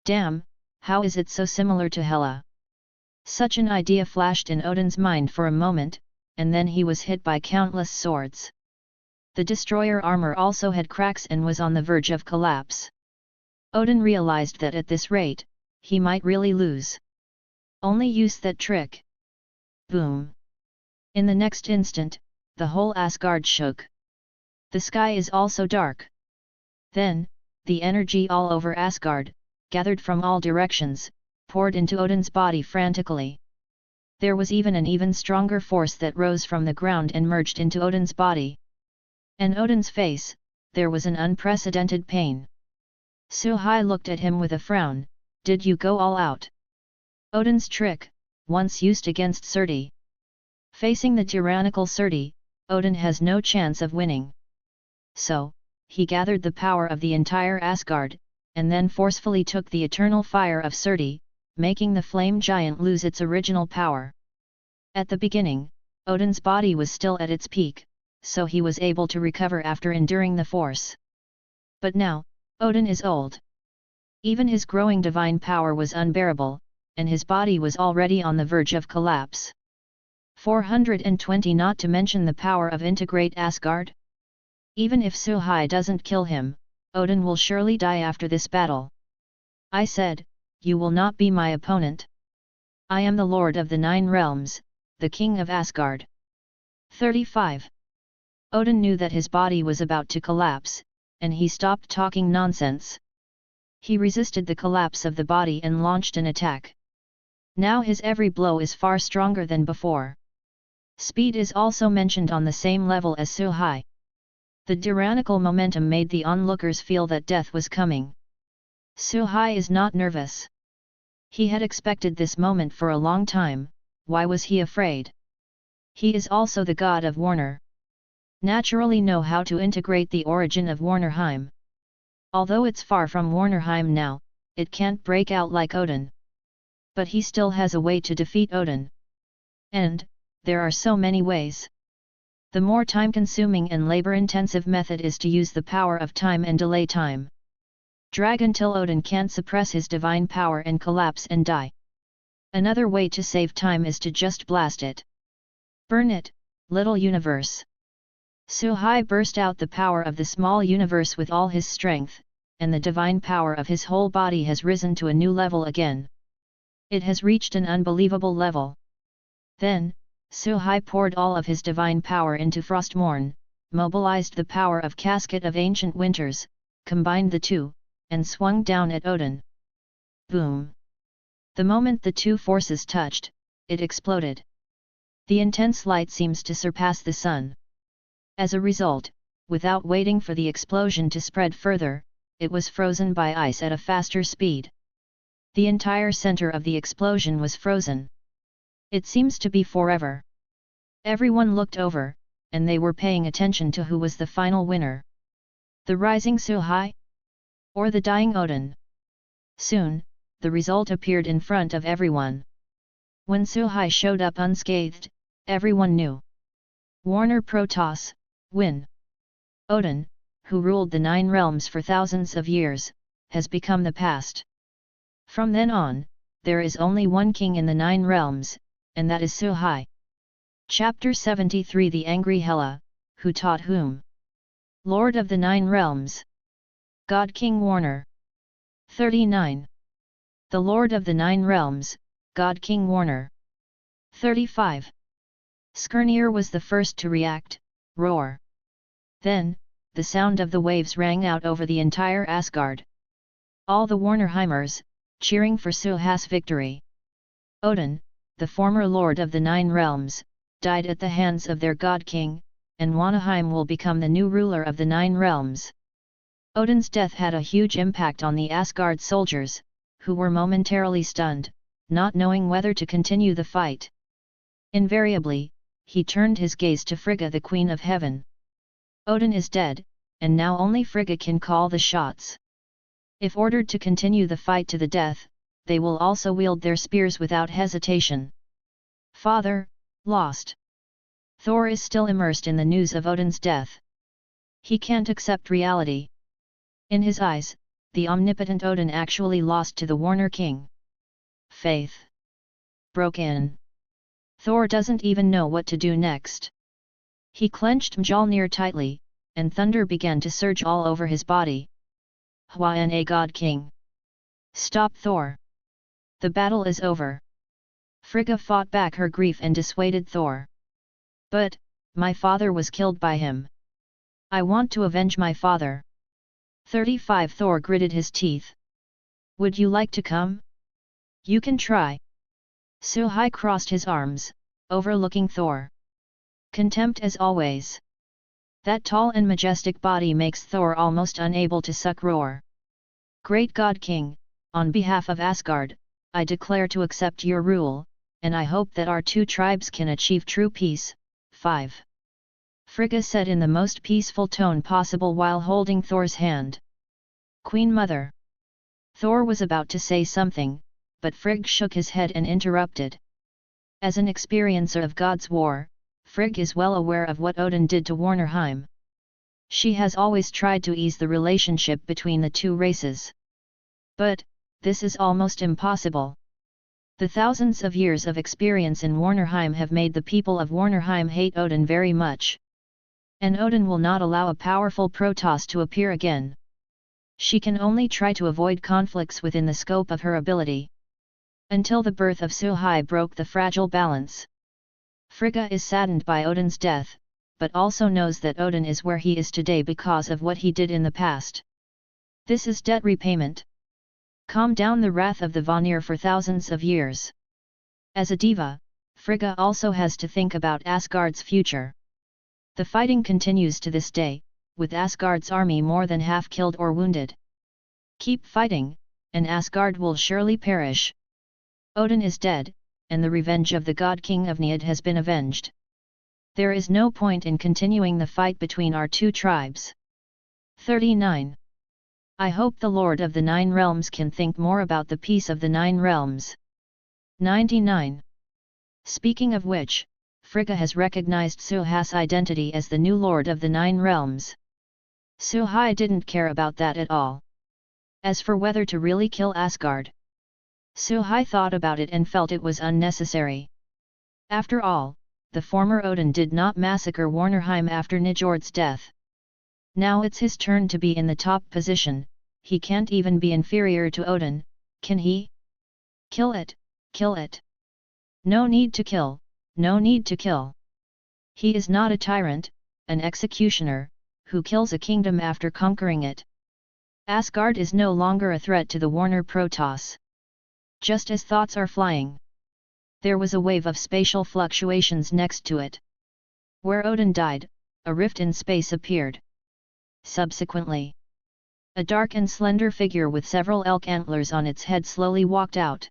Damn, how is it so similar to Hela? Such an idea flashed in Odin's mind for a moment, and then he was hit by countless swords. The destroyer armor also had cracks and was on the verge of collapse. Odin realized that at this rate, he might really lose. Only use that trick. Boom! In the next instant, the whole Asgard shook. The sky is also dark. Then, the energy all over Asgard, gathered from all directions, poured into Odin's body frantically. There was even stronger force that rose from the ground and merged into Odin's body. And Odin's face, there was an unprecedented pain. Suhai looked at him with a frown. Did you go all out? Odin's trick, once used against Surti. Facing the tyrannical Surti, Odin has no chance of winning. So, he gathered the power of the entire Asgard, and then forcefully took the eternal fire of Surti, making the flame giant lose its original power. At the beginning, Odin's body was still at its peak, so he was able to recover after enduring the force. But now, Odin is old. Even his growing divine power was unbearable, and his body was already on the verge of collapse. 420 not to mention the power of integrate Asgard? Even if Suhai doesn't kill him, Odin will surely die after this battle. I said, you will not be my opponent. I am the Lord of the Nine Realms, the King of Asgard. 35. Odin knew that his body was about to collapse, and he stopped talking nonsense. He resisted the collapse of the body and launched an attack. Now his every blow is far stronger than before. Speed is also mentioned on the same level as Suhai. The tyrannical momentum made the onlookers feel that death was coming. Suhai is not nervous. He had expected this moment for a long time. Why was he afraid? He is also the god of Warner. Naturally know how to integrate the origin of Warnerheim. Although it's far from Warnerheim now, it can't break out like Odin. But he still has a way to defeat Odin. And, there are so many ways. The more time-consuming and labor-intensive method is to use the power of time and delay time. Drag until Odin can't suppress his divine power and collapse and die. Another way to save time is to just blast it. Burn it, little universe. Suhai burst out the power of the small universe with all his strength, and the divine power of his whole body has risen to a new level again. It has reached an unbelievable level. Then, Suhai poured all of his divine power into Frostmourne, mobilized the power of Casket of Ancient Winters, combined the two, and swung down at Odin. Boom! The moment the two forces touched, it exploded. The intense light seems to surpass the sun. As a result, without waiting for the explosion to spread further, it was frozen by ice at a faster speed. The entire center of the explosion was frozen. It seems to be forever. Everyone looked over, and they were paying attention to who was the final winner. The rising Suhai? Or the dying Odin? Soon, the result appeared in front of everyone. When Suhai showed up unscathed, everyone knew. Warner Protoss, win. Odin, who ruled the Nine Realms for thousands of years, has become the past. From then on, there is only one king in the Nine Realms, and that is Suhai. Chapter 73 The Angry Hela, who taught whom? Lord of the Nine Realms. God King Warner. 39. The Lord of the Nine Realms, God King Warner. 35. Skirnir was the first to react, roar. Then, the sound of the waves rang out over the entire Asgard. All the Warnerheimers, cheering for Suha's victory. Odin, the former lord of the Nine Realms, died at the hands of their god king, and Warnerheim will become the new ruler of the Nine Realms. Odin's death had a huge impact on the Asgard soldiers, who were momentarily stunned, not knowing whether to continue the fight. Invariably, he turned his gaze to Frigga, the Queen of Heaven. Odin is dead, and now only Frigga can call the shots. If ordered to continue the fight to the death, they will also wield their spears without hesitation. Father, lost. Thor is still immersed in the news of Odin's death. He can't accept reality. In his eyes, the omnipotent Odin actually lost to the Warner King. Faith broke in. Thor doesn't even know what to do next. He clenched Mjolnir tightly, and thunder began to surge all over his body. Hwa-na God King! Stop, Thor! The battle is over. Frigga fought back her grief and dissuaded Thor. But, my father was killed by him. I want to avenge my father. 35. Thor gritted his teeth. Would you like to come? You can try. Suhai crossed his arms, overlooking Thor. Contempt as always. That tall and majestic body makes Thor almost unable to suck roar. Great God King, on behalf of Asgard, I declare to accept your rule, and I hope that our two tribes can achieve true peace. 5. Frigga said in the most peaceful tone possible while holding Thor's hand. Queen Mother. Thor was about to say something, but Frigg shook his head and interrupted. As an experiencer of God's war, Frigg is well aware of what Odin did to Warnerheim. She has always tried to ease the relationship between the two races. But, this is almost impossible. The thousands of years of experience in Warnerheim have made the people of Warnerheim hate Odin very much. And Odin will not allow a powerful Protoss to appear again. She can only try to avoid conflicts within the scope of her ability. Until the birth of Suhai broke the fragile balance. Frigga is saddened by Odin's death, but also knows that Odin is where he is today because of what he did in the past. This is debt repayment. Calm down the wrath of the Vanir for thousands of years. As a diva, Frigga also has to think about Asgard's future. The fighting continues to this day, with Asgard's army more than half killed or wounded. Keep fighting, and Asgard will surely perish. Odin is dead, and the revenge of the God King of Njord has been avenged. There is no point in continuing the fight between our two tribes. 39. I hope the Lord of the Nine Realms can think more about the peace of the Nine Realms. 99. Speaking of which, Frigga has recognized Suha's identity as the new Lord of the Nine Realms. Suhai didn't care about that at all. As for whether to really kill Asgard, Suhai thought about it and felt it was unnecessary. After all, the former Odin did not massacre Warnerheim after Njord's death. Now it's his turn to be in the top position. He can't even be inferior to Odin, can he? Kill it, kill it. No need to kill, no need to kill. He is not a tyrant, an executioner, who kills a kingdom after conquering it. Asgard is no longer a threat to the Warner Protoss. Just as thoughts are flying, there was a wave of spatial fluctuations next to it. Where Odin died, a rift in space appeared. Subsequently, a dark and slender figure with several elk antlers on its head slowly walked out.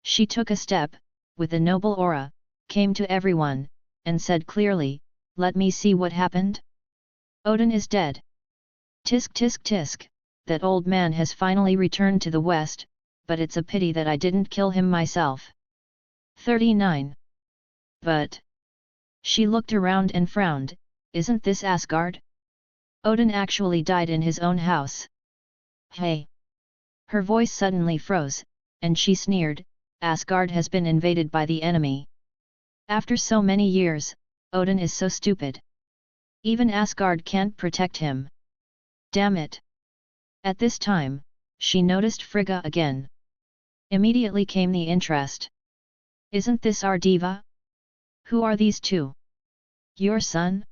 She took a step, with a noble aura, came to everyone, and said clearly, "Let me see what happened. Odin is dead. Tisk tisk tisk, that old man has finally returned to the west, but it's a pity that I didn't kill him myself." 39. But she looked around and frowned. Isn't this Asgard? Odin actually died in his own house. Hey! Her voice suddenly froze, and she sneered, Asgard has been invaded by the enemy. After so many years, Odin is so stupid. Even Asgard can't protect him. Damn it! At this time, she noticed Frigga again. Immediately came the interest. Isn't this our diva? Who are these two? Your son?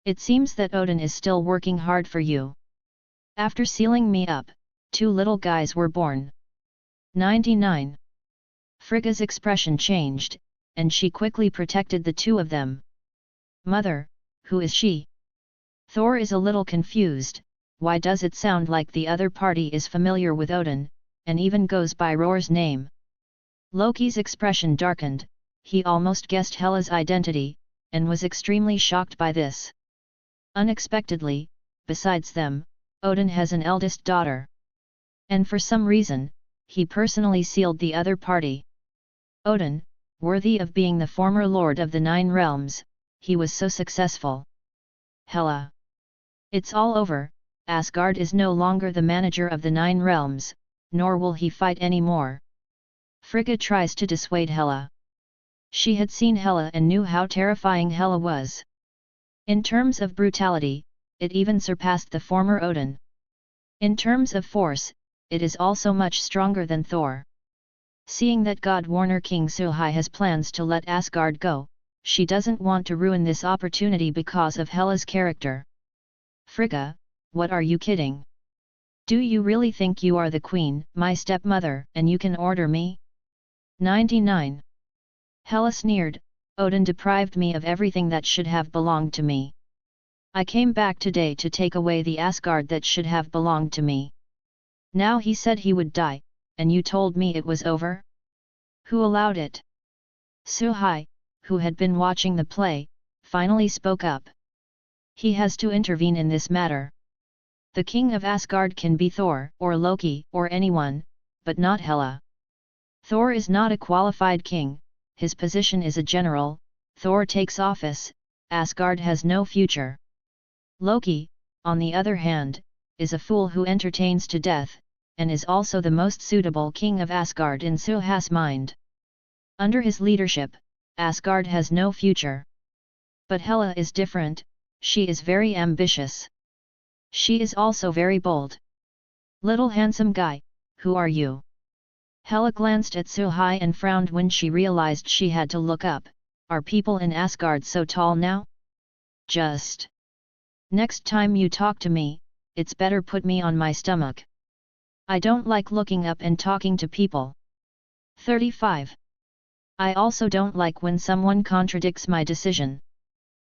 It seems that Odin is still working hard for you. After sealing me up, 2 little guys were born. 99. Frigga's expression changed, and she quickly protected the 2 of them. Mother, who is she? Thor is a little confused. Why does it sound like the other party is familiar with Odin, and even goes by Ror's name? Loki's expression darkened. He almost guessed Hela's identity, and was extremely shocked by this. Unexpectedly, besides them, Odin has an eldest daughter. And for some reason, he personally sealed the other party. Odin, worthy of being the former lord of the 9 realms, he was so successful. Hela. It's all over. Asgard is no longer the manager of the 9 realms, nor will he fight anymore. Frigga tries to dissuade Hela. She had seen Hela and knew how terrifying Hela was. In terms of brutality, it even surpassed the former Odin. In terms of force, it is also much stronger than Thor. Seeing that God Warner King Suhai has plans to let Asgard go, she doesn't want to ruin this opportunity because of Hela's character. Frigga, what are you kidding? Do you really think you are the queen, my stepmother, and you can order me? 99. Hela sneered, Odin deprived me of everything that should have belonged to me. I came back today to take away the Asgard that should have belonged to me. Now he said he would die, and you told me it was over? Who allowed it? Suhai, who had been watching the play, finally spoke up. He has to intervene in this matter. The king of Asgard can be Thor, or Loki, or anyone, but not Hela. Thor is not a qualified king, his position is a general. Thor takes office, Asgard has no future. Loki, on the other hand, is a fool who entertains to death, and is also the most suitable king of Asgard in Suha's mind. Under his leadership, Asgard has no future. But Hela is different, she is very ambitious. She is also very bold. Little handsome guy, who are you? Hela glanced at Suhai and frowned when she realized she had to look up. Are people in Asgard so tall now? Just. Next time you talk to me, it's better put me on my stomach. I don't like looking up and talking to people. 35. I also don't like when someone contradicts my decision.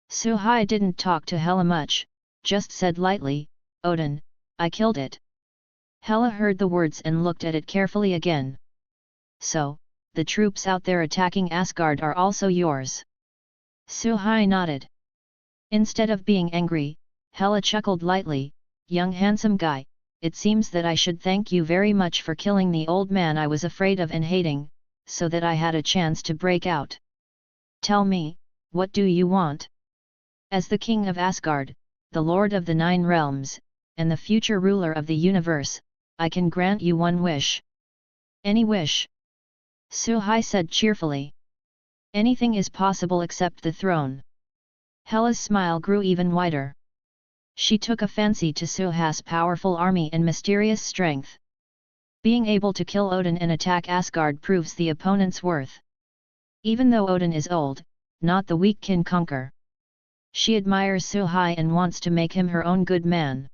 Suhai didn't talk to Hela much, just said lightly, Odin, I killed it. Hela heard the words and looked at it carefully again. So, the troops out there attacking Asgard are also yours? Suhai nodded. Instead of being angry, Hela chuckled lightly, young handsome guy, it seems that I should thank you very much for killing the old man I was afraid of and hating, so that I had a chance to break out. Tell me, what do you want? As the king of Asgard, the lord of the 9 realms, and the future ruler of the universe, I can grant you one wish. Any wish? Suhai said cheerfully. Anything is possible except the throne. Hela's smile grew even wider. She took a fancy to Suha's powerful army and mysterious strength. Being able to kill Odin and attack Asgard proves the opponent's worth. Even though Odin is old, not the weak can conquer. She admires Suhai and wants to make him her own good man.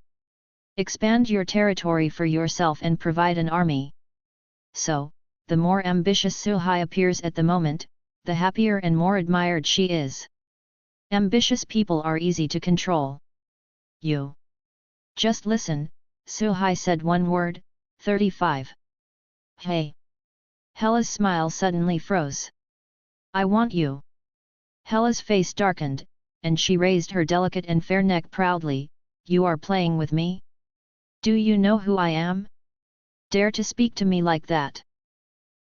Expand your territory for yourself and provide an army. So, the more ambitious Suhai appears at the moment, the happier and more admired she is. Ambitious people are easy to control. You. Just listen, Suhai said one word. 35. Hey. Hela's smile suddenly froze. I want you. Hela's face darkened, and she raised her delicate and fair neck proudly. You are playing with me? Do you know who I am? Dare to speak to me like that?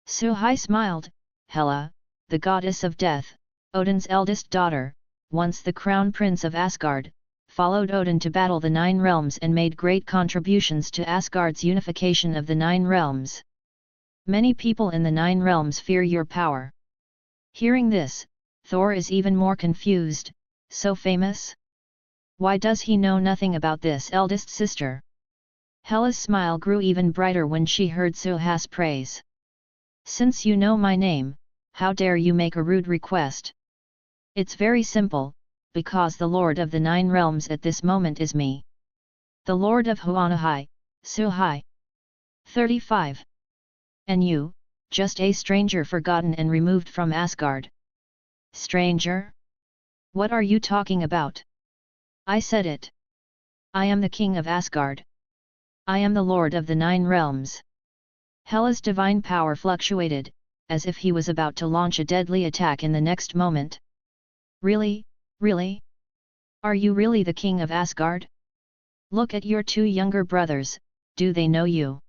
Suhai smiled. Hela, the goddess of death, Odin's eldest daughter, once the crown prince of Asgard, followed Odin to battle the 9 realms and made great contributions to Asgard's unification of the 9 realms. Many people in the 9 realms fear your power. Hearing this, Thor is even more confused. So famous? Why does he know nothing about this eldest sister? Hela's smile grew even brighter when she heard Suha's praise. Since you know my name, how dare you make a rude request? It's very simple, because the Lord of the Nine Realms at this moment is me. The Lord of Huanahai, Suhai. 35. And you, just a stranger forgotten and removed from Asgard. Stranger? What are you talking about? I said it. I am the king of Asgard. I am the Lord of the Nine Realms. Hela's divine power fluctuated, as if he was about to launch a deadly attack in the next moment. Really, really? Are you really the king of Asgard? Look at your two younger brothers, do they know you?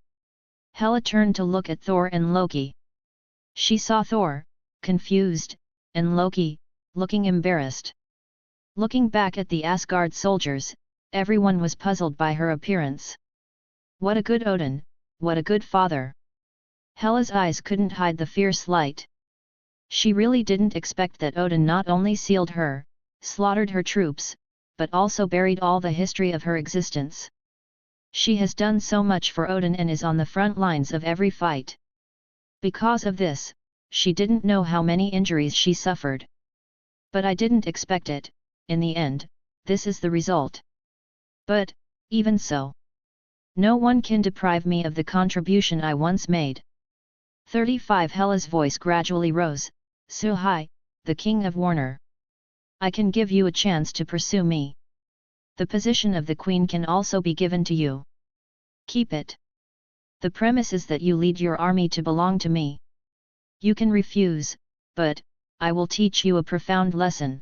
Hela turned to look at Thor and Loki. She saw Thor, confused, and Loki, looking embarrassed. Looking back at the Asgard soldiers, everyone was puzzled by her appearance. What a good Odin, what a good father! Hela's eyes couldn't hide the fierce light. She really didn't expect that Odin not only sealed her, slaughtered her troops, but also buried all the history of her existence. She has done so much for Odin and is on the front lines of every fight. Because of this, she didn't know how many injuries she suffered. But I didn't expect it, in the end, this is the result. But, even so, no one can deprive me of the contribution I once made. 35. Hela's voice gradually rose. Suhai, the king of Warner. I can give you a chance to pursue me. The position of the queen can also be given to you. Keep it. The premise is that you lead your army to belong to me. You can refuse, but I will teach you a profound lesson.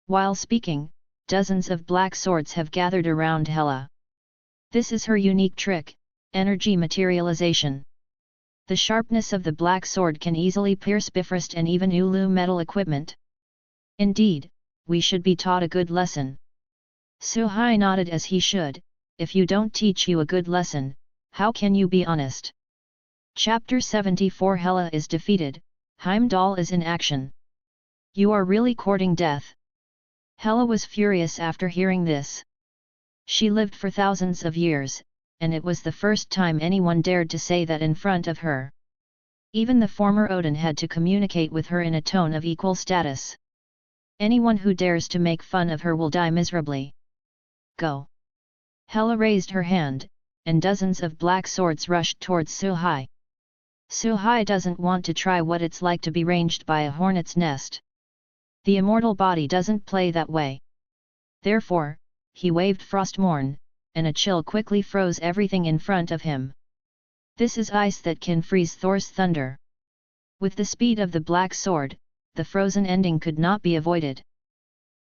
While speaking, dozens of black swords have gathered around Hela. This is her unique trick, energy materialization. The sharpness of the black sword can easily pierce Bifrost and even Ulu metal equipment. Indeed, we should be taught a good lesson. Suhai nodded as he should. If you don't teach you a good lesson, how can you be honest? Chapter 74. Hela is defeated, Heimdall is in action. You are really courting death. Hela was furious after hearing this. She lived for thousands of years, and it was the first time anyone dared to say that in front of her. Even the former Odin had to communicate with her in a tone of equal status. Anyone who dares to make fun of her will die miserably. Go! Hela raised her hand, and dozens of black swords rushed towards Suhai. Suhai doesn't want to try what it's like to be ranged by a hornet's nest. The immortal body doesn't play that way. Therefore, he waved Frostmourne, and a chill quickly froze everything in front of him. This is ice that can freeze Thor's thunder. With the speed of the black sword, the frozen ending could not be avoided.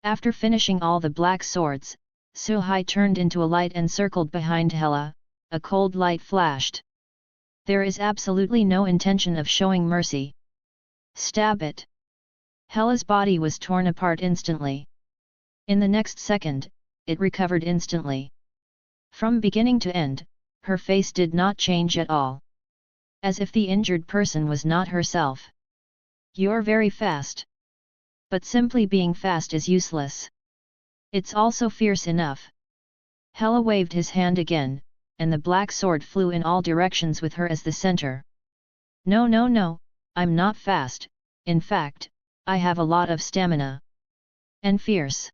After finishing all the black swords, Suhai turned into a light and circled behind Hela. A cold light flashed. There is absolutely no intention of showing mercy. Stab it! Hela's body was torn apart instantly. In the next second, it recovered instantly. From beginning to end, her face did not change at all. As if the injured person was not herself. You're very fast. But simply being fast is useless. It's also fierce enough. Hela waved his hand again, and the black sword flew in all directions with her as the center. No, no, no, I'm not fast, in fact, I have a lot of stamina. And fierce.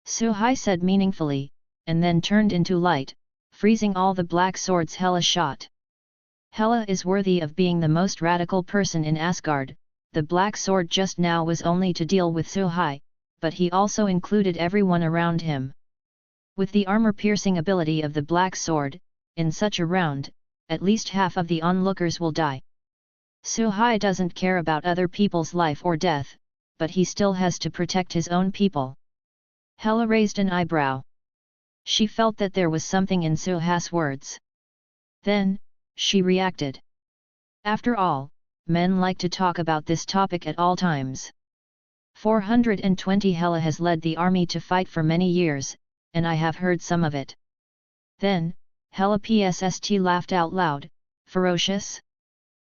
Suhai said meaningfully, and then turned into light, freezing all the black swords Hela shot. Hela is worthy of being the most radical person in Asgard. The black sword just now was only to deal with Suhai, but he also included everyone around him. With the armor-piercing ability of the black sword, in such a round, at least half of the onlookers will die. Suhai doesn't care about other people's life or death, but he still has to protect his own people. Hela raised an eyebrow. She felt that there was something in Suhai's words. Then, she reacted. After all, men like to talk about this topic at all times. 420 Hela has led the army to fight for many years, and I have heard some of it. Then, Hela PSST laughed out loud, ferocious?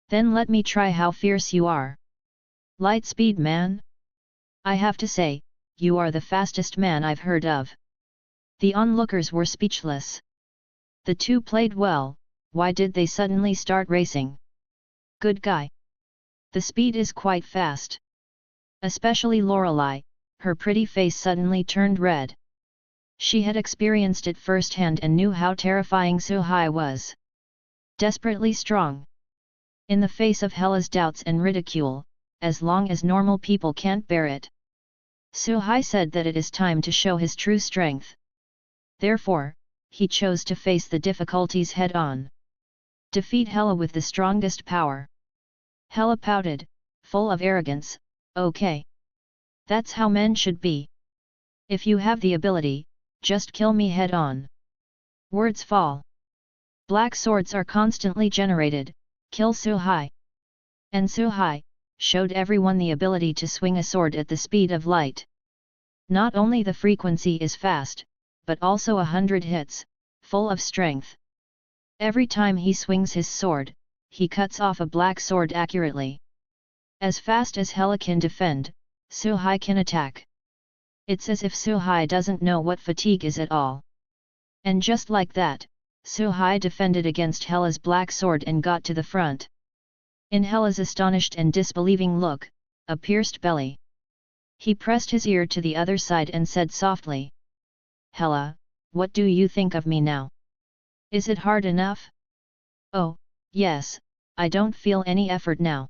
Then let me try how fierce you are. Light speed man? I have to say, you are the fastest man I've heard of. The onlookers were speechless. The two played well, why did they suddenly start racing? Good guy. The speed is quite fast. Especially Lorelei, her pretty face suddenly turned red. She had experienced it firsthand and knew how terrifying Suhai was. Desperately strong. In the face of Hela's doubts and ridicule, as long as normal people can't bear it. Suhai said that it is time to show his true strength. Therefore, he chose to face the difficulties head-on. Defeat Hela with the strongest power. Hela pouted, full of arrogance, "Okay. That's how men should be. If you have the ability, just kill me head-on." Words fall. Black swords are constantly generated, "Kill Suhai." And Suhai showed everyone the ability to swing a sword at the speed of light. Not only the frequency is fast, but also 100 hits, full of strength. Every time he swings his sword, he cuts off a black sword accurately. As fast as Hela can defend, Suhai can attack. It's as if Suhai doesn't know what fatigue is at all. And just like that, Suhai defended against Hela's black sword and got to the front. In Hela's astonished and disbelieving look, a pierced belly. He pressed his ear to the other side and said softly, "Hela, what do you think of me now? Is it hard enough?" "Oh, yes, I don't feel any effort now."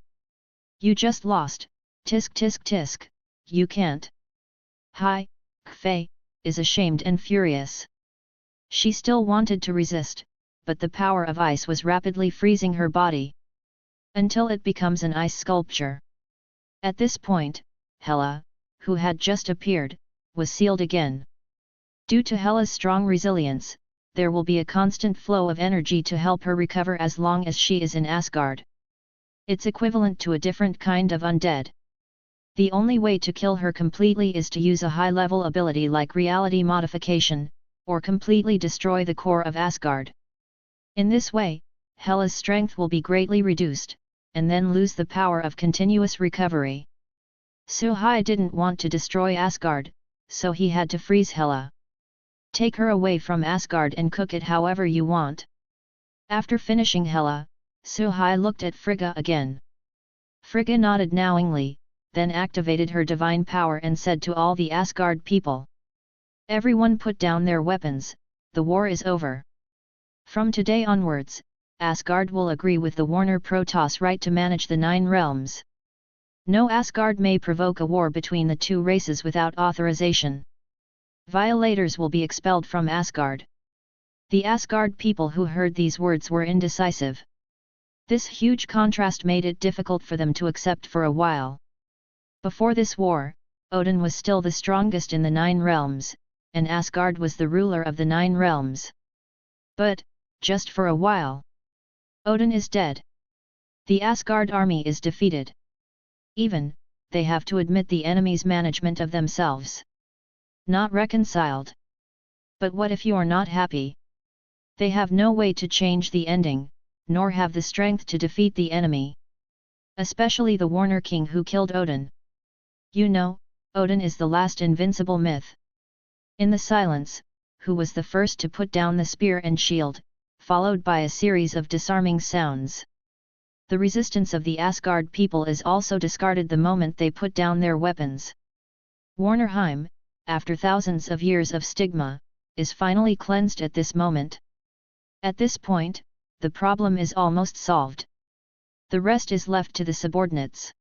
"You just lost, tisk tisk tisk, you can't." Hai, Kfei, is ashamed and furious. She still wanted to resist, but the power of ice was rapidly freezing her body. Until it becomes an ice sculpture. At this point, Hela, who had just appeared, was sealed again. Due to Hela's strong resilience, there will be a constant flow of energy to help her recover as long as she is in Asgard. It's equivalent to a different kind of undead. The only way to kill her completely is to use a high-level ability like reality modification, or completely destroy the core of Asgard. In this way, Hela's strength will be greatly reduced, and then lose the power of continuous recovery. Suhai didn't want to destroy Asgard, so he had to freeze Hela. Take her away from Asgard and cook it however you want. After finishing Hela, Suhai looked at Frigga again. Frigga nodded knowingly, then activated her divine power and said to all the Asgard people, "Everyone put down their weapons, the war is over. From today onwards, Asgard will agree with the Warner Protoss right to manage the 9 realms. No Asgard may provoke a war between the two races without authorization. Violators will be expelled from Asgard." The Asgard people who heard these words were indecisive. This huge contrast made it difficult for them to accept for a while. Before this war, Odin was still the strongest in the 9 realms, and Asgard was the ruler of the 9 realms. But, just for a while, Odin is dead. The Asgard army is defeated. Even, they have to admit the enemy's management of themselves. Not reconciled. But what if you're not happy? They have no way to change the ending, nor have the strength to defeat the enemy. Especially the Warner King who killed Odin. You know, Odin is the last invincible myth. In the silence, who was the first to put down the spear and shield, followed by a series of disarming sounds. The resistance of the Asgard people is also discarded the moment they put down their weapons. Warnerheim, after thousands of years of stigma, is finally cleansed at this moment. At this point, the problem is almost solved. The rest is left to the subordinates.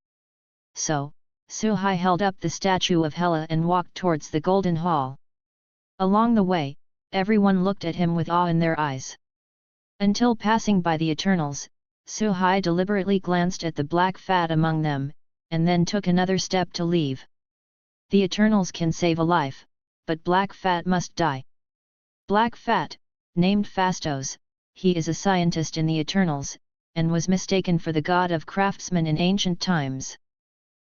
So, Suhai held up the statue of Hela and walked towards the Golden Hall. Along the way, everyone looked at him with awe in their eyes. Until passing by the Eternals, Suhai deliberately glanced at the black fat among them, and then took another step to leave. The Eternals can save a life, but black fat must die. Black fat, named Phastos, he is a scientist in the Eternals, and was mistaken for the god of craftsmen in ancient times.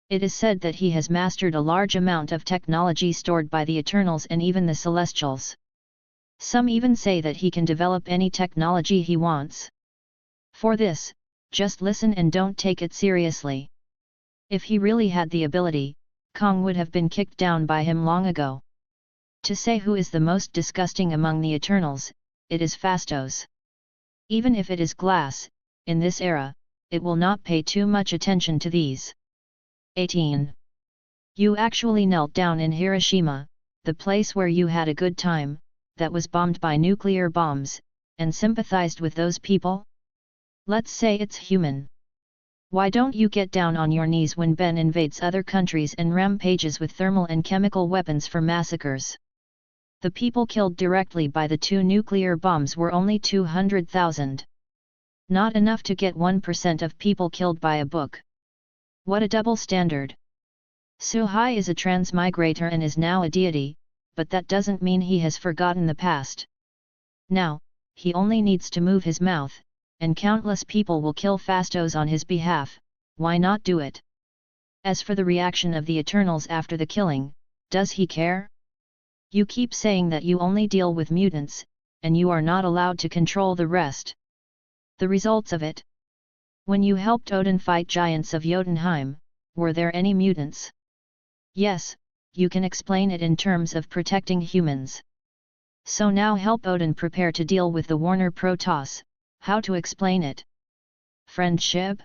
It is said that he has mastered a large amount of technology stored by the Eternals and even the Celestials. Some even say that he can develop any technology he wants. For this, just listen and don't take it seriously. If he really had the ability, Kong would have been kicked down by him long ago. To say who is the most disgusting among the Eternals, it is Phastos. Even if it is glass, in this era, it will not pay too much attention to these. 18. You actually knelt down in Hiroshima, the place where you had a good time, that was bombed by nuclear bombs, and sympathized with those people? Let's say it's human. Why don't you get down on your knees when Ben invades other countries and rampages with thermal and chemical weapons for massacres? The people killed directly by the 2 nuclear bombs were only 200,000. Not enough to get 1% of people killed by a book. What a double standard. Suhai is a transmigrator and is now a deity, but that doesn't mean he has forgotten the past. Now, he only needs to move his mouth, and countless people will kill Phastos on his behalf. Why not do it? As for the reaction of the Eternals after the killing, does he care? You keep saying that you only deal with mutants, and you are not allowed to control the rest. The results of it? When you helped Odin fight giants of Jotunheim, were there any mutants? Yes, you can explain it in terms of protecting humans. So now help Odin prepare to deal with the Warner Protoss. How to explain it? Friendship?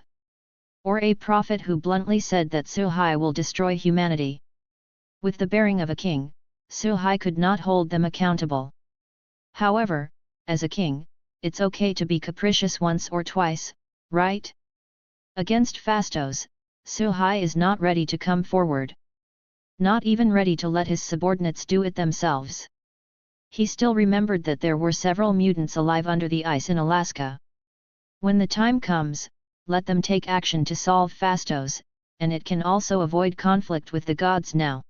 Or a prophet who bluntly said that Suhai will destroy humanity? With the bearing of a king, Suhai could not hold them accountable. However, as a king, it's okay to be capricious once or twice, right? Against Phastos, Suhai is not ready to come forward. Not even ready to let his subordinates do it themselves. He still remembered that there were several mutants alive under the ice in Alaska. When the time comes, let them take action to solve Phastos, and it can also avoid conflict with the gods now.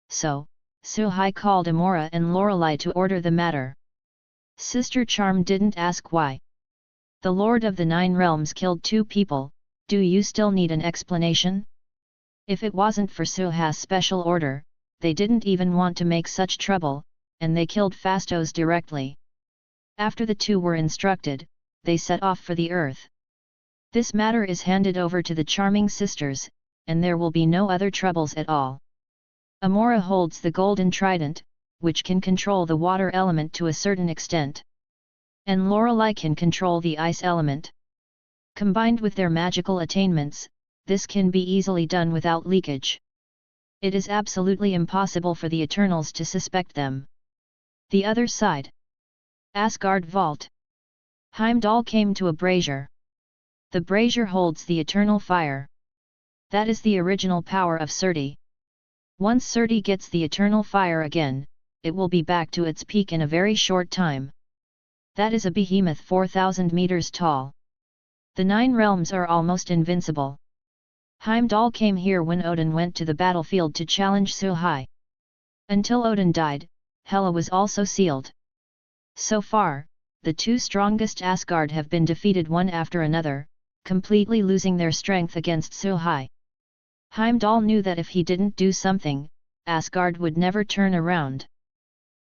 So, Suhai called Amora and Lorelei to order the matter. Sister Charm didn't ask why. The Lord of the Nine Realms killed 2 people, do you still need an explanation? If it wasn't for Suhai's special order, they didn't even want to make such trouble, and they killed Phastos directly. After the 2 were instructed, they set off for the earth. This matter is handed over to the charming sisters, and there will be no other troubles at all. Amora holds the golden trident, which can control the water element to a certain extent. And Lorelei can control the ice element. Combined with their magical attainments, this can be easily done without leakage. It is absolutely impossible for the Eternals to suspect them. The other side. Asgard Vault. Heimdall came to a brazier. The brazier holds the eternal fire. That is the original power of Surti. Once Surti gets the eternal fire again, it will be back to its peak in a very short time. That is a behemoth 4,000 meters tall. The 9 realms are almost invincible. Heimdall came here when Odin went to the battlefield to challenge Suhai. Until Odin died, Hela was also sealed. So far, the 2 strongest Asgard have been defeated one after another, completely losing their strength against Suhai. Heimdall knew that if he didn't do something, Asgard would never turn around.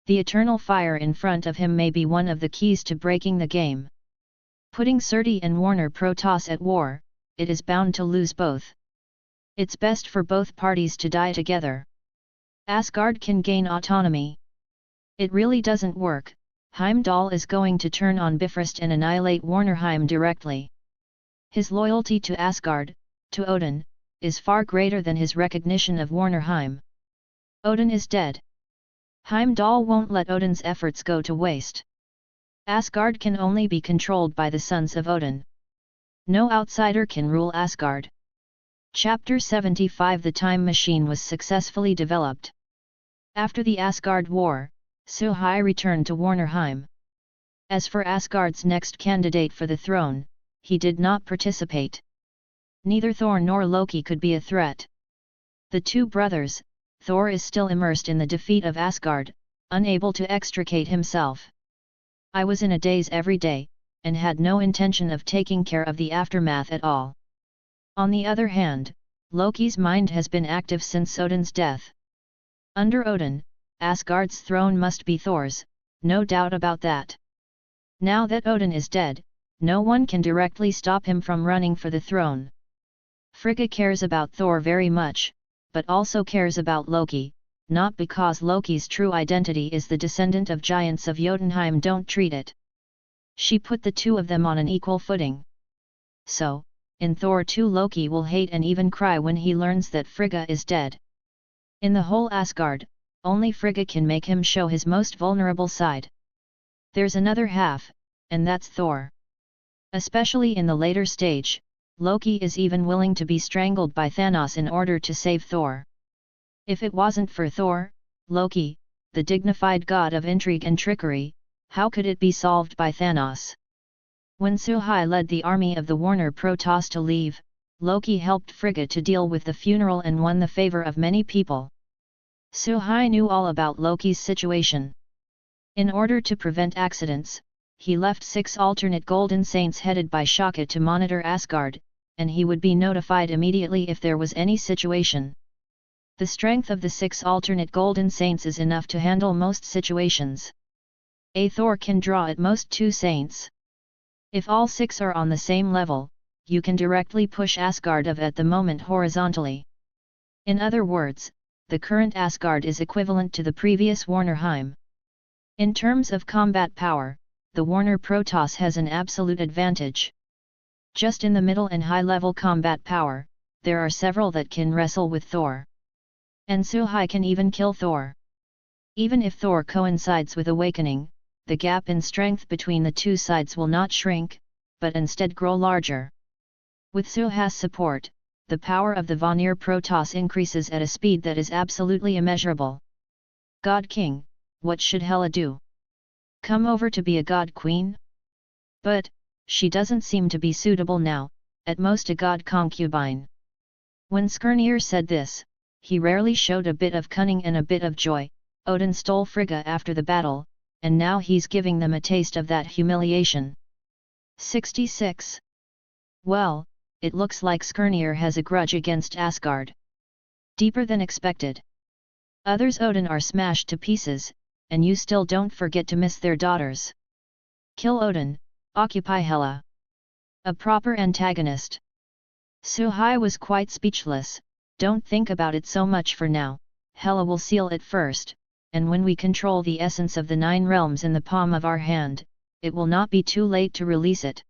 The eternal fire in front of him may be one of the keys to breaking the game. Putting Surti and Warner Protoss at war, it is bound to lose both. It's best for both parties to die together. Asgard can gain autonomy. It really doesn't work. Heimdall is going to turn on Bifrost and annihilate Warnerheim directly. His loyalty to Asgard, to Odin, is far greater than his recognition of Warnerheim. Odin is dead. Heimdall won't let Odin's efforts go to waste. Asgard can only be controlled by the sons of Odin. No outsider can rule Asgard. Chapter 75 The Time Machine was successfully developed. After the Asgard War, Suhai returned to Warnerheim. As for Asgard's next candidate for the throne, he did not participate. Neither Thor nor Loki could be a threat. The 2 brothers, Thor is still immersed in the defeat of Asgard, unable to extricate himself. I was in a daze every day, and had no intention of taking care of the aftermath at all. On the other hand, Loki's mind has been active since Odin's death. Under Odin, Asgard's throne must be Thor's, no doubt about that. Now that Odin is dead, no one can directly stop him from running for the throne. Frigga cares about Thor very much, but also cares about Loki, not because Loki's true identity is the descendant of giants of Jotunheim. Don't treat it. She put the 2 of them on an equal footing. So, in Thor 2 Loki will hate and even cry when he learns that Frigga is dead. In the whole Asgard, only Frigga can make him show his most vulnerable side. There's another half, and that's Thor. Especially in the later stage, Loki is even willing to be strangled by Thanos in order to save Thor. If it wasn't for Thor, Loki, the dignified god of intrigue and trickery, how could it be solved by Thanos? When Suhai led the army of the Warner Protoss to leave, Loki helped Frigga to deal with the funeral and won the favor of many people. Suhai knew all about Loki's situation. In order to prevent accidents, he left 6 alternate Golden Saints headed by Shaka to monitor Asgard, and he would be notified immediately if there was any situation. The strength of the 6 alternate Golden Saints is enough to handle most situations. A Thor can draw at most 2 Saints. If all 6 are on the same level, you can directly push Asgard of at the moment horizontally. In other words, the current Asgard is equivalent to the previous Warnerheim. In terms of combat power, the Warner Protoss has an absolute advantage. Just in the middle and high-level combat power, there are several that can wrestle with Thor. And Suhai can even kill Thor. Even if Thor coincides with awakening, the gap in strength between the two sides will not shrink, but instead grow larger. With Suhai's support, the power of the Vanir Protoss increases at a speed that is absolutely immeasurable. God King, what should Hela do? Come over to be a God Queen? But, she doesn't seem to be suitable now, at most a God concubine. When Skirnir said this, he rarely showed a bit of cunning and a bit of joy. Odin stole Frigga after the battle, and now he's giving them a taste of that humiliation. 66. Well, it looks like Skirnir has a grudge against Asgard. Deeper than expected. Others Odin are smashed to pieces, and you still don't forget to miss their daughters. Kill Odin, occupy Hela. A proper antagonist. Suhai was quite speechless. Don't think about it so much for now, Hela will seal it first, and when we control the essence of the 9 realms in the palm of our hand, it will not be too late to release it.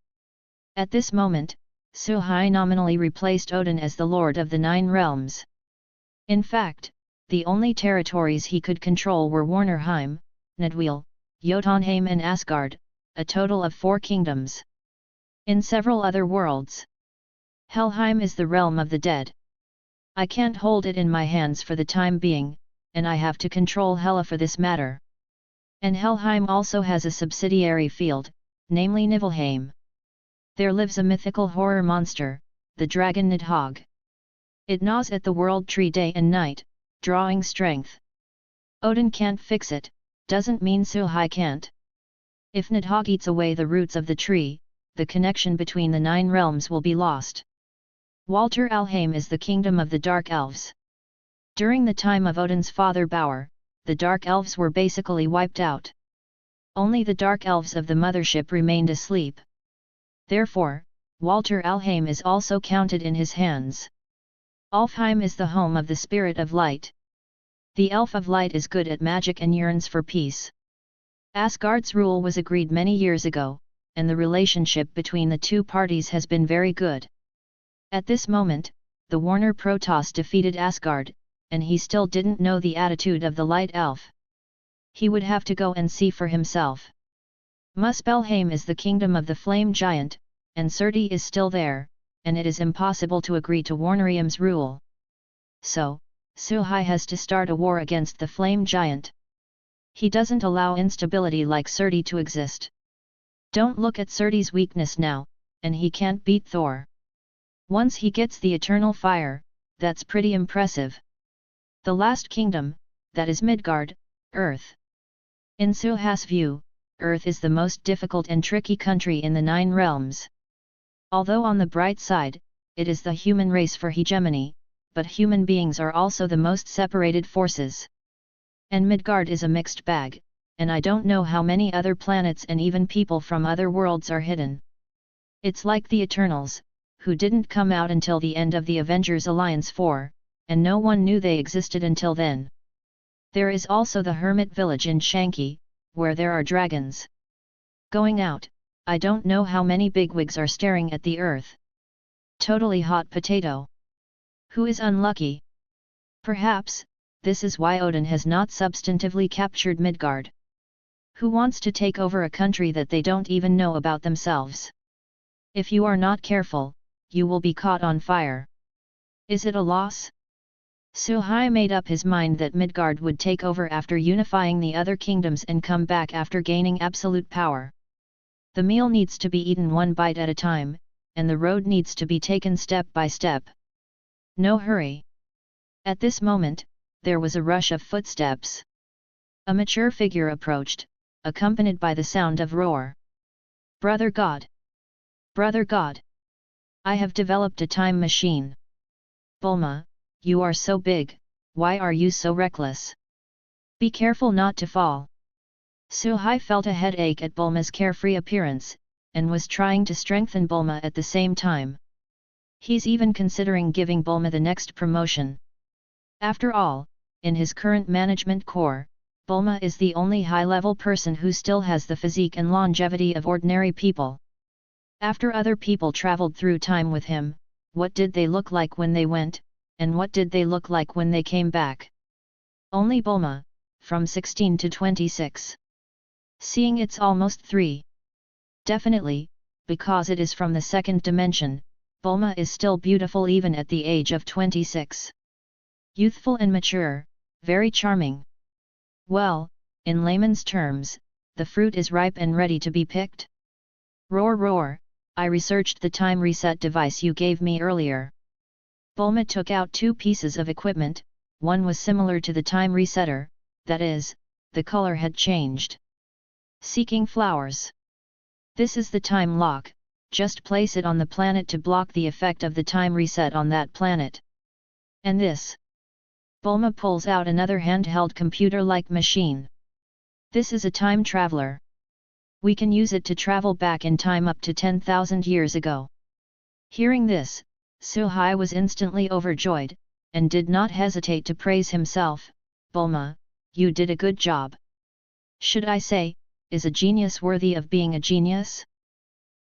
At this moment, Suhai nominally replaced Odin as the Lord of the 9 realms. In fact, the only territories he could control were Warnerheim, Nidweel, Jotunheim and Asgard, a total of 4 kingdoms. In several other worlds. Helheim is the realm of the dead. I can't hold it in my hands for the time being, and I have to control Hela for this matter. And Helheim also has a subsidiary field, namely Niflheim. There lives a mythical horror monster, the dragon Nidhogg. It gnaws at the world tree day and night, drawing strength. Odin can't fix it, doesn't mean Suhai can't. If Nidhogg eats away the roots of the tree, the connection between the 9 realms will be lost. Walter Alheim is the kingdom of the Dark Elves. During the time of Odin's father Bauer, the Dark Elves were basically wiped out. Only the Dark Elves of the Mothership remained asleep. Therefore, Walter Alheim is also counted in his hands. Alfheim is the home of the Spirit of Light. The Elf of Light is good at magic and yearns for peace. Asgard's rule was agreed many years ago, and the relationship between the two parties has been very good. At this moment, the Warner Protoss defeated Asgard, and he still didn't know the attitude of the Light Elf. He would have to go and see for himself. Muspelheim is the kingdom of the Flame Giant, and Surti is still there, and it is impossible to agree to Warnerheim's rule. So, Suhai has to start a war against the Flame Giant. He doesn't allow instability like Surti to exist. Don't look at Surti's weakness now, and he can't beat Thor. Once he gets the eternal fire, that's pretty impressive. The last kingdom, that is Midgard, Earth. In Suhai's view, Earth is the most difficult and tricky country in the 9 realms. Although on the bright side, it is the human race for hegemony, but human beings are also the most separated forces. And Midgard is a mixed bag, and I don't know how many other planets and even people from other worlds are hidden. It's like the Eternals, who didn't come out until the end of the Avengers Alliance 4, and no one knew they existed until then. There is also the Hermit Village in Shanki, where there are dragons. Going out, I don't know how many bigwigs are staring at the Earth. Totally hot potato. Who is unlucky? Perhaps, this is why Odin has not substantively captured Midgard. Who wants to take over a country that they don't even know about themselves? If you are not careful, you will be caught on fire. Is it a loss? Suhai made up his mind that Midgard would take over after unifying the other kingdoms and come back after gaining absolute power. The meal needs to be eaten one bite at a time, and the road needs to be taken step by step. No hurry. At this moment, there was a rush of footsteps. A mature figure approached, accompanied by the sound of roar. Brother God! Brother God! I have developed a time machine. Bulma, you are so big, why are you so reckless? Be careful not to fall. Suhai felt a headache at Bulma's carefree appearance, and was trying to strengthen Bulma at the same time. He's even considering giving Bulma the next promotion. After all, in his current management corps, Bulma is the only high-level person who still has the physique and longevity of ordinary people. After other people traveled through time with him, what did they look like when they went, and what did they look like when they came back? Only Bulma, from 16 to 26. Seeing it's almost 3. Definitely, because it is from the second dimension, Bulma is still beautiful even at the age of 26. Youthful and mature, very charming. Well, in layman's terms, the fruit is ripe and ready to be picked. Roar roar, I researched the time reset device you gave me earlier. Bulma took out 2 pieces of equipment, one was similar to the time resetter, that is, the color had changed. Seeking flowers. This is the time lock, just place it on the planet to block the effect of the time reset on that planet. And this. Bulma pulls out another handheld computer-like machine. This is a time traveler. We can use it to travel back in time up to 10,000 years ago. Hearing this, Suhai was instantly overjoyed, and did not hesitate to praise himself. Bulma, you did a good job. Should I say, is a genius worthy of being a genius?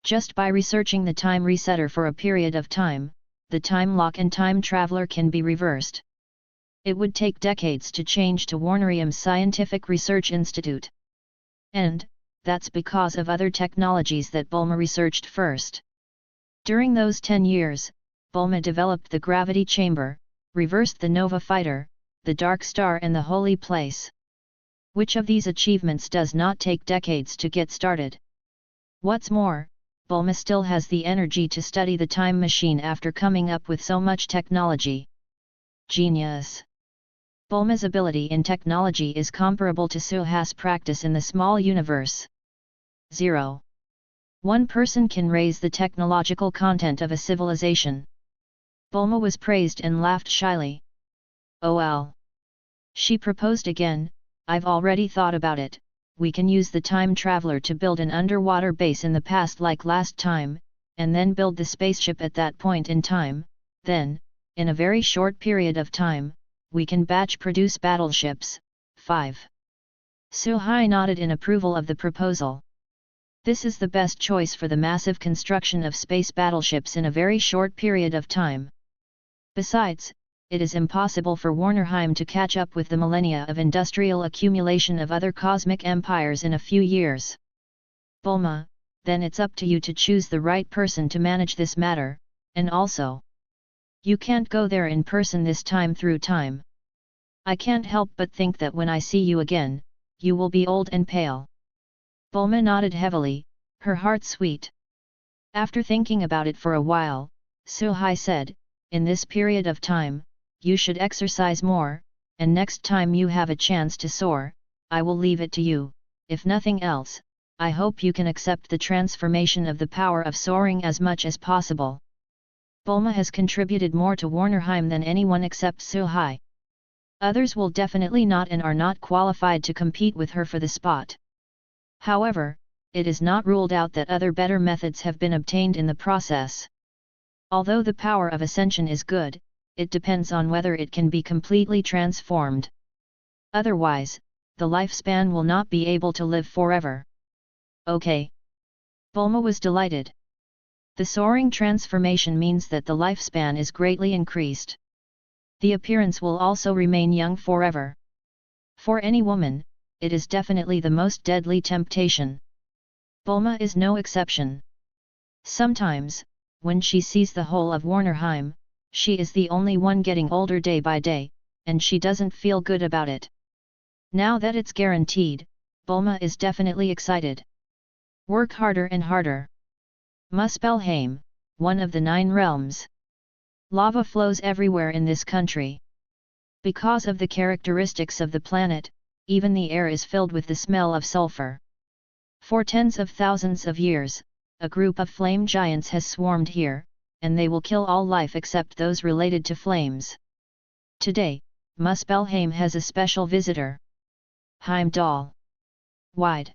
Just by researching the time resetter for a period of time, the time lock and time traveler can be reversed. It would take decades to change to Warnerheim's Scientific Research Institute. And, that's because of other technologies that Bulma researched first. During those 10 years, Bulma developed the gravity chamber, reversed the Nova Fighter, the Dark Star and the Holy Place. Which of these achievements does not take decades to get started? What's more, Bulma still has the energy to study the time machine after coming up with so much technology. Genius! Bulma's ability in technology is comparable to Suhai's practice in the small universe. 0. One person can raise the technological content of a civilization. Bulma was praised and laughed shyly. Oh well. She proposed again, I've already thought about it, we can use the time traveler to build an underwater base in the past like last time, and then build the spaceship at that point in time, then, in a very short period of time, we can batch produce battleships. 5. Suhai nodded in approval of the proposal. This is the best choice for the massive construction of space battleships in a very short period of time. Besides, it is impossible for Warnerheim to catch up with the millennia of industrial accumulation of other cosmic empires in a few years. Bulma, then it's up to you to choose the right person to manage this matter, and also, you can't go there in person this time through time. I can't help but think that when I see you again, you will be old and pale. Bulma nodded heavily, her heart sweet. After thinking about it for a while, Suhai said, in this period of time, you should exercise more, and next time you have a chance to soar, I will leave it to you. If nothing else, I hope you can accept the transformation of the power of soaring as much as possible. Bulma has contributed more to Warnerheim than anyone except Suhai. Others will definitely not and are not qualified to compete with her for the spot. However, it is not ruled out that other better methods have been obtained in the process. Although the power of ascension is good, it depends on whether it can be completely transformed. Otherwise, the lifespan will not be able to live forever. Okay. Bulma was delighted. The soaring transformation means that the lifespan is greatly increased. The appearance will also remain young forever. For any woman, it is definitely the most deadly temptation. Bulma is no exception. Sometimes, when she sees the whole of Warnerheim, she is the only one getting older day by day, and she doesn't feel good about it. Now that it's guaranteed, Bulma is definitely excited. Work harder and harder. Muspelheim, one of the 9 realms. Lava flows everywhere in this country. Because of the characteristics of the planet, even the air is filled with the smell of sulfur. For tens of thousands of years, a group of flame giants has swarmed here, and they will kill all life except those related to flames. Today, Muspelheim has a special visitor. Heimdall. Wide.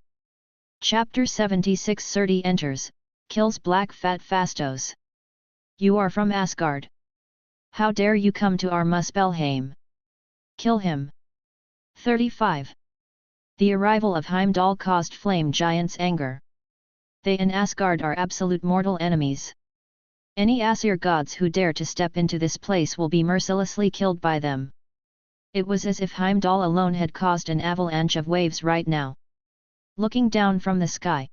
Chapter 76. Surti enters, kills Black Fat Fastos. You are from Asgard. How dare you come to our Muspelheim? Kill him. 35. The arrival of Heimdall caused flame giants' anger. They and Asgard are absolute mortal enemies. Any Aesir gods who dare to step into this place will be mercilessly killed by them. It was as if Heimdall alone had caused an avalanche of waves right now. Looking down from the sky,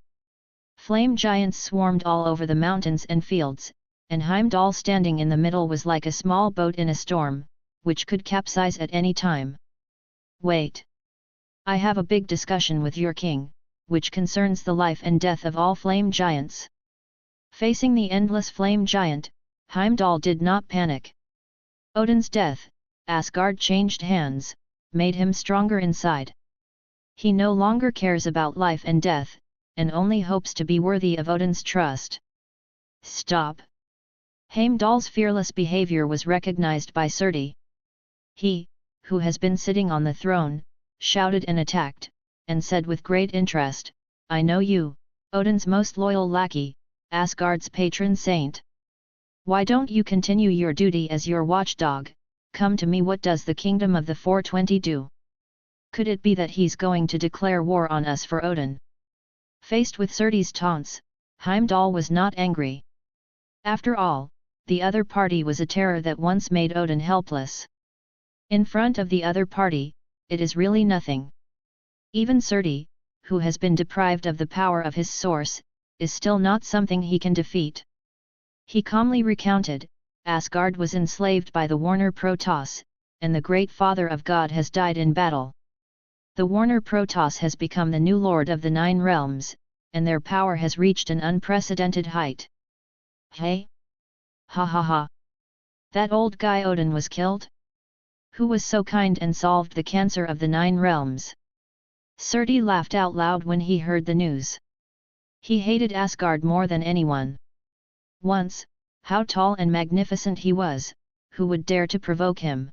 flame giants swarmed all over the mountains and fields, and Heimdall standing in the middle was like a small boat in a storm, which could capsize at any time. Wait! I have a big discussion with your king, which concerns the life and death of all flame giants. Facing the endless flame giant, Heimdall did not panic. Odin's death, Asgard changed hands, made him stronger inside. He no longer cares about life and death, and only hopes to be worthy of Odin's trust. Stop! Heimdall's fearless behavior was recognized by Surti. He, who has been sitting on the throne, shouted and attacked, and said with great interest, I know you, Odin's most loyal lackey, Asgard's patron saint. Why don't you continue your duty as your watchdog? Come to me. What does the kingdom of the 420 do? Could it be that he's going to declare war on us for Odin? Faced with Surti's taunts, Heimdall was not angry. After all, the other party was a terror that once made Odin helpless. In front of the other party, it is really nothing. Even Surti, who has been deprived of the power of his source, is still not something he can defeat. He calmly recounted, Asgard was enslaved by the Warner Protoss, and the great Father of God has died in battle. The Warner Protoss has become the new lord of the 9 realms, and their power has reached an unprecedented height. Hey? Ha ha ha! That old guy Odin was killed? Who was so kind and solved the cancer of the 9 realms? Surti laughed out loud when he heard the news. He hated Asgard more than anyone. Once, how tall and magnificent he was, who would dare to provoke him?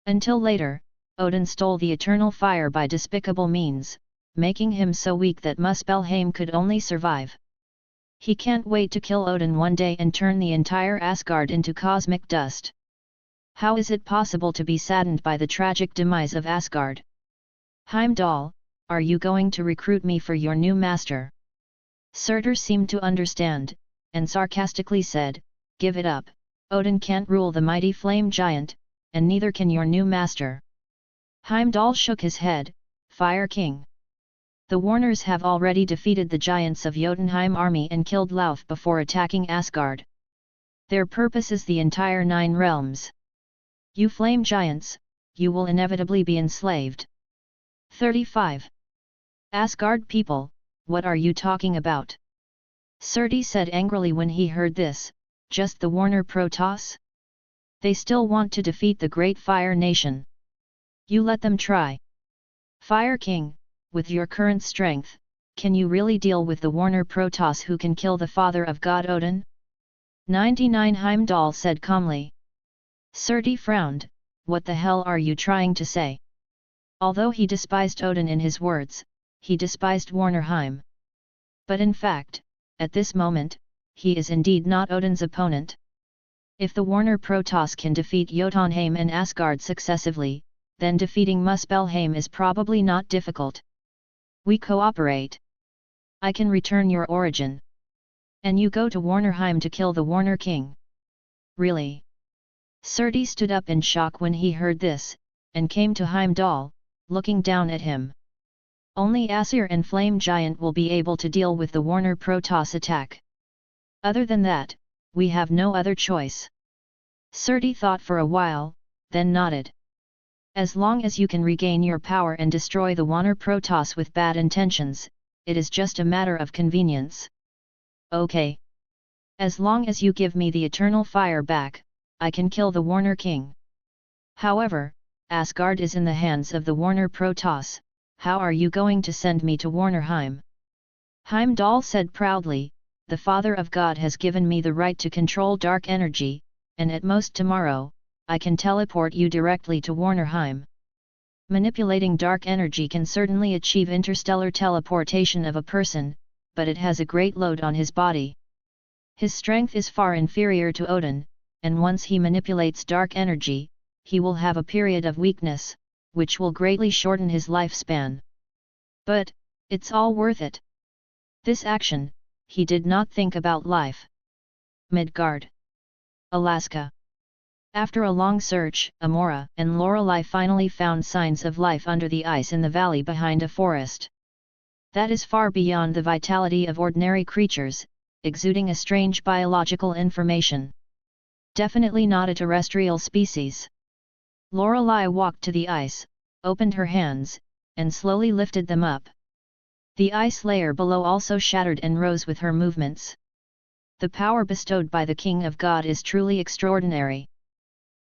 Until later, Odin stole the eternal fire by despicable means, making him so weak that Muspelheim could only survive. He can't wait to kill Odin one day and turn the entire Asgard into cosmic dust. How is it possible to be saddened by the tragic demise of Asgard? Heimdall, are you going to recruit me for your new master? Surtur seemed to understand, and sarcastically said, give it up, Odin can't rule the mighty flame giant, and neither can your new master. Heimdall shook his head, Fire King. The Warners have already defeated the giants of Jotunheim army and killed Lauf before attacking Asgard. Their purpose is the entire 9 realms. You flame giants, you will inevitably be enslaved. 35. Asgard people, what are you talking about? Surti said angrily when he heard this, just the Warner Protoss? They still want to defeat the great Fire Nation. You let them try. Fire King, with your current strength, can you really deal with the Warner Protoss who can kill the father of God Odin? 99. Heimdall said calmly. Surti frowned, what the hell are you trying to say? Although he despised Odin in his words, he despised Warnerheim. But in fact, at this moment, he is indeed not Odin's opponent. If the Warner Protoss can defeat Jotunheim and Asgard successively, then defeating Muspelheim is probably not difficult. We cooperate. I can return your origin. And you go to Warnerheim to kill the Warner King? Really? Surti stood up in shock when he heard this, and came to Heimdall, looking down at him. Only Aesir and Flame Giant will be able to deal with the Warner Protoss attack. Other than that, we have no other choice. Surti thought for a while, then nodded. As long as you can regain your power and destroy the Warner Protoss with bad intentions, it is just a matter of convenience. Okay. As long as you give me the eternal fire back, I can kill the Warner King. However, Asgard is in the hands of the Warner Protoss. How are you going to send me to Warnerheim? Heimdall said proudly, the Father of God has given me the right to control dark energy, and at most tomorrow, I can teleport you directly to Warnerheim. Manipulating dark energy can certainly achieve interstellar teleportation of a person, but it has a great load on his body. His strength is far inferior to Odin, and once he manipulates dark energy, he will have a period of weakness, which will greatly shorten his lifespan. But, it's all worth it. This action, he did not think about life. Midgard, Alaska. After a long search, Amora and Lorelei finally found signs of life under the ice in the valley behind a forest. That is far beyond the vitality of ordinary creatures, exuding a strange biological information. Definitely not a terrestrial species. Lorelei walked to the ice, opened her hands, and slowly lifted them up. The ice layer below also shattered and rose with her movements. The power bestowed by the King of God is truly extraordinary.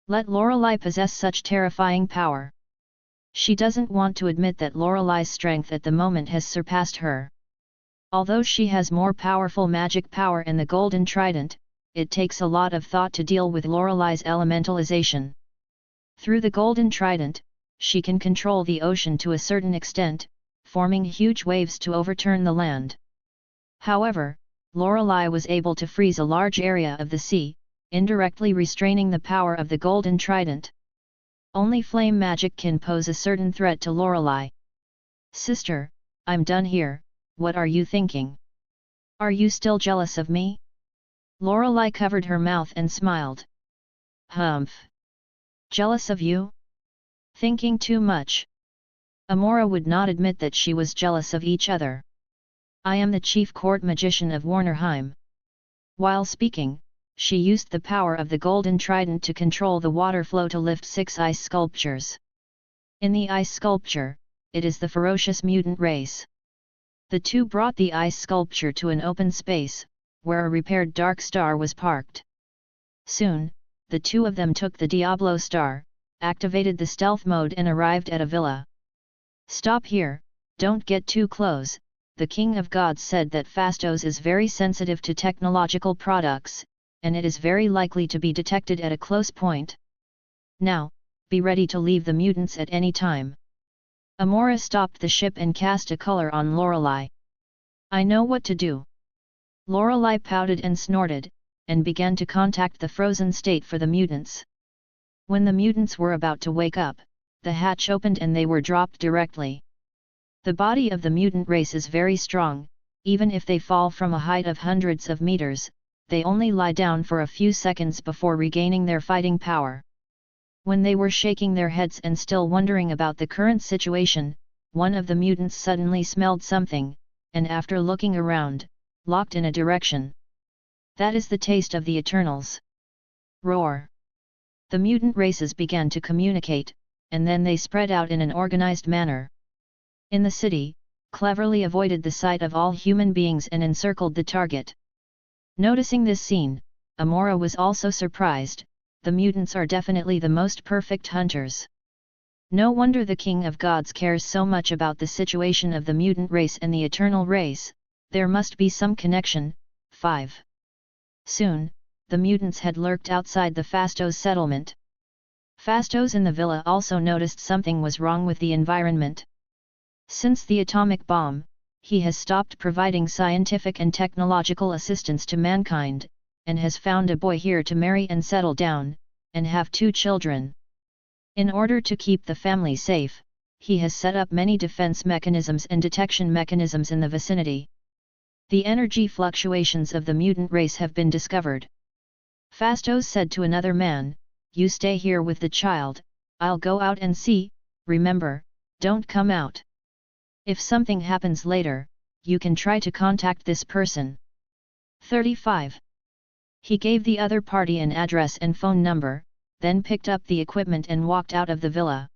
Let Lorelei possess such terrifying power. She doesn't want to admit that Lorelei's strength at the moment has surpassed her. Although she has more powerful magic power and the golden trident, it takes a lot of thought to deal with Lorelei's elementalization. Through the golden trident, she can control the ocean to a certain extent, forming huge waves to overturn the land. However, Lorelei was able to freeze a large area of the sea, indirectly restraining the power of the golden trident. Only flame magic can pose a certain threat to Lorelei. Sister, I'm done here, what are you thinking? Are you still jealous of me? Lorelei covered her mouth and smiled. Humph. Jealous of you? Thinking too much. Amora would not admit that she was jealous of each other. I am the chief court magician of Warnerheim. While speaking, she used the power of the golden trident to control the water flow to lift 6 ice sculptures. In the ice sculpture, it is the ferocious mutant race. The two brought the ice sculpture to an open space, where a repaired dark star was parked. Soon, the two of them took the Diablo star, activated the stealth mode and arrived at a villa. Stop here, don't get too close, the King of Gods said that Phastos is very sensitive to technological products, and it is very likely to be detected at a close point. Now, be ready to leave the mutants at any time. Amora stopped the ship and cast a color on Lorelei. I know what to do. Lorelei pouted and snorted, and began to contact the frozen state for the mutants. When the mutants were about to wake up, the hatch opened and they were dropped directly. The body of the mutant race is very strong, even if they fall from a height of hundreds of meters, they only lie down for a few seconds before regaining their fighting power. When they were shaking their heads and still wondering about the current situation, one of the mutants suddenly smelled something, and after looking around, locked in a direction. That is the taste of the Eternals. Roar! The mutant races began to communicate, and then they spread out in an organized manner. In the city, cleverly avoided the sight of all human beings and encircled the target. Noticing this scene, Amora was also surprised. The mutants are definitely the most perfect hunters. No wonder the King of Gods cares so much about the situation of the mutant race and the eternal race, there must be some connection. 5. Soon, the mutants had lurked outside the Phastos settlement. Phastos in the villa also noticed something was wrong with the environment. Since the atomic bomb, he has stopped providing scientific and technological assistance to mankind, and has found a boy here to marry and settle down, and have 2 children. In order to keep the family safe, he has set up many defense mechanisms and detection mechanisms in the vicinity. The energy fluctuations of the mutant race have been discovered. Phastos said to another man, "You stay here with the child, I'll go out and see, remember, don't come out. If something happens later, you can try to contact this person." 35. He gave the other party an address and phone number, then picked up the equipment and walked out of the villa.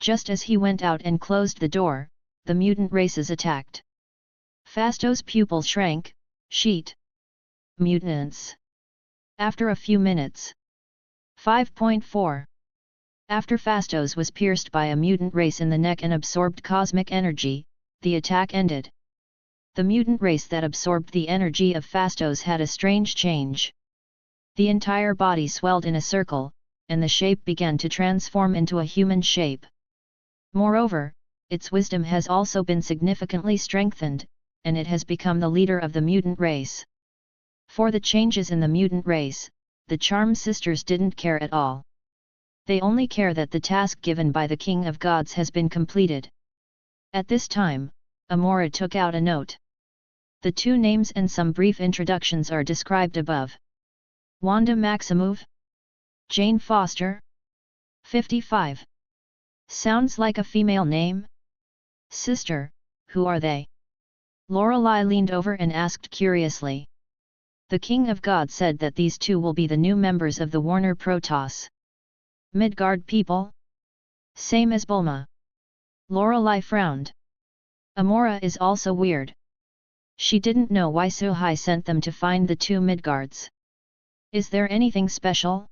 Just as he went out and closed the door, the mutant races attacked. Phastos' pupils shrank. Sheet. Mutants. After a few minutes. 5.4. After Phastos was pierced by a mutant race in the neck and absorbed cosmic energy, the attack ended. The mutant race that absorbed the energy of Phastos had a strange change. The entire body swelled in a circle, and the shape began to transform into a human shape. Moreover, its wisdom has also been significantly strengthened, and it has become the leader of the mutant race. For the changes in the mutant race, the Charm Sisters didn't care at all. They only care that the task given by the King of Gods has been completed. At this time, Amora took out a note. The two names and some brief introductions are described above. Wanda Maximov. Jane Foster. 55. Sounds like a female name? Sister, who are they? Lorelei leaned over and asked curiously. The King of God said that these two will be the new members of the Warner Protoss. Midgard people? Same as Bulma. Lorelei frowned. Amora is also weird. She didn't know why Suhai sent them to find the two Midgards. Is there anything special?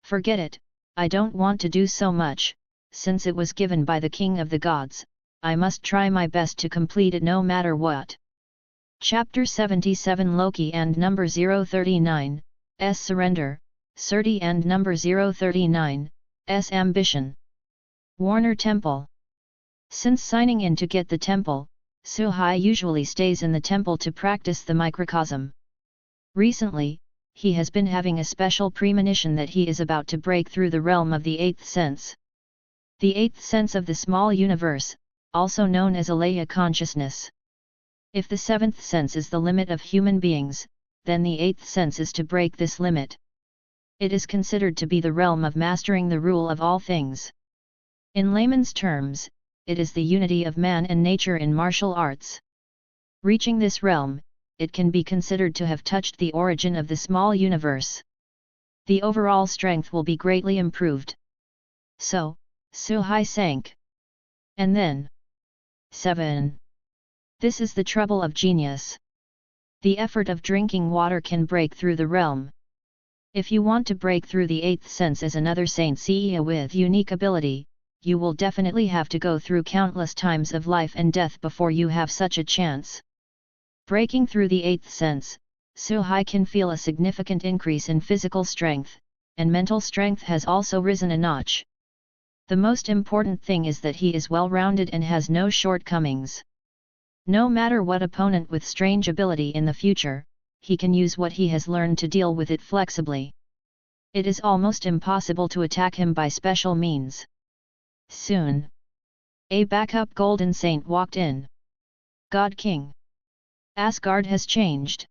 Forget it, I don't want to do so much, since it was given by the King of the Gods, I must try my best to complete it no matter what. Chapter 77 Loki and number 039, S Surrender, Surti and number 039, S Ambition. Warner Temple. Since signing in to get the temple, Suhai usually stays in the temple to practice the microcosm. Recently, he has been having a special premonition that he is about to break through the realm of the eighth sense. The eighth sense of the small universe, also known as Alaya consciousness. If the seventh sense is the limit of human beings, then the eighth sense is to break this limit. It is considered to be the realm of mastering the rule of all things. In layman's terms, it is the unity of man and nature in martial arts. Reaching this realm, it can be considered to have touched the origin of the small universe. The overall strength will be greatly improved. So, Suhai sank. And then. 7. This is the trouble of genius. The effort of drinking water can break through the realm. If you want to break through the eighth sense as another Saint Seiya with unique ability, you will definitely have to go through countless times of life and death before you have such a chance. Breaking through the eighth sense, Suhai can feel a significant increase in physical strength, and mental strength has also risen a notch. The most important thing is that he is well-rounded and has no shortcomings. No matter what opponent with strange ability in the future, he can use what he has learned to deal with it flexibly. It is almost impossible to attack him by special means. Soon, a backup Golden Saint walked in. God King. Asgard has changed.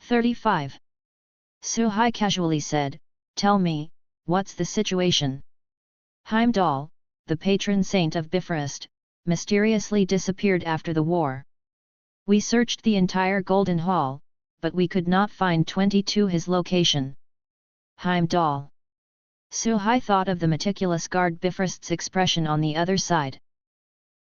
35. Suhai casually said, "Tell me, what's the situation?" Heimdall, the patron saint of Bifrost, mysteriously disappeared after the war. We searched the entire Golden Hall, but we could not find 22 his location. Heimdall. Suhai thought of the meticulous guard Bifrost's expression on the other side.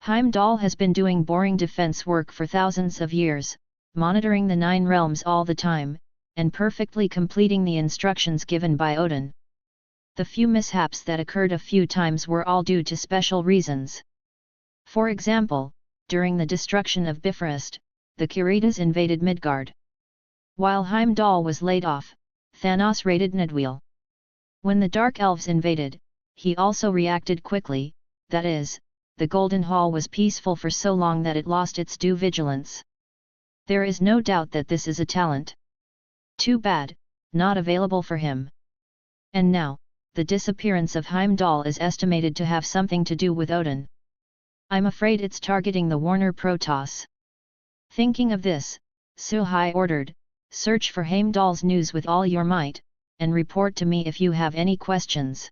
Heimdall has been doing boring defense work for thousands of years, monitoring the 9 realms all the time, and perfectly completing the instructions given by Odin. The few mishaps that occurred a few times were all due to special reasons. For example, during the destruction of Bifrost, the Kiritas invaded Midgard. While Heimdall was laid off, Thanos raided Nidweel. When the Dark Elves invaded, he also reacted quickly, that is, the Golden Hall was peaceful for so long that it lost its due vigilance. There is no doubt that this is a talent. Too bad, not available for him. And now, the disappearance of Heimdall is estimated to have something to do with Odin. I'm afraid it's targeting the Warner Protoss. Thinking of this, Suhai ordered, search for Heimdall's news with all your might, and report to me if you have any questions.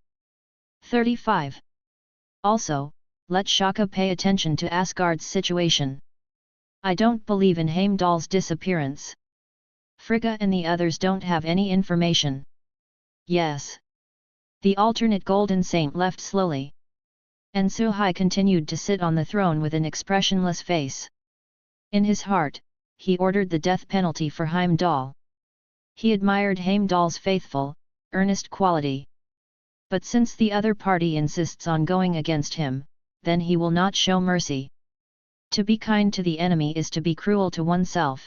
35. Also, let Shaka pay attention to Asgard's situation. I don't believe in Heimdall's disappearance. Frigga and the others don't have any information. Yes. The alternate Golden Saint left slowly. And Suhai continued to sit on the throne with an expressionless face. In his heart, he ordered the death penalty for Heimdall. He admired Heimdall's faithful, earnest quality. But since the other party insists on going against him, then he will not show mercy. To be kind to the enemy is to be cruel to oneself.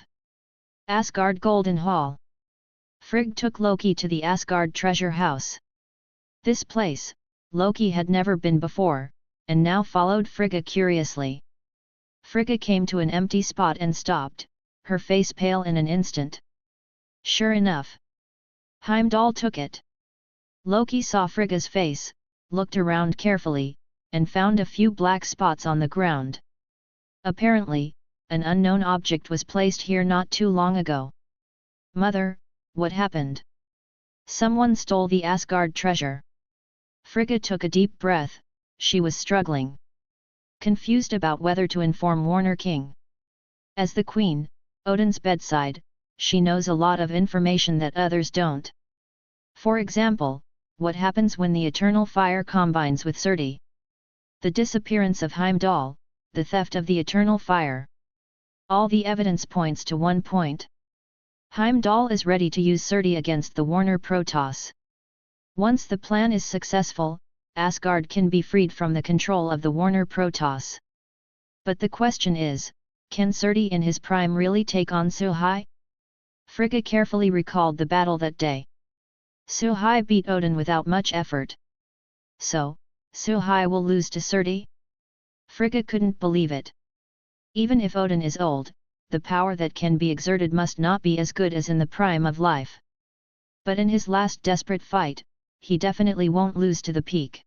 Asgard Golden Hall. Frigg took Loki to the Asgard treasure house. This place, Loki had never been before, and now followed Frigga curiously. Frigga came to an empty spot and stopped, her face pale in an instant. Sure enough, Heimdall took it. Loki saw Frigga's face, looked around carefully, and found a few black spots on the ground. Apparently, an unknown object was placed here not too long ago. Mother, what happened? Someone stole the Asgard treasure. Frigga took a deep breath, she was struggling. Confused about whether to inform Warner King. As the Queen, Odin's bedside, she knows a lot of information that others don't. For example, what happens when the eternal fire combines with Surti? The disappearance of Heimdall, the theft of the eternal fire. All the evidence points to one point. Heimdall is ready to use Surti against the Warner Protoss. Once the plan is successful, Asgard can be freed from the control of the Warner Protoss. But the question is, can Surti in his prime really take on Suhai? Frigga carefully recalled the battle that day. Suhai beat Odin without much effort. So, Suhai will lose to Surti? Frigga couldn't believe it. Even if Odin is old, the power that can be exerted must not be as good as in the prime of life. But in his last desperate fight, he definitely won't lose to the peak.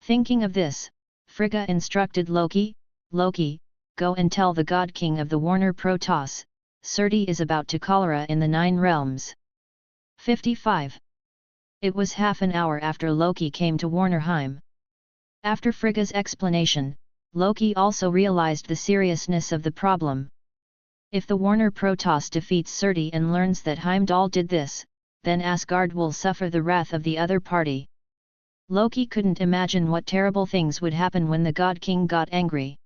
Thinking of this, Frigga instructed Loki, Loki, go and tell the God King of the Warner Protoss, Surti is about to cholera in the 9 realms. 55. It was half an hour after Loki came to Warnerheim. After Frigga's explanation, Loki also realized the seriousness of the problem. If the Warner Protoss defeats Surti and learns that Heimdall did this, then Asgard will suffer the wrath of the other party. Loki couldn't imagine what terrible things would happen when the God King got angry.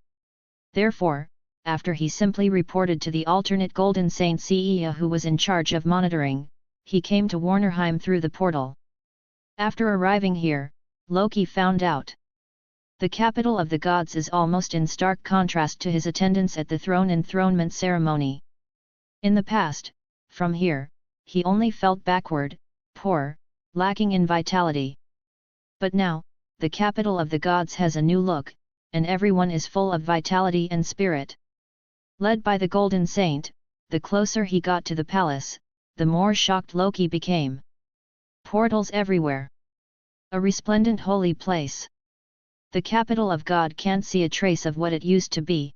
Therefore, after he simply reported to the alternate Golden Saint CEO who was in charge of monitoring, he came to Warnerheim through the portal. After arriving here, Loki found out. The capital of the gods is almost in stark contrast to his attendance at the throne enthronement ceremony. In the past, from here, he only felt backward, poor, lacking in vitality. But now, the capital of the gods has a new look, and everyone is full of vitality and spirit. Led by the Golden Saint, the closer he got to the palace, the more shocked Loki became. Portals everywhere. A resplendent holy place. The capital of God can't see a trace of what it used to be.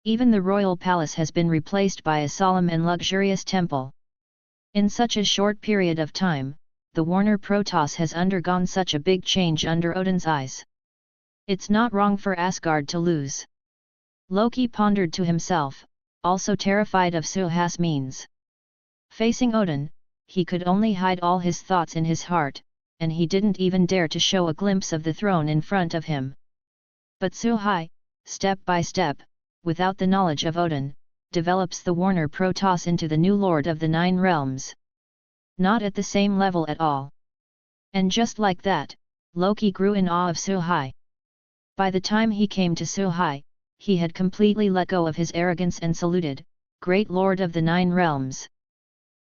Even the royal palace has been replaced by a solemn and luxurious temple. In such a short period of time, the Warner Protoss has undergone such a big change under Odin's eyes. It's not wrong for Asgard to lose. Loki pondered to himself, also terrified of Suhai's means. Facing Odin, he could only hide all his thoughts in his heart, and he didn't even dare to show a glimpse of the throne in front of him. But Suhai, step by step, without the knowledge of Odin, develops the Warner Protoss into the new lord of the 9 realms. Not at the same level at all. And just like that, Loki grew in awe of Suhai. By the time he came to Suhai, he had completely let go of his arrogance and saluted, "Great Lord of the 9 realms.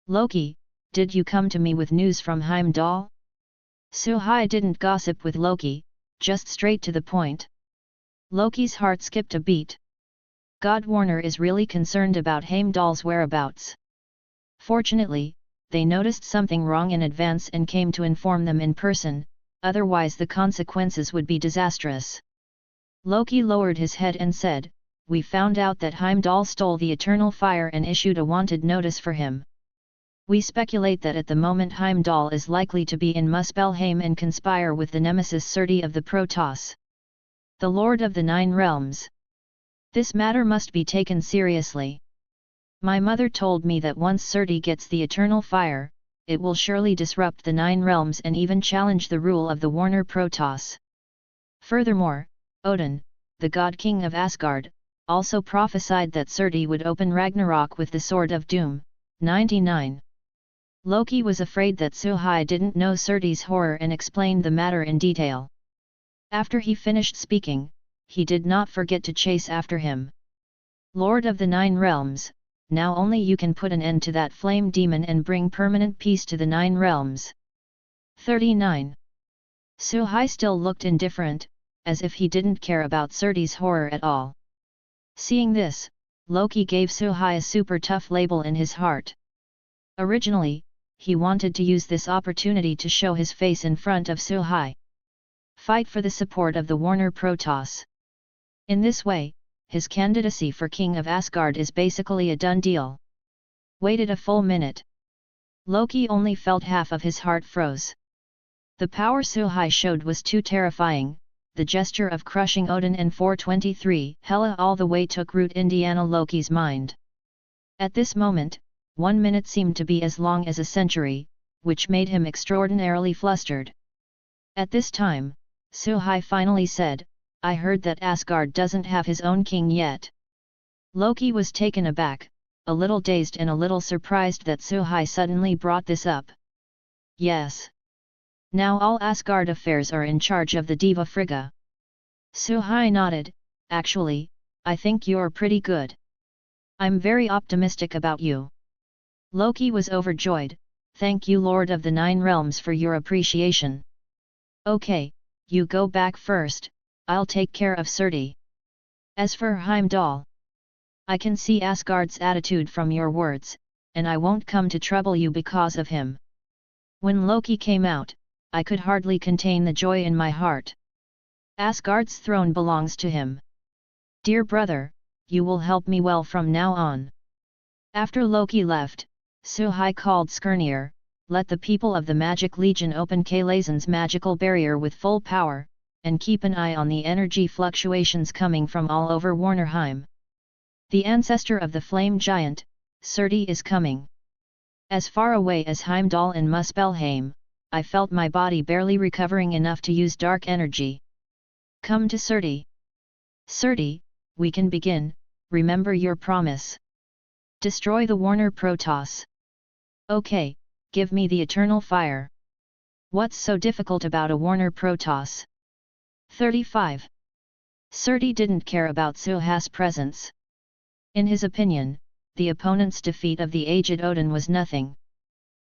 Loki, did you come to me with news from Heimdall?" Suhai didn't gossip with Loki, just straight to the point. Loki's heart skipped a beat. God Warner is really concerned about Heimdall's whereabouts. Fortunately, they noticed something wrong in advance and came to inform them in person, otherwise the consequences would be disastrous. Loki lowered his head and said, we found out that Heimdall stole the eternal fire and issued a wanted notice for him. We speculate that at the moment Heimdall is likely to be in Muspelheim and conspire with the nemesis Surti of the Protoss, the Lord of the Nine Realms. This matter must be taken seriously. My mother told me that once Surti gets the eternal fire, it will surely disrupt the Nine Realms and even challenge the rule of the Warner Protoss. Furthermore, Odin, the god king of Asgard, also prophesied that Surti would open Ragnarok with the Sword of Doom. 99. Loki was afraid that Suhai didn't know Surti's horror and explained the matter in detail. After he finished speaking, he did not forget to chase after him. Lord of the Nine Realms, now only you can put an end to that flame demon and bring permanent peace to the Nine Realms. 39. Suhai still looked indifferent, as if he didn't care about Surti's horror at all. Seeing this, Loki gave Suhai a super tough label in his heart. Originally, he wanted to use this opportunity to show his face in front of Suhai. Fight for the support of the Warner Protoss. In this way, his candidacy for King of Asgard is basically a done deal. Waited a full minute. Loki only felt half of his heart froze. The power Suhai showed was too terrifying. The gesture of crushing Odin and 423 Hela all the way took root in Loki's mind. At this moment, 1 minute seemed to be as long as a century, which made him extraordinarily flustered. At this time, Suhai finally said, "I heard that Asgard doesn't have his own king yet." Loki was taken aback, a little dazed and a little surprised that Suhai suddenly brought this up. "Yes. Now all Asgard affairs are in charge of the Diva Frigga." Suhai nodded, "Actually, I think you're pretty good. I'm very optimistic about you." Loki was overjoyed, "Thank you Lord of the Nine Realms for your appreciation. Okay, you go back first, I'll take care of Surti. As for Heimdall, I can see Asgard's attitude from your words, and I won't come to trouble you because of him." When Loki came out, I could hardly contain the joy in my heart. Asgard's throne belongs to him. Dear brother, you will help me well from now on. After Loki left, Suhai called Skirnir, "Let the people of the Magic Legion open Kalazan's magical barrier with full power, and keep an eye on the energy fluctuations coming from all over Warnerheim. The ancestor of the flame giant, Surti is coming." As far away as Heimdall and Muspelheim, I felt my body barely recovering enough to use dark energy. "Come to Surti. Surti, we can begin, remember your promise. Destroy the Warner Protoss. Okay, give me the eternal fire. What's so difficult about a Warner Protoss?" 35. Surti didn't care about Suhai's presence. In his opinion, the opponent's defeat of the aged Odin was nothing.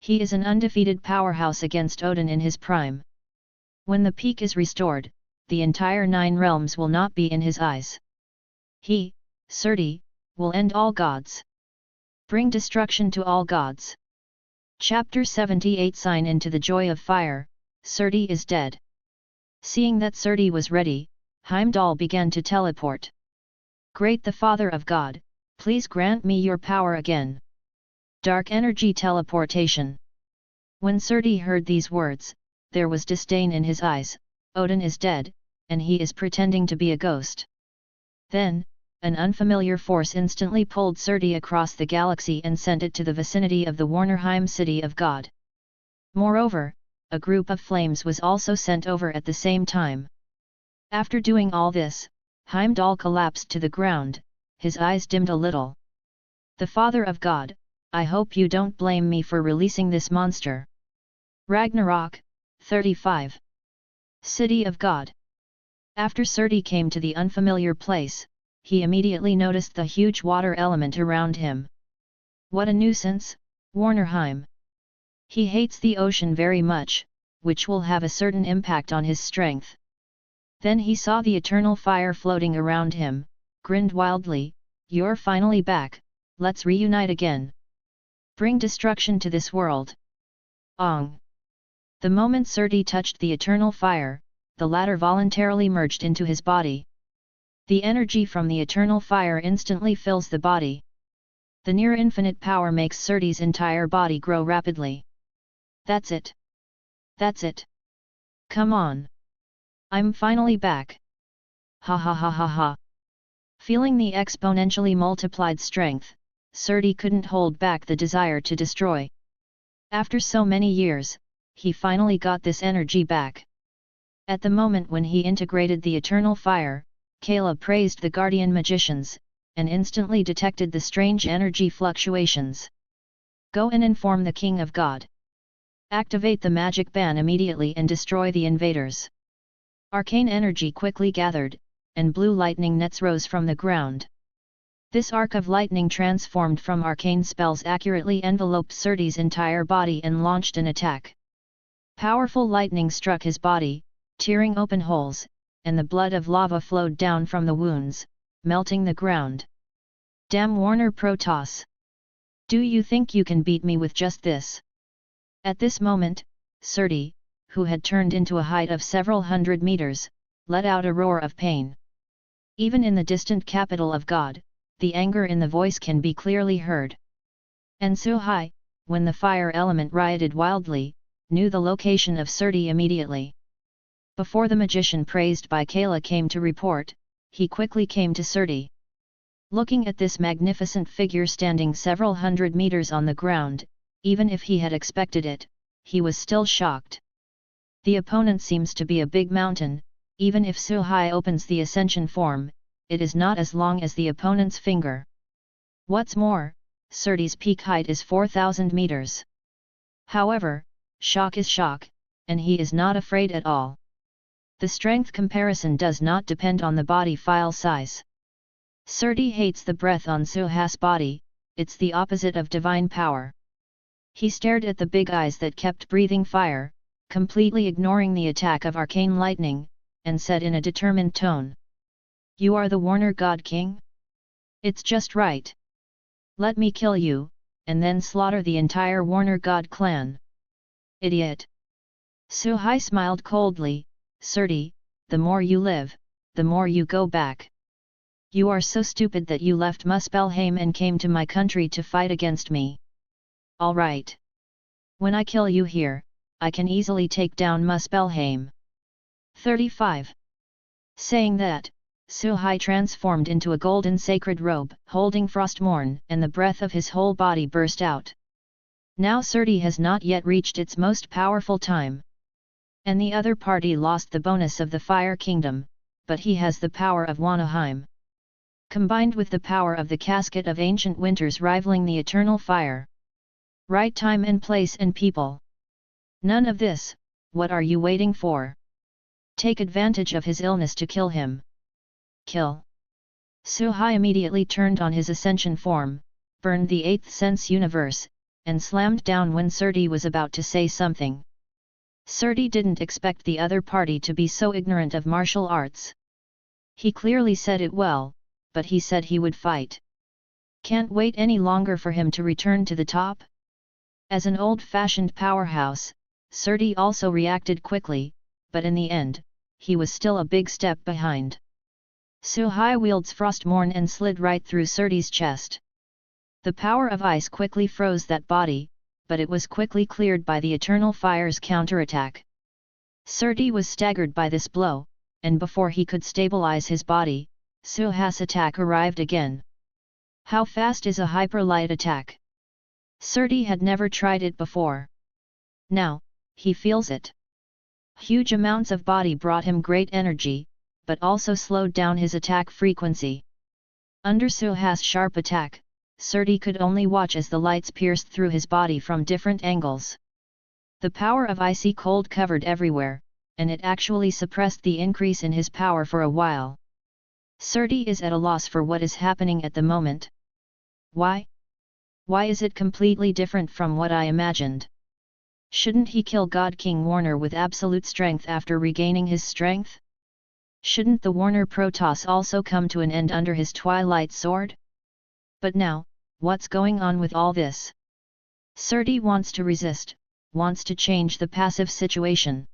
He is an undefeated powerhouse against Odin in his prime. When the peak is restored, the entire Nine Realms will not be in his eyes. He, Surti, will end all gods. Bring destruction to all gods. Chapter 78 Sign into the joy of fire, Surti is dead. Seeing that Surti was ready, Heimdall began to teleport. "Great the Father of God, please grant me your power again." Dark energy teleportation. When Surti heard these words, there was disdain in his eyes. Odin is dead, and he is pretending to be a ghost. Then, an unfamiliar force instantly pulled Surti across the galaxy and sent it to the vicinity of the Warnerheim city of God. Moreover, a group of flames was also sent over at the same time. After doing all this, Heimdall collapsed to the ground, his eyes dimmed a little. "The Father of God, I hope you don't blame me for releasing this monster." Ragnarok, 35. City of God. After Surti came to the unfamiliar place, he immediately noticed the huge water element around him. What a nuisance, Warnerheim. He hates the ocean very much, which will have a certain impact on his strength. Then he saw the eternal fire floating around him, grinned wildly, "You're finally back, let's reunite again. Bring destruction to this world." Ong! The moment Surti touched the eternal fire, the latter voluntarily merged into his body. The energy from the eternal fire instantly fills the body. The near-infinite power makes Surti's entire body grow rapidly. That's it. That's it. Come on. I'm finally back. Ha ha ha ha ha. Feeling the exponentially multiplied strength, Surti couldn't hold back the desire to destroy. After so many years, he finally got this energy back. At the moment when he integrated the eternal fire, Kala praised the guardian magicians, and instantly detected the strange energy fluctuations. Go and inform the King of God. Activate the magic ban immediately and destroy the invaders. Arcane energy quickly gathered, and blue lightning nets rose from the ground. This arc of lightning transformed from arcane spells accurately enveloped Surti's entire body and launched an attack. Powerful lightning struck his body, tearing open holes, and the blood of lava flowed down from the wounds, melting the ground. Damn Warner Protoss! Do you think you can beat me with just this? At this moment, Surti, who had turned into a height of several hundred meters, let out a roar of pain. Even in the distant capital of God, the anger in the voice can be clearly heard. And Suhai, when the fire element rioted wildly, knew the location of Surti immediately. Before the magician praised by Kala came to report, he quickly came to Surti. Looking at this magnificent figure standing several hundred meters on the ground, even if he had expected it, he was still shocked. The opponent seems to be a big mountain. Even if Suhai opens the ascension form, it is not as long as the opponent's finger. What's more, Surti's peak height is 4,000 meters. However, shock is shock, and he is not afraid at all. The strength comparison does not depend on the body file size. Surti hates the breath on Suhai's body, it's the opposite of divine power. He stared at the big eyes that kept breathing fire, completely ignoring the attack of arcane lightning, and said in a determined tone. You are the Warner God King? It's just right. Let me kill you, and then slaughter the entire Warner God clan. Idiot! Suhai smiled coldly. Surti, the more you live, the more you go back. You are so stupid that you left Muspelheim and came to my country to fight against me. All right. When I kill you here, I can easily take down Muspelheim. 35. Saying that, Suhai transformed into a golden sacred robe, holding Frostmourne, and the breath of his whole body burst out. Now Surti has not yet reached its most powerful time. And the other party lost the bonus of the Fire Kingdom, but he has the power of Warnerheim. Combined with the power of the Casket of Ancient Winters rivaling the Eternal Fire. Right time and place and people. None of this, what are you waiting for? Take advantage of his illness to kill him. Kill. Suhai immediately turned on his ascension form, burned the eighth sense universe, and slammed down when Surti was about to say something. Surti didn't expect the other party to be so ignorant of martial arts. He clearly said it well, but he said he would fight. Can't wait any longer for him to return to the top? As an old-fashioned powerhouse, Surti also reacted quickly, but in the end, he was still a big step behind. Suhai wields Frostmourne and slid right through Surti's chest. The power of ice quickly froze that body, but it was quickly cleared by the Eternal Fire's counterattack. Surti was staggered by this blow, and before he could stabilize his body, Suhai's attack arrived again. How fast is a hyper-light attack? Surti had never tried it before. Now, he feels it. Huge amounts of body brought him great energy, but also slowed down his attack frequency. Under Suhai's sharp attack, Surti could only watch as the lights pierced through his body from different angles. The power of icy cold covered everywhere, and it actually suppressed the increase in his power for a while. Surti is at a loss for what is happening at the moment. Why? Why is it completely different from what I imagined? Shouldn't he kill God King Warner with absolute strength after regaining his strength? Shouldn't the Warner Protoss also come to an end under his Twilight Sword? But now, what's going on with all this? Surti wants to resist, wants to change the passive situation.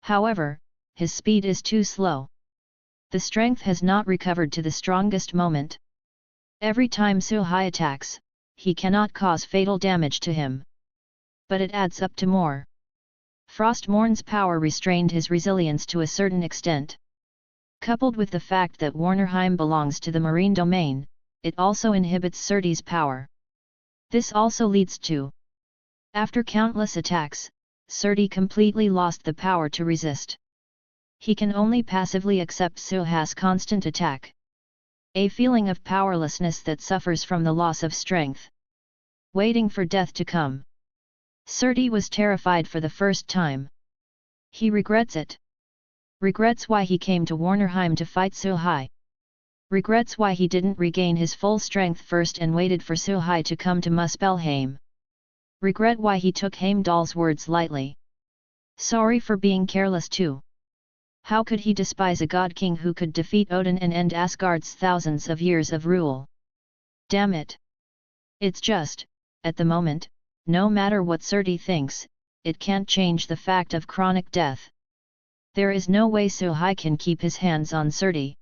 However, his speed is too slow. The strength has not recovered to the strongest moment. Every time Suhai attacks, he cannot cause fatal damage to him. But it adds up to more. Frostmourn's power restrained his resilience to a certain extent. Coupled with the fact that Warnerheim belongs to the marine domain, it also inhibits Surtey's power. This also leads to, after countless attacks, Surtey completely lost the power to resist. He can only passively accept Suha's constant attack. A feeling of powerlessness that suffers from the loss of strength. Waiting for death to come. Surtey was terrified for the first time. He regrets it. Regrets why he came to Warnerheim to fight Suhai. Regrets why he didn't regain his full strength first and waited for Suhai to come to Muspelheim. Regret why he took Heimdall's words lightly. Sorry for being careless too. How could he despise a god king who could defeat Odin and end Asgard's thousands of years of rule? Damn it! It's just, at the moment, no matter what Surtey thinks, it can't change the fact of chronic death. There is no way Suhai can keep his hands on Surtey.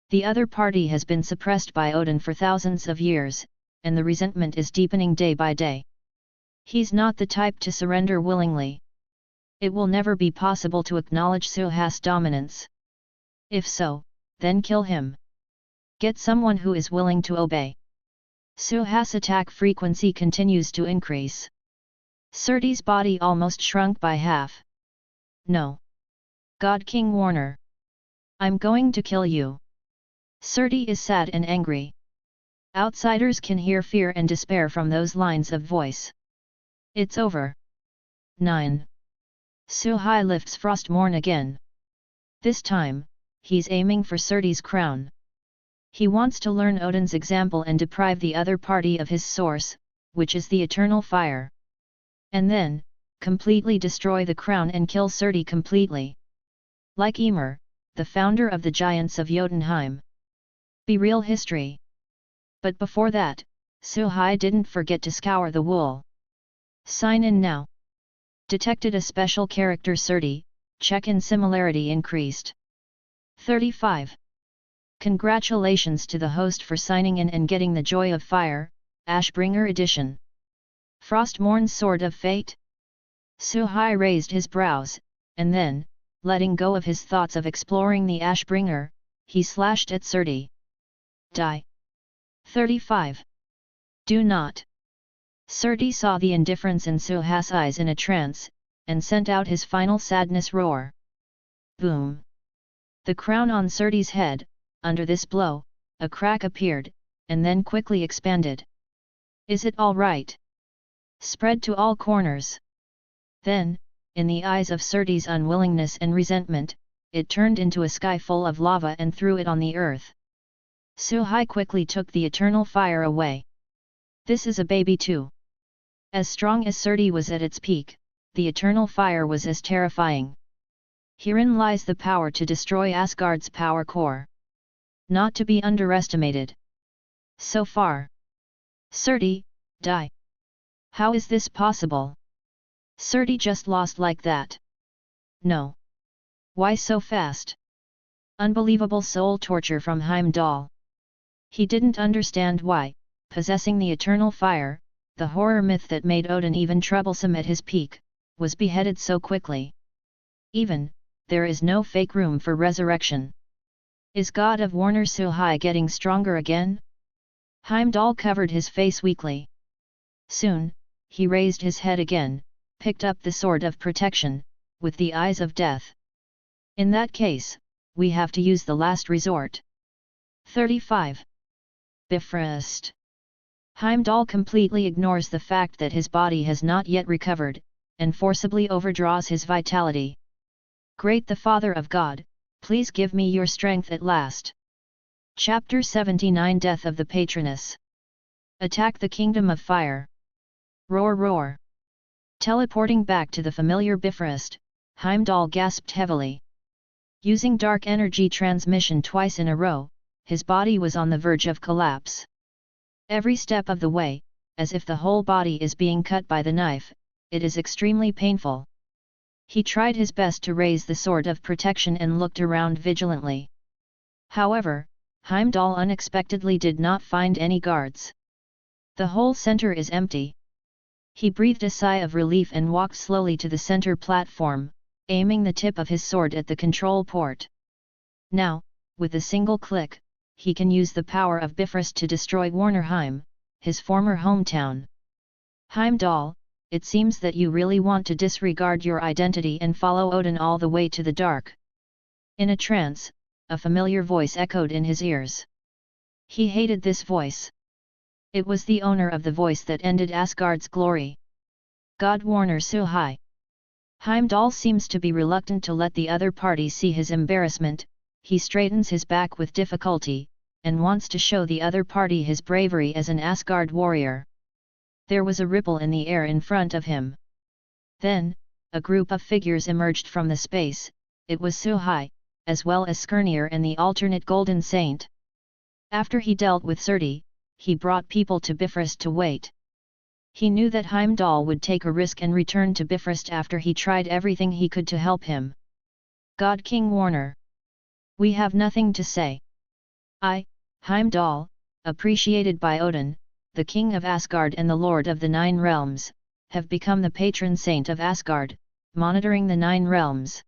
The other party has been suppressed by Odin for thousands of years, and the resentment is deepening day by day. He's not the type to surrender willingly. It will never be possible to acknowledge Suha's dominance. If so, then kill him. Get someone who is willing to obey. Suha's attack frequency continues to increase. Surtey's body almost shrunk by half. No. God King Warner. I'm going to kill you. Surtey is sad and angry. Outsiders can hear fear and despair from those lines of voice. It's over. 9. Suhai lifts Frostmourn again. This time, he's aiming for Surtey's crown. He wants to learn Odin's example and deprive the other party of his source, which is the eternal fire. And then, completely destroy the crown and kill Surtey completely. Like Ymir, the founder of the giants of Jotunheim. Be real history. But before that, Suhai didn't forget to scour the wool. Sign in now. Detected a special character Surtey, check-in similarity increased. 35. Congratulations to the host for signing in and getting the Joy of Fire, Ashbringer edition. Frostmourn's Sword of Fate? Suhai raised his brows, and then, letting go of his thoughts of exploring the Ashbringer, he slashed at Surtey. Die. 35. Do not. Surtey saw the indifference in Suha's eyes in a trance, and sent out his final sadness roar. Boom! The crown on Surtey's head, under this blow, a crack appeared, and then quickly expanded. Is it all right? Spread to all corners. Then, in the eyes of Surtey's unwillingness and resentment, it turned into a sky full of lava and threw it on the earth. Suhai quickly took the eternal fire away. This is a baby too. As strong as Surtey was at its peak, the eternal fire was as terrifying. Herein lies the power to destroy Asgard's power core. Not to be underestimated. So far. Surtey, die. How is this possible? Surtey just lost like that. No. Why so fast? Unbelievable soul torture from Heimdall. He didn't understand why, possessing the eternal fire, the horror myth that made Odin even troublesome at his peak, was beheaded so quickly. Even, there is no fake room for resurrection. Is God of Warner Suhai getting stronger again? Heimdall covered his face weakly. Soon, he raised his head again, picked up the sword of protection, with the eyes of death. In that case, we have to use the last resort. 35. Bifrost. Heimdall completely ignores the fact that his body has not yet recovered, and forcibly overdraws his vitality. Great the Father of God, please give me your strength at last. Chapter 79 Death of the Patroness. Attack the Kingdom of Fire. Roar roar. Teleporting back to the familiar Bifrost, Heimdall gasped heavily. Using dark energy transmission twice in a row, his body was on the verge of collapse. Every step of the way, as if the whole body is being cut by the knife, it is extremely painful. He tried his best to raise the sword of protection and looked around vigilantly. However, Heimdall unexpectedly did not find any guards. The whole center is empty. He breathed a sigh of relief and walked slowly to the center platform, aiming the tip of his sword at the control port. Now, with a single click, he can use the power of Bifrost to destroy Warnerheim, his former hometown. Heimdall, it seems that you really want to disregard your identity and follow Odin all the way to the dark. In a trance, a familiar voice echoed in his ears. He hated this voice. It was the owner of the voice that ended Asgard's glory. God Warner Suhai. Heimdall seems to be reluctant to let the other party see his embarrassment. He straightens his back with difficulty, and wants to show the other party his bravery as an Asgard warrior. There was a ripple in the air in front of him. Then, a group of figures emerged from the space. It was Suhai, as well as Skirnir and the alternate Golden Saint. After he dealt with Surti, he brought people to Bifrost to wait. He knew that Heimdall would take a risk and return to Bifrost after he tried everything he could to help him. God King Warner. We have nothing to say. I, Heimdall, appreciated by Odin, the King of Asgard and the Lord of the Nine Realms, have become the patron saint of Asgard, monitoring the Nine Realms.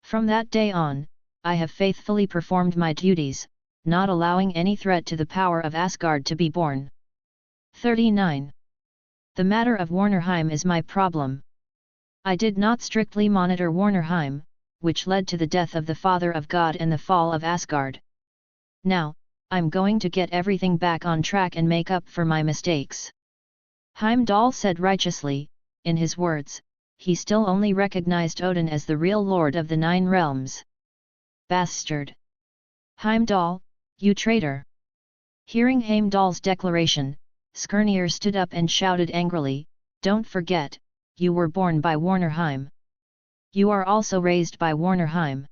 From that day on, I have faithfully performed my duties, not allowing any threat to the power of Asgard to be born. 39. The matter of Warnerheim is my problem. I did not strictly monitor Warnerheim, which led to the death of the Father of God and the fall of Asgard. Now, I'm going to get everything back on track and make up for my mistakes. Heimdall said righteously. In his words, he still only recognized Odin as the real Lord of the Nine Realms. Bastard! Heimdall, you traitor! Hearing Heimdall's declaration, Skirnir stood up and shouted angrily, Don't forget, you were born by Warnerheim. You are also raised by Warnerheim.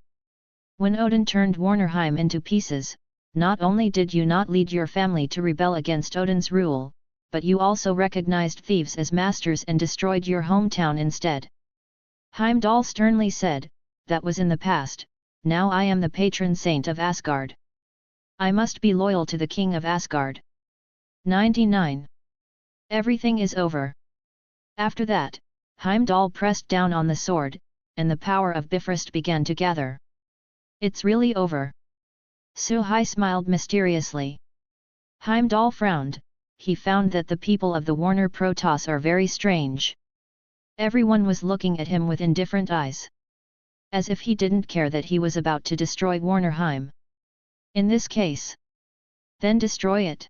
When Odin turned Warnerheim into pieces, not only did you not lead your family to rebel against Odin's rule, but you also recognized thieves as masters and destroyed your hometown instead. Heimdall sternly said, That was in the past, now I am the patron saint of Asgard. I must be loyal to the king of Asgard. 99. Everything is over. After that, Heimdall pressed down on the sword, and the power of Bifrost began to gather. It's really over. Suhai smiled mysteriously. Heimdall frowned. He found that the people of the Warner Protoss are very strange. Everyone was looking at him with indifferent eyes. As if he didn't care that he was about to destroy Warnerheim. In this case, then destroy it.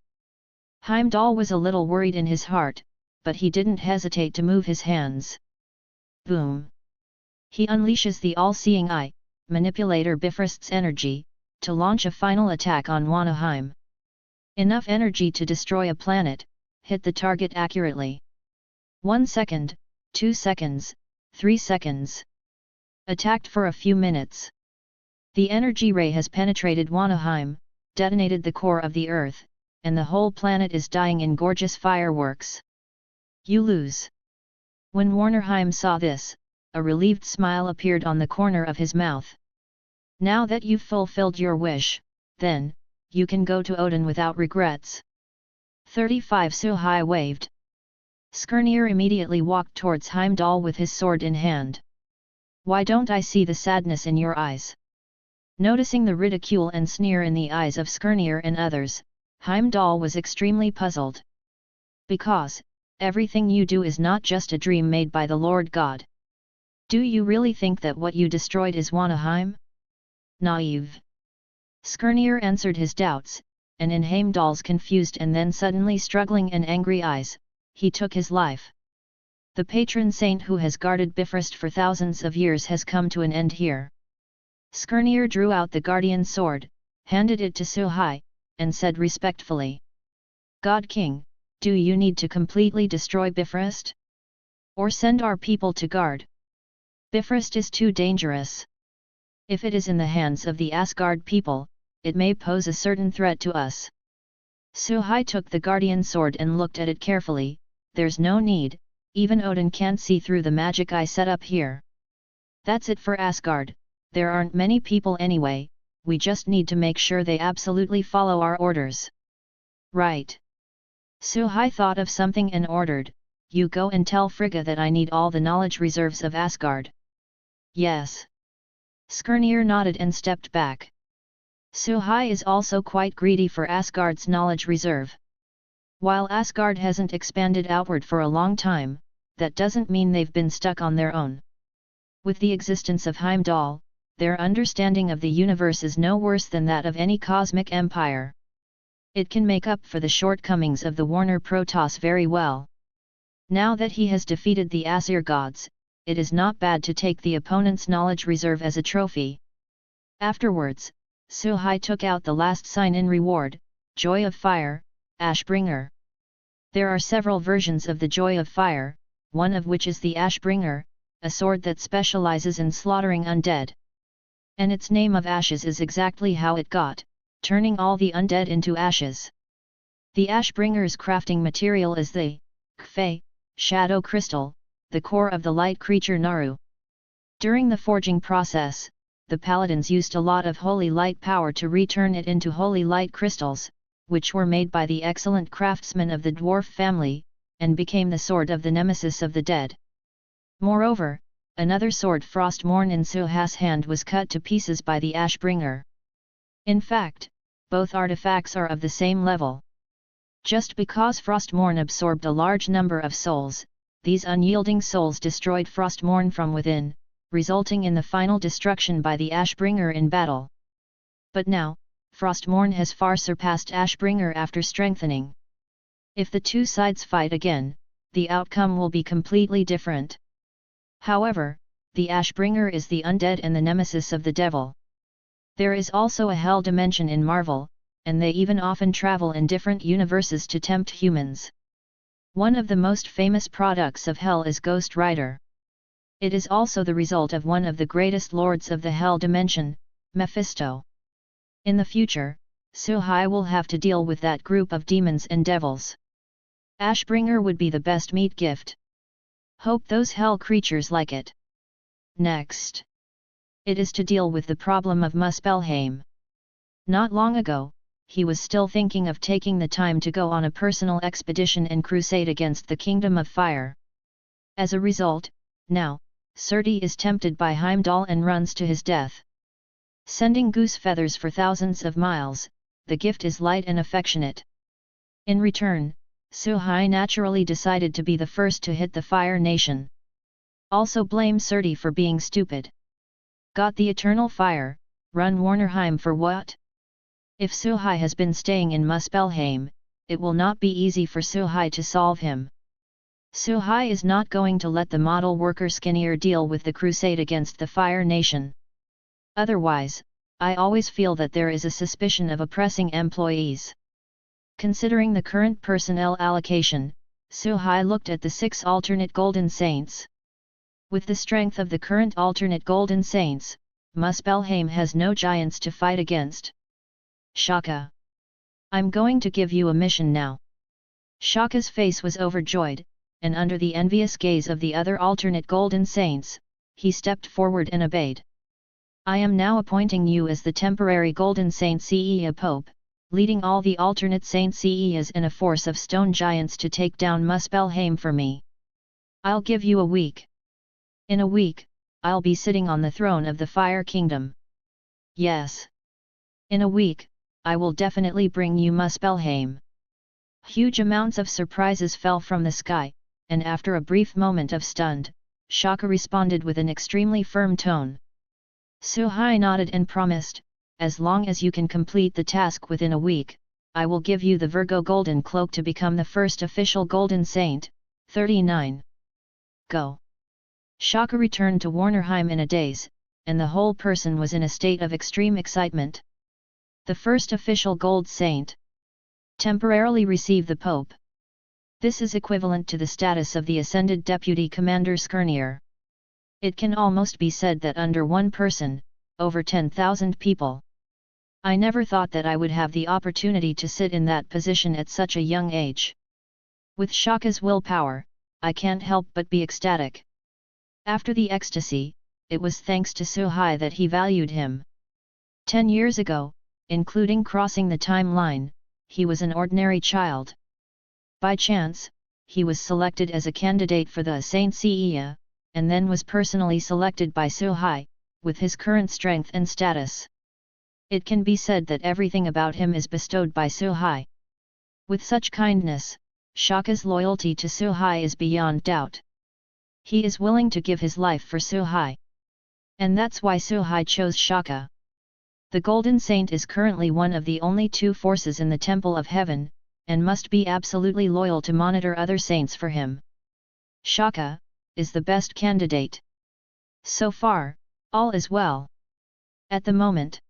Heimdall was a little worried in his heart, but he didn't hesitate to move his hands. Boom! He unleashes the all-seeing eye, manipulator Bifrost's energy, to launch a final attack on Warnerheim. Enough energy to destroy a planet, hit the target accurately. 1 second, 2 seconds, 3 seconds. Attacked for a few minutes. The energy ray has penetrated Warnerheim, detonated the core of the Earth, and the whole planet is dying in gorgeous fireworks. You lose. When Warnerheim saw this, a relieved smile appeared on the corner of his mouth. Now that you've fulfilled your wish, then, you can go to Odin without regrets. 35 Suhai waved. Skirnir immediately walked towards Heimdall with his sword in hand. Why don't I see the sadness in your eyes? Noticing the ridicule and sneer in the eyes of Skirnir and others, Heimdall was extremely puzzled. Because, everything you do is not just a dream made by the Lord God. Do you really think that what you destroyed is Warnerheim? Naive. Skirnir answered his doubts, and in Heimdall's confused and then suddenly struggling and angry eyes, he took his life. The patron saint who has guarded Bifrost for thousands of years has come to an end here. Skirnir drew out the guardian sword, handed it to Suhai, and said respectfully. God King, do you need to completely destroy Bifrost? Or send our people to guard? Bifrost is too dangerous. If it is in the hands of the Asgard people, it may pose a certain threat to us. Suhai took the guardian sword and looked at it carefully. There's no need, even Odin can't see through the magic I set up here. That's it for Asgard, there aren't many people anyway, we just need to make sure they absolutely follow our orders. Right. Suhai thought of something and ordered, you go and tell Frigga that I need all the knowledge reserves of Asgard. Yes. Skirnir nodded and stepped back. Suhai is also quite greedy for Asgard's knowledge reserve. While Asgard hasn't expanded outward for a long time, that doesn't mean they've been stuck on their own. With the existence of Heimdall, their understanding of the universe is no worse than that of any cosmic empire. It can make up for the shortcomings of the Warner Protoss very well. Now that he has defeated the Aesir gods, it is not bad to take the opponent's knowledge reserve as a trophy. Afterwards, Suhai took out the last sign in reward, Joy of Fire, Ashbringer. There are several versions of the Joy of Fire, one of which is the Ashbringer, a sword that specializes in slaughtering undead. And its name of Ashes is exactly how it got, turning all the undead into ashes. The Ashbringer's crafting material is the Kfei, shadow crystal, the core of the light creature Naru. During the forging process, the paladins used a lot of holy light power to return it into holy light crystals, which were made by the excellent craftsmen of the dwarf family, and became the sword of the nemesis of the dead. Moreover, another sword Frostmourne in Suhai's hand was cut to pieces by the Ashbringer. In fact, both artifacts are of the same level. Just because Frostmourne absorbed a large number of souls, these unyielding souls destroyed Frostmourne from within, resulting in the final destruction by the Ashbringer in battle. But now, Frostmourne has far surpassed Ashbringer after strengthening. If the two sides fight again, the outcome will be completely different. However, the Ashbringer is the undead and the nemesis of the devil. There is also a hell dimension in Marvel, and they even often travel in different universes to tempt humans. One of the most famous products of hell is Ghost Rider. It is also the result of one of the greatest lords of the hell dimension, Mephisto. In the future, Suhai will have to deal with that group of demons and devils. Ashbringer would be the best meat gift. Hope those hell creatures like it. Next, it is to deal with the problem of Muspelheim. Not long ago, he was still thinking of taking the time to go on a personal expedition and crusade against the Kingdom of Fire. As a result, now, Surti is tempted by Heimdall and runs to his death. Sending goose feathers for thousands of miles, the gift is light and affectionate. In return, Suhai naturally decided to be the first to hit the Fire Nation. Also blame Surti for being stupid. Got the eternal fire, run Warnerheim for what? If Suhai has been staying in Muspelheim, it will not be easy for Suhai to solve him. Suhai is not going to let the model worker Skirnir deal with the crusade against the Fire Nation. Otherwise, I always feel that there is a suspicion of oppressing employees. Considering the current personnel allocation, Suhai looked at the 6 alternate Golden Saints. With the strength of the current alternate Golden Saints, Muspelheim has no giants to fight against. Shaka. I'm going to give you a mission now. Shaka's face was overjoyed, and under the envious gaze of the other alternate Golden Saints, he stepped forward and obeyed. I am now appointing you as the temporary Golden Saint Cea Pope, leading all the alternate Saint Ceas in a force of stone giants to take down Muspelheim for me. I'll give you a week. In a week, I'll be sitting on the throne of the Fire Kingdom. Yes. In a week, I will definitely bring you Muspelheim. Huge amounts of surprises fell from the sky, and after a brief moment of stunned, Shaka responded with an extremely firm tone. Suhai nodded and promised, as long as you can complete the task within a week, I will give you the Virgo Golden Cloak to become the first official Golden Saint. 39. Go. Shaka returned to Warnerheim in a daze, and the whole person was in a state of extreme excitement. The first official Gold Saint. Temporarily receive the Pope. This is equivalent to the status of the ascended Deputy Commander Skirnir. It can almost be said that under one person, over 10,000 people. I never thought that I would have the opportunity to sit in that position at such a young age. With Shaka's willpower, I can't help but be ecstatic. After the ecstasy, it was thanks to Suhai that he valued him. 10 years ago, including crossing the timeline, he was an ordinary child. By chance, he was selected as a candidate for the Saint Seiya, and then was personally selected by Suhai, with his current strength and status. It can be said that everything about him is bestowed by Suhai. With such kindness, Shaka's loyalty to Suhai is beyond doubt. He is willing to give his life for Suhai. And that's why Suhai chose Shaka. The Golden Saint is currently one of the only two forces in the Temple of Heaven, and must be absolutely loyal to monitor other saints for him. Shaka is the best candidate. So far, all is well. At the moment,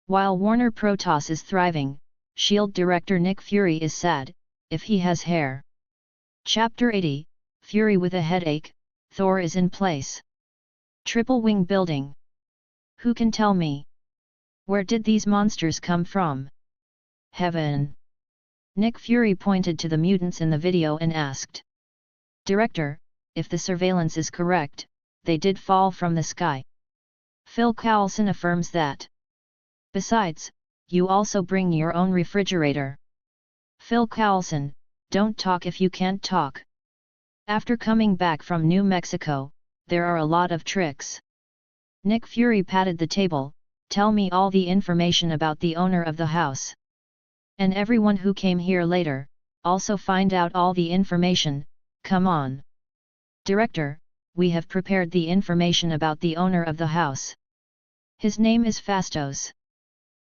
while Warner Protoss is thriving, S.H.I.E.L.D. director Nick Fury is sad, if he has hair. Chapter 80, Fury with a headache, Thor is in place. Triple wing building. Who can tell me? Where did these monsters come from? Heaven. Nick Fury pointed to the mutants in the video and asked. Director, if the surveillance is correct, they did fall from the sky. Phil Coulson affirms that. Besides, you also bring your own refrigerator. Phil Coulson, don't talk if you can't talk. After coming back from New Mexico, there are a lot of tricks. Nick Fury patted the table, tell me all the information about the owner of the house. And everyone who came here later, also find out all the information, come on. Director, we have prepared the information about the owner of the house. His name is Fastos.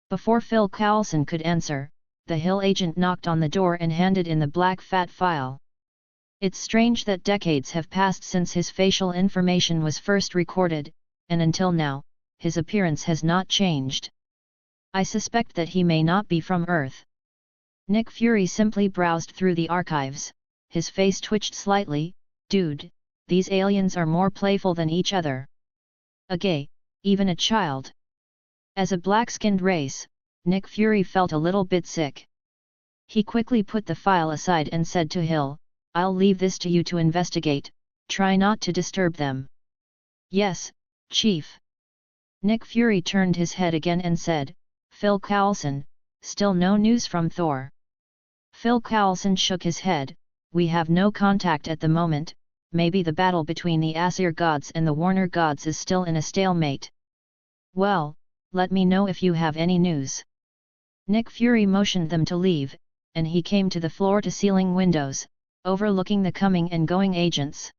Before Phil Coulson could answer, the Hill agent knocked on the door and handed in the black fat file. It's strange that decades have passed since his facial information was first recorded, and until now, his appearance has not changed. I suspect that he may not be from Earth. Nick Fury simply browsed through the archives, his face twitched slightly, dude, these aliens are more playful than each other. A gay, even a child. As a black-skinned race, Nick Fury felt a little bit sick. He quickly put the file aside and said to Hill, I'll leave this to you to investigate, try not to disturb them. Yes, Chief. Nick Fury turned his head again and said, Phil Coulson, still no news from Thor. Phil Coulson shook his head, we have no contact at the moment, maybe the battle between the Asir gods and the Warner gods is still in a stalemate. Well, let me know if you have any news. Nick Fury motioned them to leave, and he came to the floor-to-ceiling windows, overlooking the coming and going agents.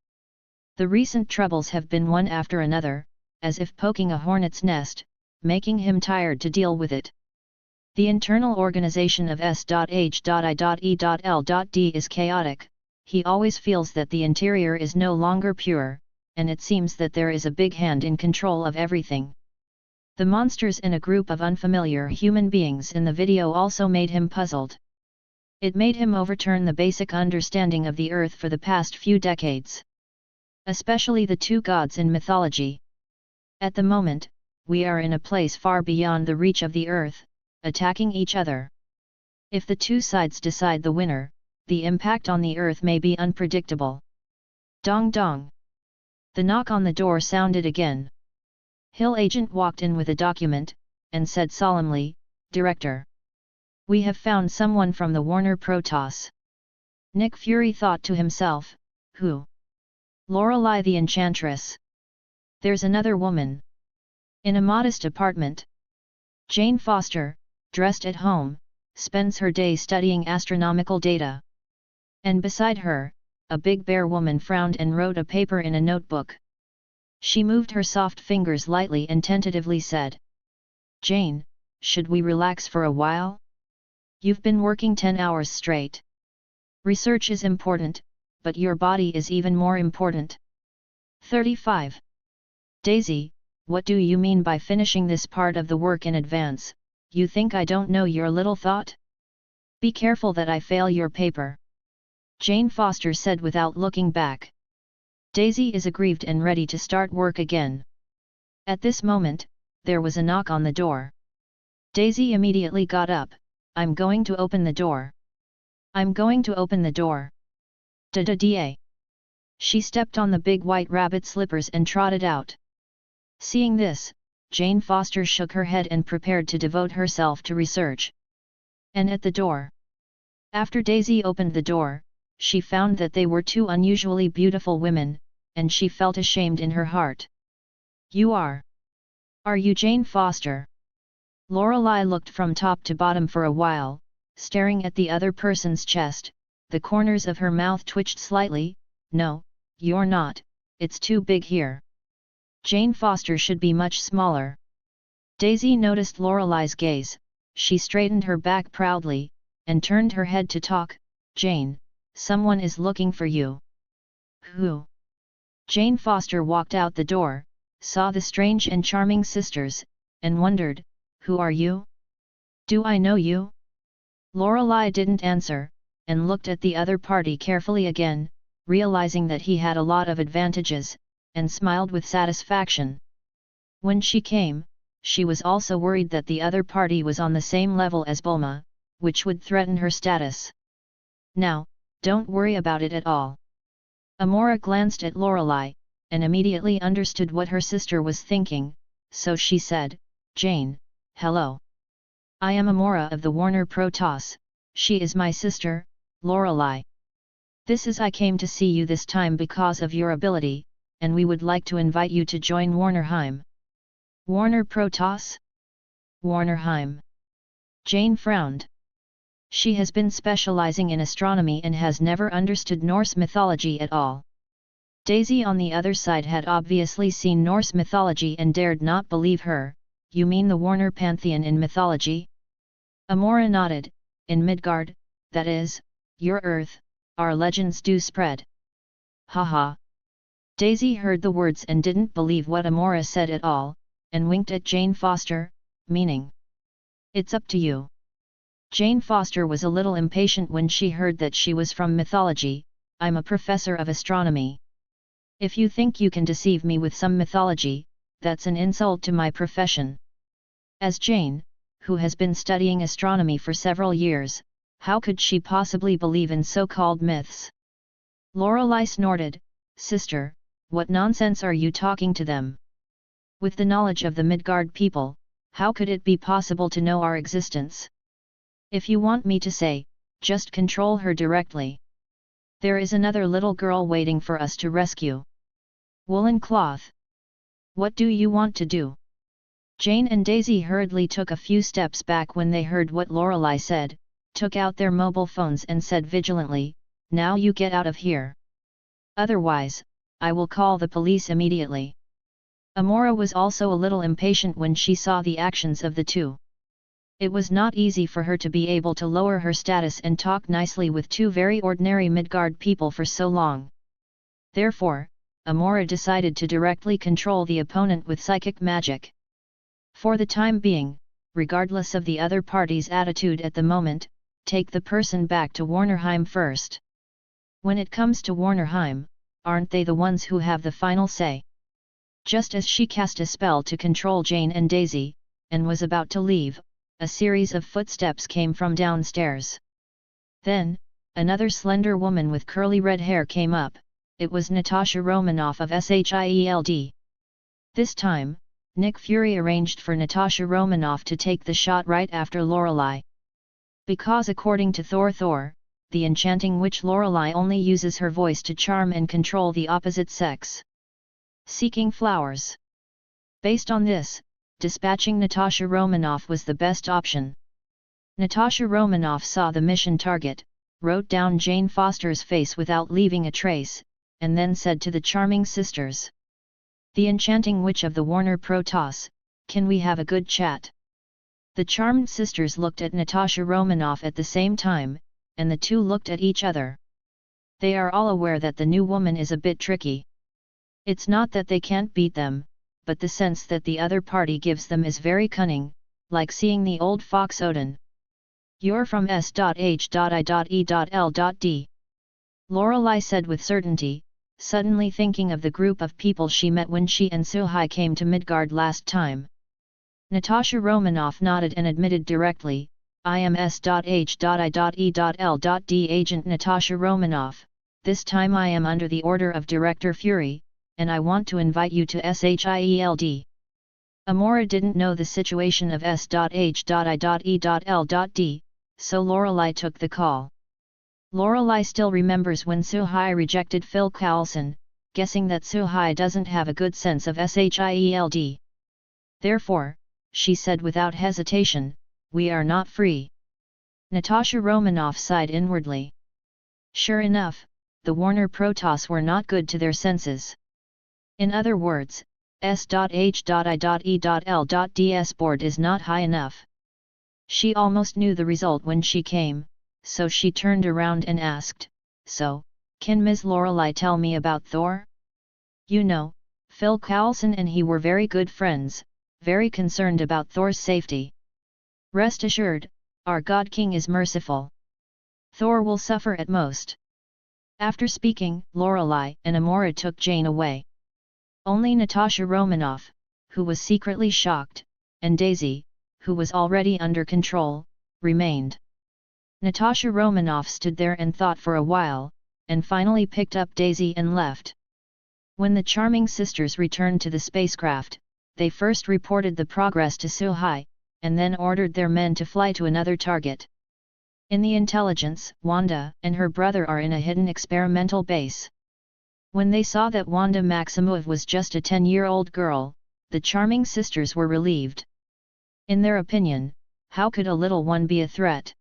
The recent troubles have been one after another, as if poking a hornet's nest, making him tired to deal with it. The internal organization of S.H.I.E.L.D. is chaotic, he always feels that the interior is no longer pure, and it seems that there is a big hand in control of everything. The monsters and a group of unfamiliar human beings in the video also made him puzzled. It made him overturn the basic understanding of the Earth for the past few decades. Especially the two gods in mythology. At the moment, we are in a place far beyond the reach of the Earth, attacking each other. If the two sides decide the winner, the impact on the Earth may be unpredictable. Dong dong. The knock on the door sounded again. Hill agent walked in with a document, and said solemnly, Director. We have found someone from the Warner Protoss. Nick Fury thought to himself, who? Lorelei the Enchantress. There's another woman. In a modest apartment. Jane Foster, dressed at home, spends her day studying astronomical data. And beside her, a big bear woman frowned and wrote a paper in a notebook. She moved her soft fingers lightly and tentatively said, Jane, should we relax for a while? You've been working 10 hours straight. Research is important, but your body is even more important. 35. Daisy, what do you mean by finishing this part of the work in advance? You think I don't know your little thought? Be careful that I fail your paper. Jane Foster said without looking back. Daisy is aggrieved and ready to start work again. At this moment, there was a knock on the door. Daisy immediately got up. I'm going to open the door. I'm going to open the door. Da-da-da. She stepped on the big white rabbit slippers and trotted out. Seeing this, Jane Foster shook her head and prepared to devote herself to research. And at the door. After Daisy opened the door, she found that they were two unusually beautiful women, and she felt ashamed in her heart. "You are you Jane Foster?" Lorelei looked from top to bottom for a while, staring at the other person's chest. The corners of her mouth twitched slightly. "No, you're not, it's too big here. Jane Foster should be much smaller." Daisy noticed Lorelei's gaze. She straightened her back proudly, and turned her head to talk. "Jane, someone is looking for you." "Who?" Jane Foster walked out the door, saw the strange and charming sisters, and wondered, "Who are you? Do I know you?" Lorelei didn't answer, and looked at the other party carefully again, realizing that he had a lot of advantages, and smiled with satisfaction. When she came, she was also worried that the other party was on the same level as Bulma, which would threaten her status. "Now, don't worry about it at all." Amora glanced at Lorelei, and immediately understood what her sister was thinking, so she said, "Jane, hello. I am Amora of the Warner Protoss, she is my sister, Lorelei. I came to see you this time because of your ability, and we would like to invite you to join Warnerheim." "Warner Protoss? Warnerheim?" Jane frowned. She has been specializing in astronomy and has never understood Norse mythology at all. Daisy on the other side had obviously seen Norse mythology and dared not believe her. "You mean the Warner pantheon in mythology?" Amora nodded. "In Midgard, that is, your Earth, our legends do spread." "Haha." Daisy heard the words and didn't believe what Amora said at all, and winked at Jane Foster, meaning, "It's up to you." Jane Foster was a little impatient when she heard that she was from mythology. "I'm a professor of astronomy. If you think you can deceive me with some mythology, that's an insult to my profession." As Jane, who has been studying astronomy for several years, how could she possibly believe in so-called myths? Lorelei snorted, "Sister, what nonsense are you talking to them? With the knowledge of the Midgard people, how could it be possible to know our existence? If you want me to say, just control her directly. There is another little girl waiting for us to rescue." "Woolen cloth. What do you want to do?" Jane and Daisy hurriedly took a few steps back when they heard what Lorelei said, took out their mobile phones and said vigilantly, "Now you get out of here. Otherwise, I will call the police immediately." Amora was also a little impatient when she saw the actions of the two. It was not easy for her to be able to lower her status and talk nicely with two very ordinary Midgard people for so long. Therefore, Amora decided to directly control the opponent with psychic magic. For the time being, regardless of the other party's attitude at the moment, take the person back to Warnerheim first. When it comes to Warnerheim, aren't they the ones who have the final say? Just as she cast a spell to control Jane and Daisy, and was about to leave, a series of footsteps came from downstairs. Then, another slender woman with curly red hair came up. It was Natasha Romanoff of SHIELD. This time, Nick Fury arranged for Natasha Romanoff to take the shot right after Lorelei. Because according to Thor, the enchanting witch Lorelei only uses her voice to charm and control the opposite sex. Seeking flowers. Based on this, dispatching Natasha Romanoff was the best option. Natasha Romanoff saw the mission target, wrote down Jane Foster's face without leaving a trace, and then said to the charming sisters, "The enchanting witch of the Warner Protoss, can we have a good chat?" The charmed sisters looked at Natasha Romanoff at the same time, and the two looked at each other. They are all aware that the new woman is a bit tricky. It's not that they can't beat them, but the sense that the other party gives them is very cunning, like seeing the old fox Odin. "You're from S.H.I.E.L.D. Lorelei said with certainty, suddenly thinking of the group of people she met when she and Suhai came to Midgard last time. Natasha Romanoff nodded and admitted directly, "I am S.H.I.E.L.D. agent Natasha Romanoff. This time I am under the order of Director Fury, and I want to invite you to SHIELD. Amora didn't know the situation of S.H.I.E.L.D, so Lorelei took the call. Lorelei still remembers when Suhai rejected Phil Coulson, guessing that Suhai doesn't have a good sense of SHIELD. Therefore, she said without hesitation, "We are not free." Natasha Romanoff sighed inwardly. Sure enough, the Warner Protoss were not good to their senses. In other words, S.H.I.E.L.D's board is not high enough. She almost knew the result when she came, so she turned around and asked, "So, can Ms. Lorelei tell me about Thor? You know, Phil Coulson and he were very good friends, very concerned about Thor's safety. Rest assured, our God King is merciful. Thor will suffer at most." After speaking, Lorelei and Amora took Jane away. Only Natasha Romanoff, who was secretly shocked, and Daisy, who was already under control, remained. Natasha Romanoff stood there and thought for a while, and finally picked up Daisy and left. When the charming sisters returned to the spacecraft, they first reported the progress to Suhai, and then ordered their men to fly to another target. In the intelligence, Wanda and her brother are in a hidden experimental base. When they saw that Wanda Maximoff was just a 10-year-old girl, the charming sisters were relieved. In their opinion, how could a little one be a threat?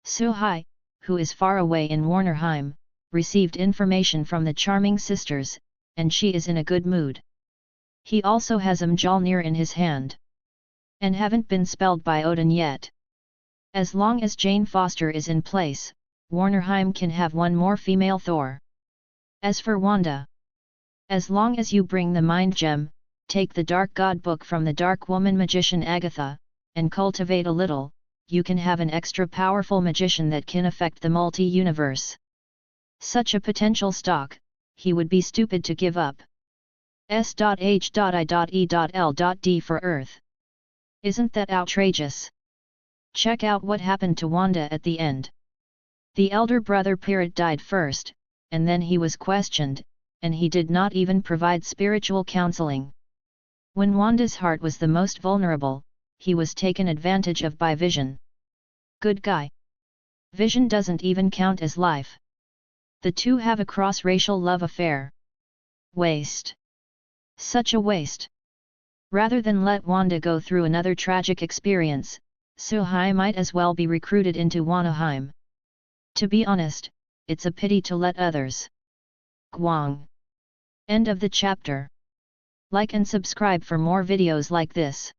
Suhai, who is far away in Warnerheim, received information from the charming sisters, and she is in a good mood. He also has Mjolnir in his hand. And haven't been spelled by Odin yet. As long as Jane Foster is in place, Warnerheim can have one more female Thor. As for Wanda, as long as you bring the mind gem, take the Dark God book from the Dark Woman magician Agatha, and cultivate a little, you can have an extra powerful magician that can affect the multi-universe. Such a potential stock, he would be stupid to give up. S.H.I.E.L.D for Earth. Isn't that outrageous? Check out what happened to Wanda at the end. The elder brother Pirate died first, and then he was questioned, and he did not even provide spiritual counseling. When Wanda's heart was the most vulnerable, he was taken advantage of by Vision. Good guy. Vision doesn't even count as life. The two have a cross-racial love affair. Waste. Such a waste. Rather than let Wanda go through another tragic experience, Suhai might as well be recruited into Warnerheim. To be honest, it's a pity to let others. Guang. End of the chapter. Like and subscribe for more videos like this.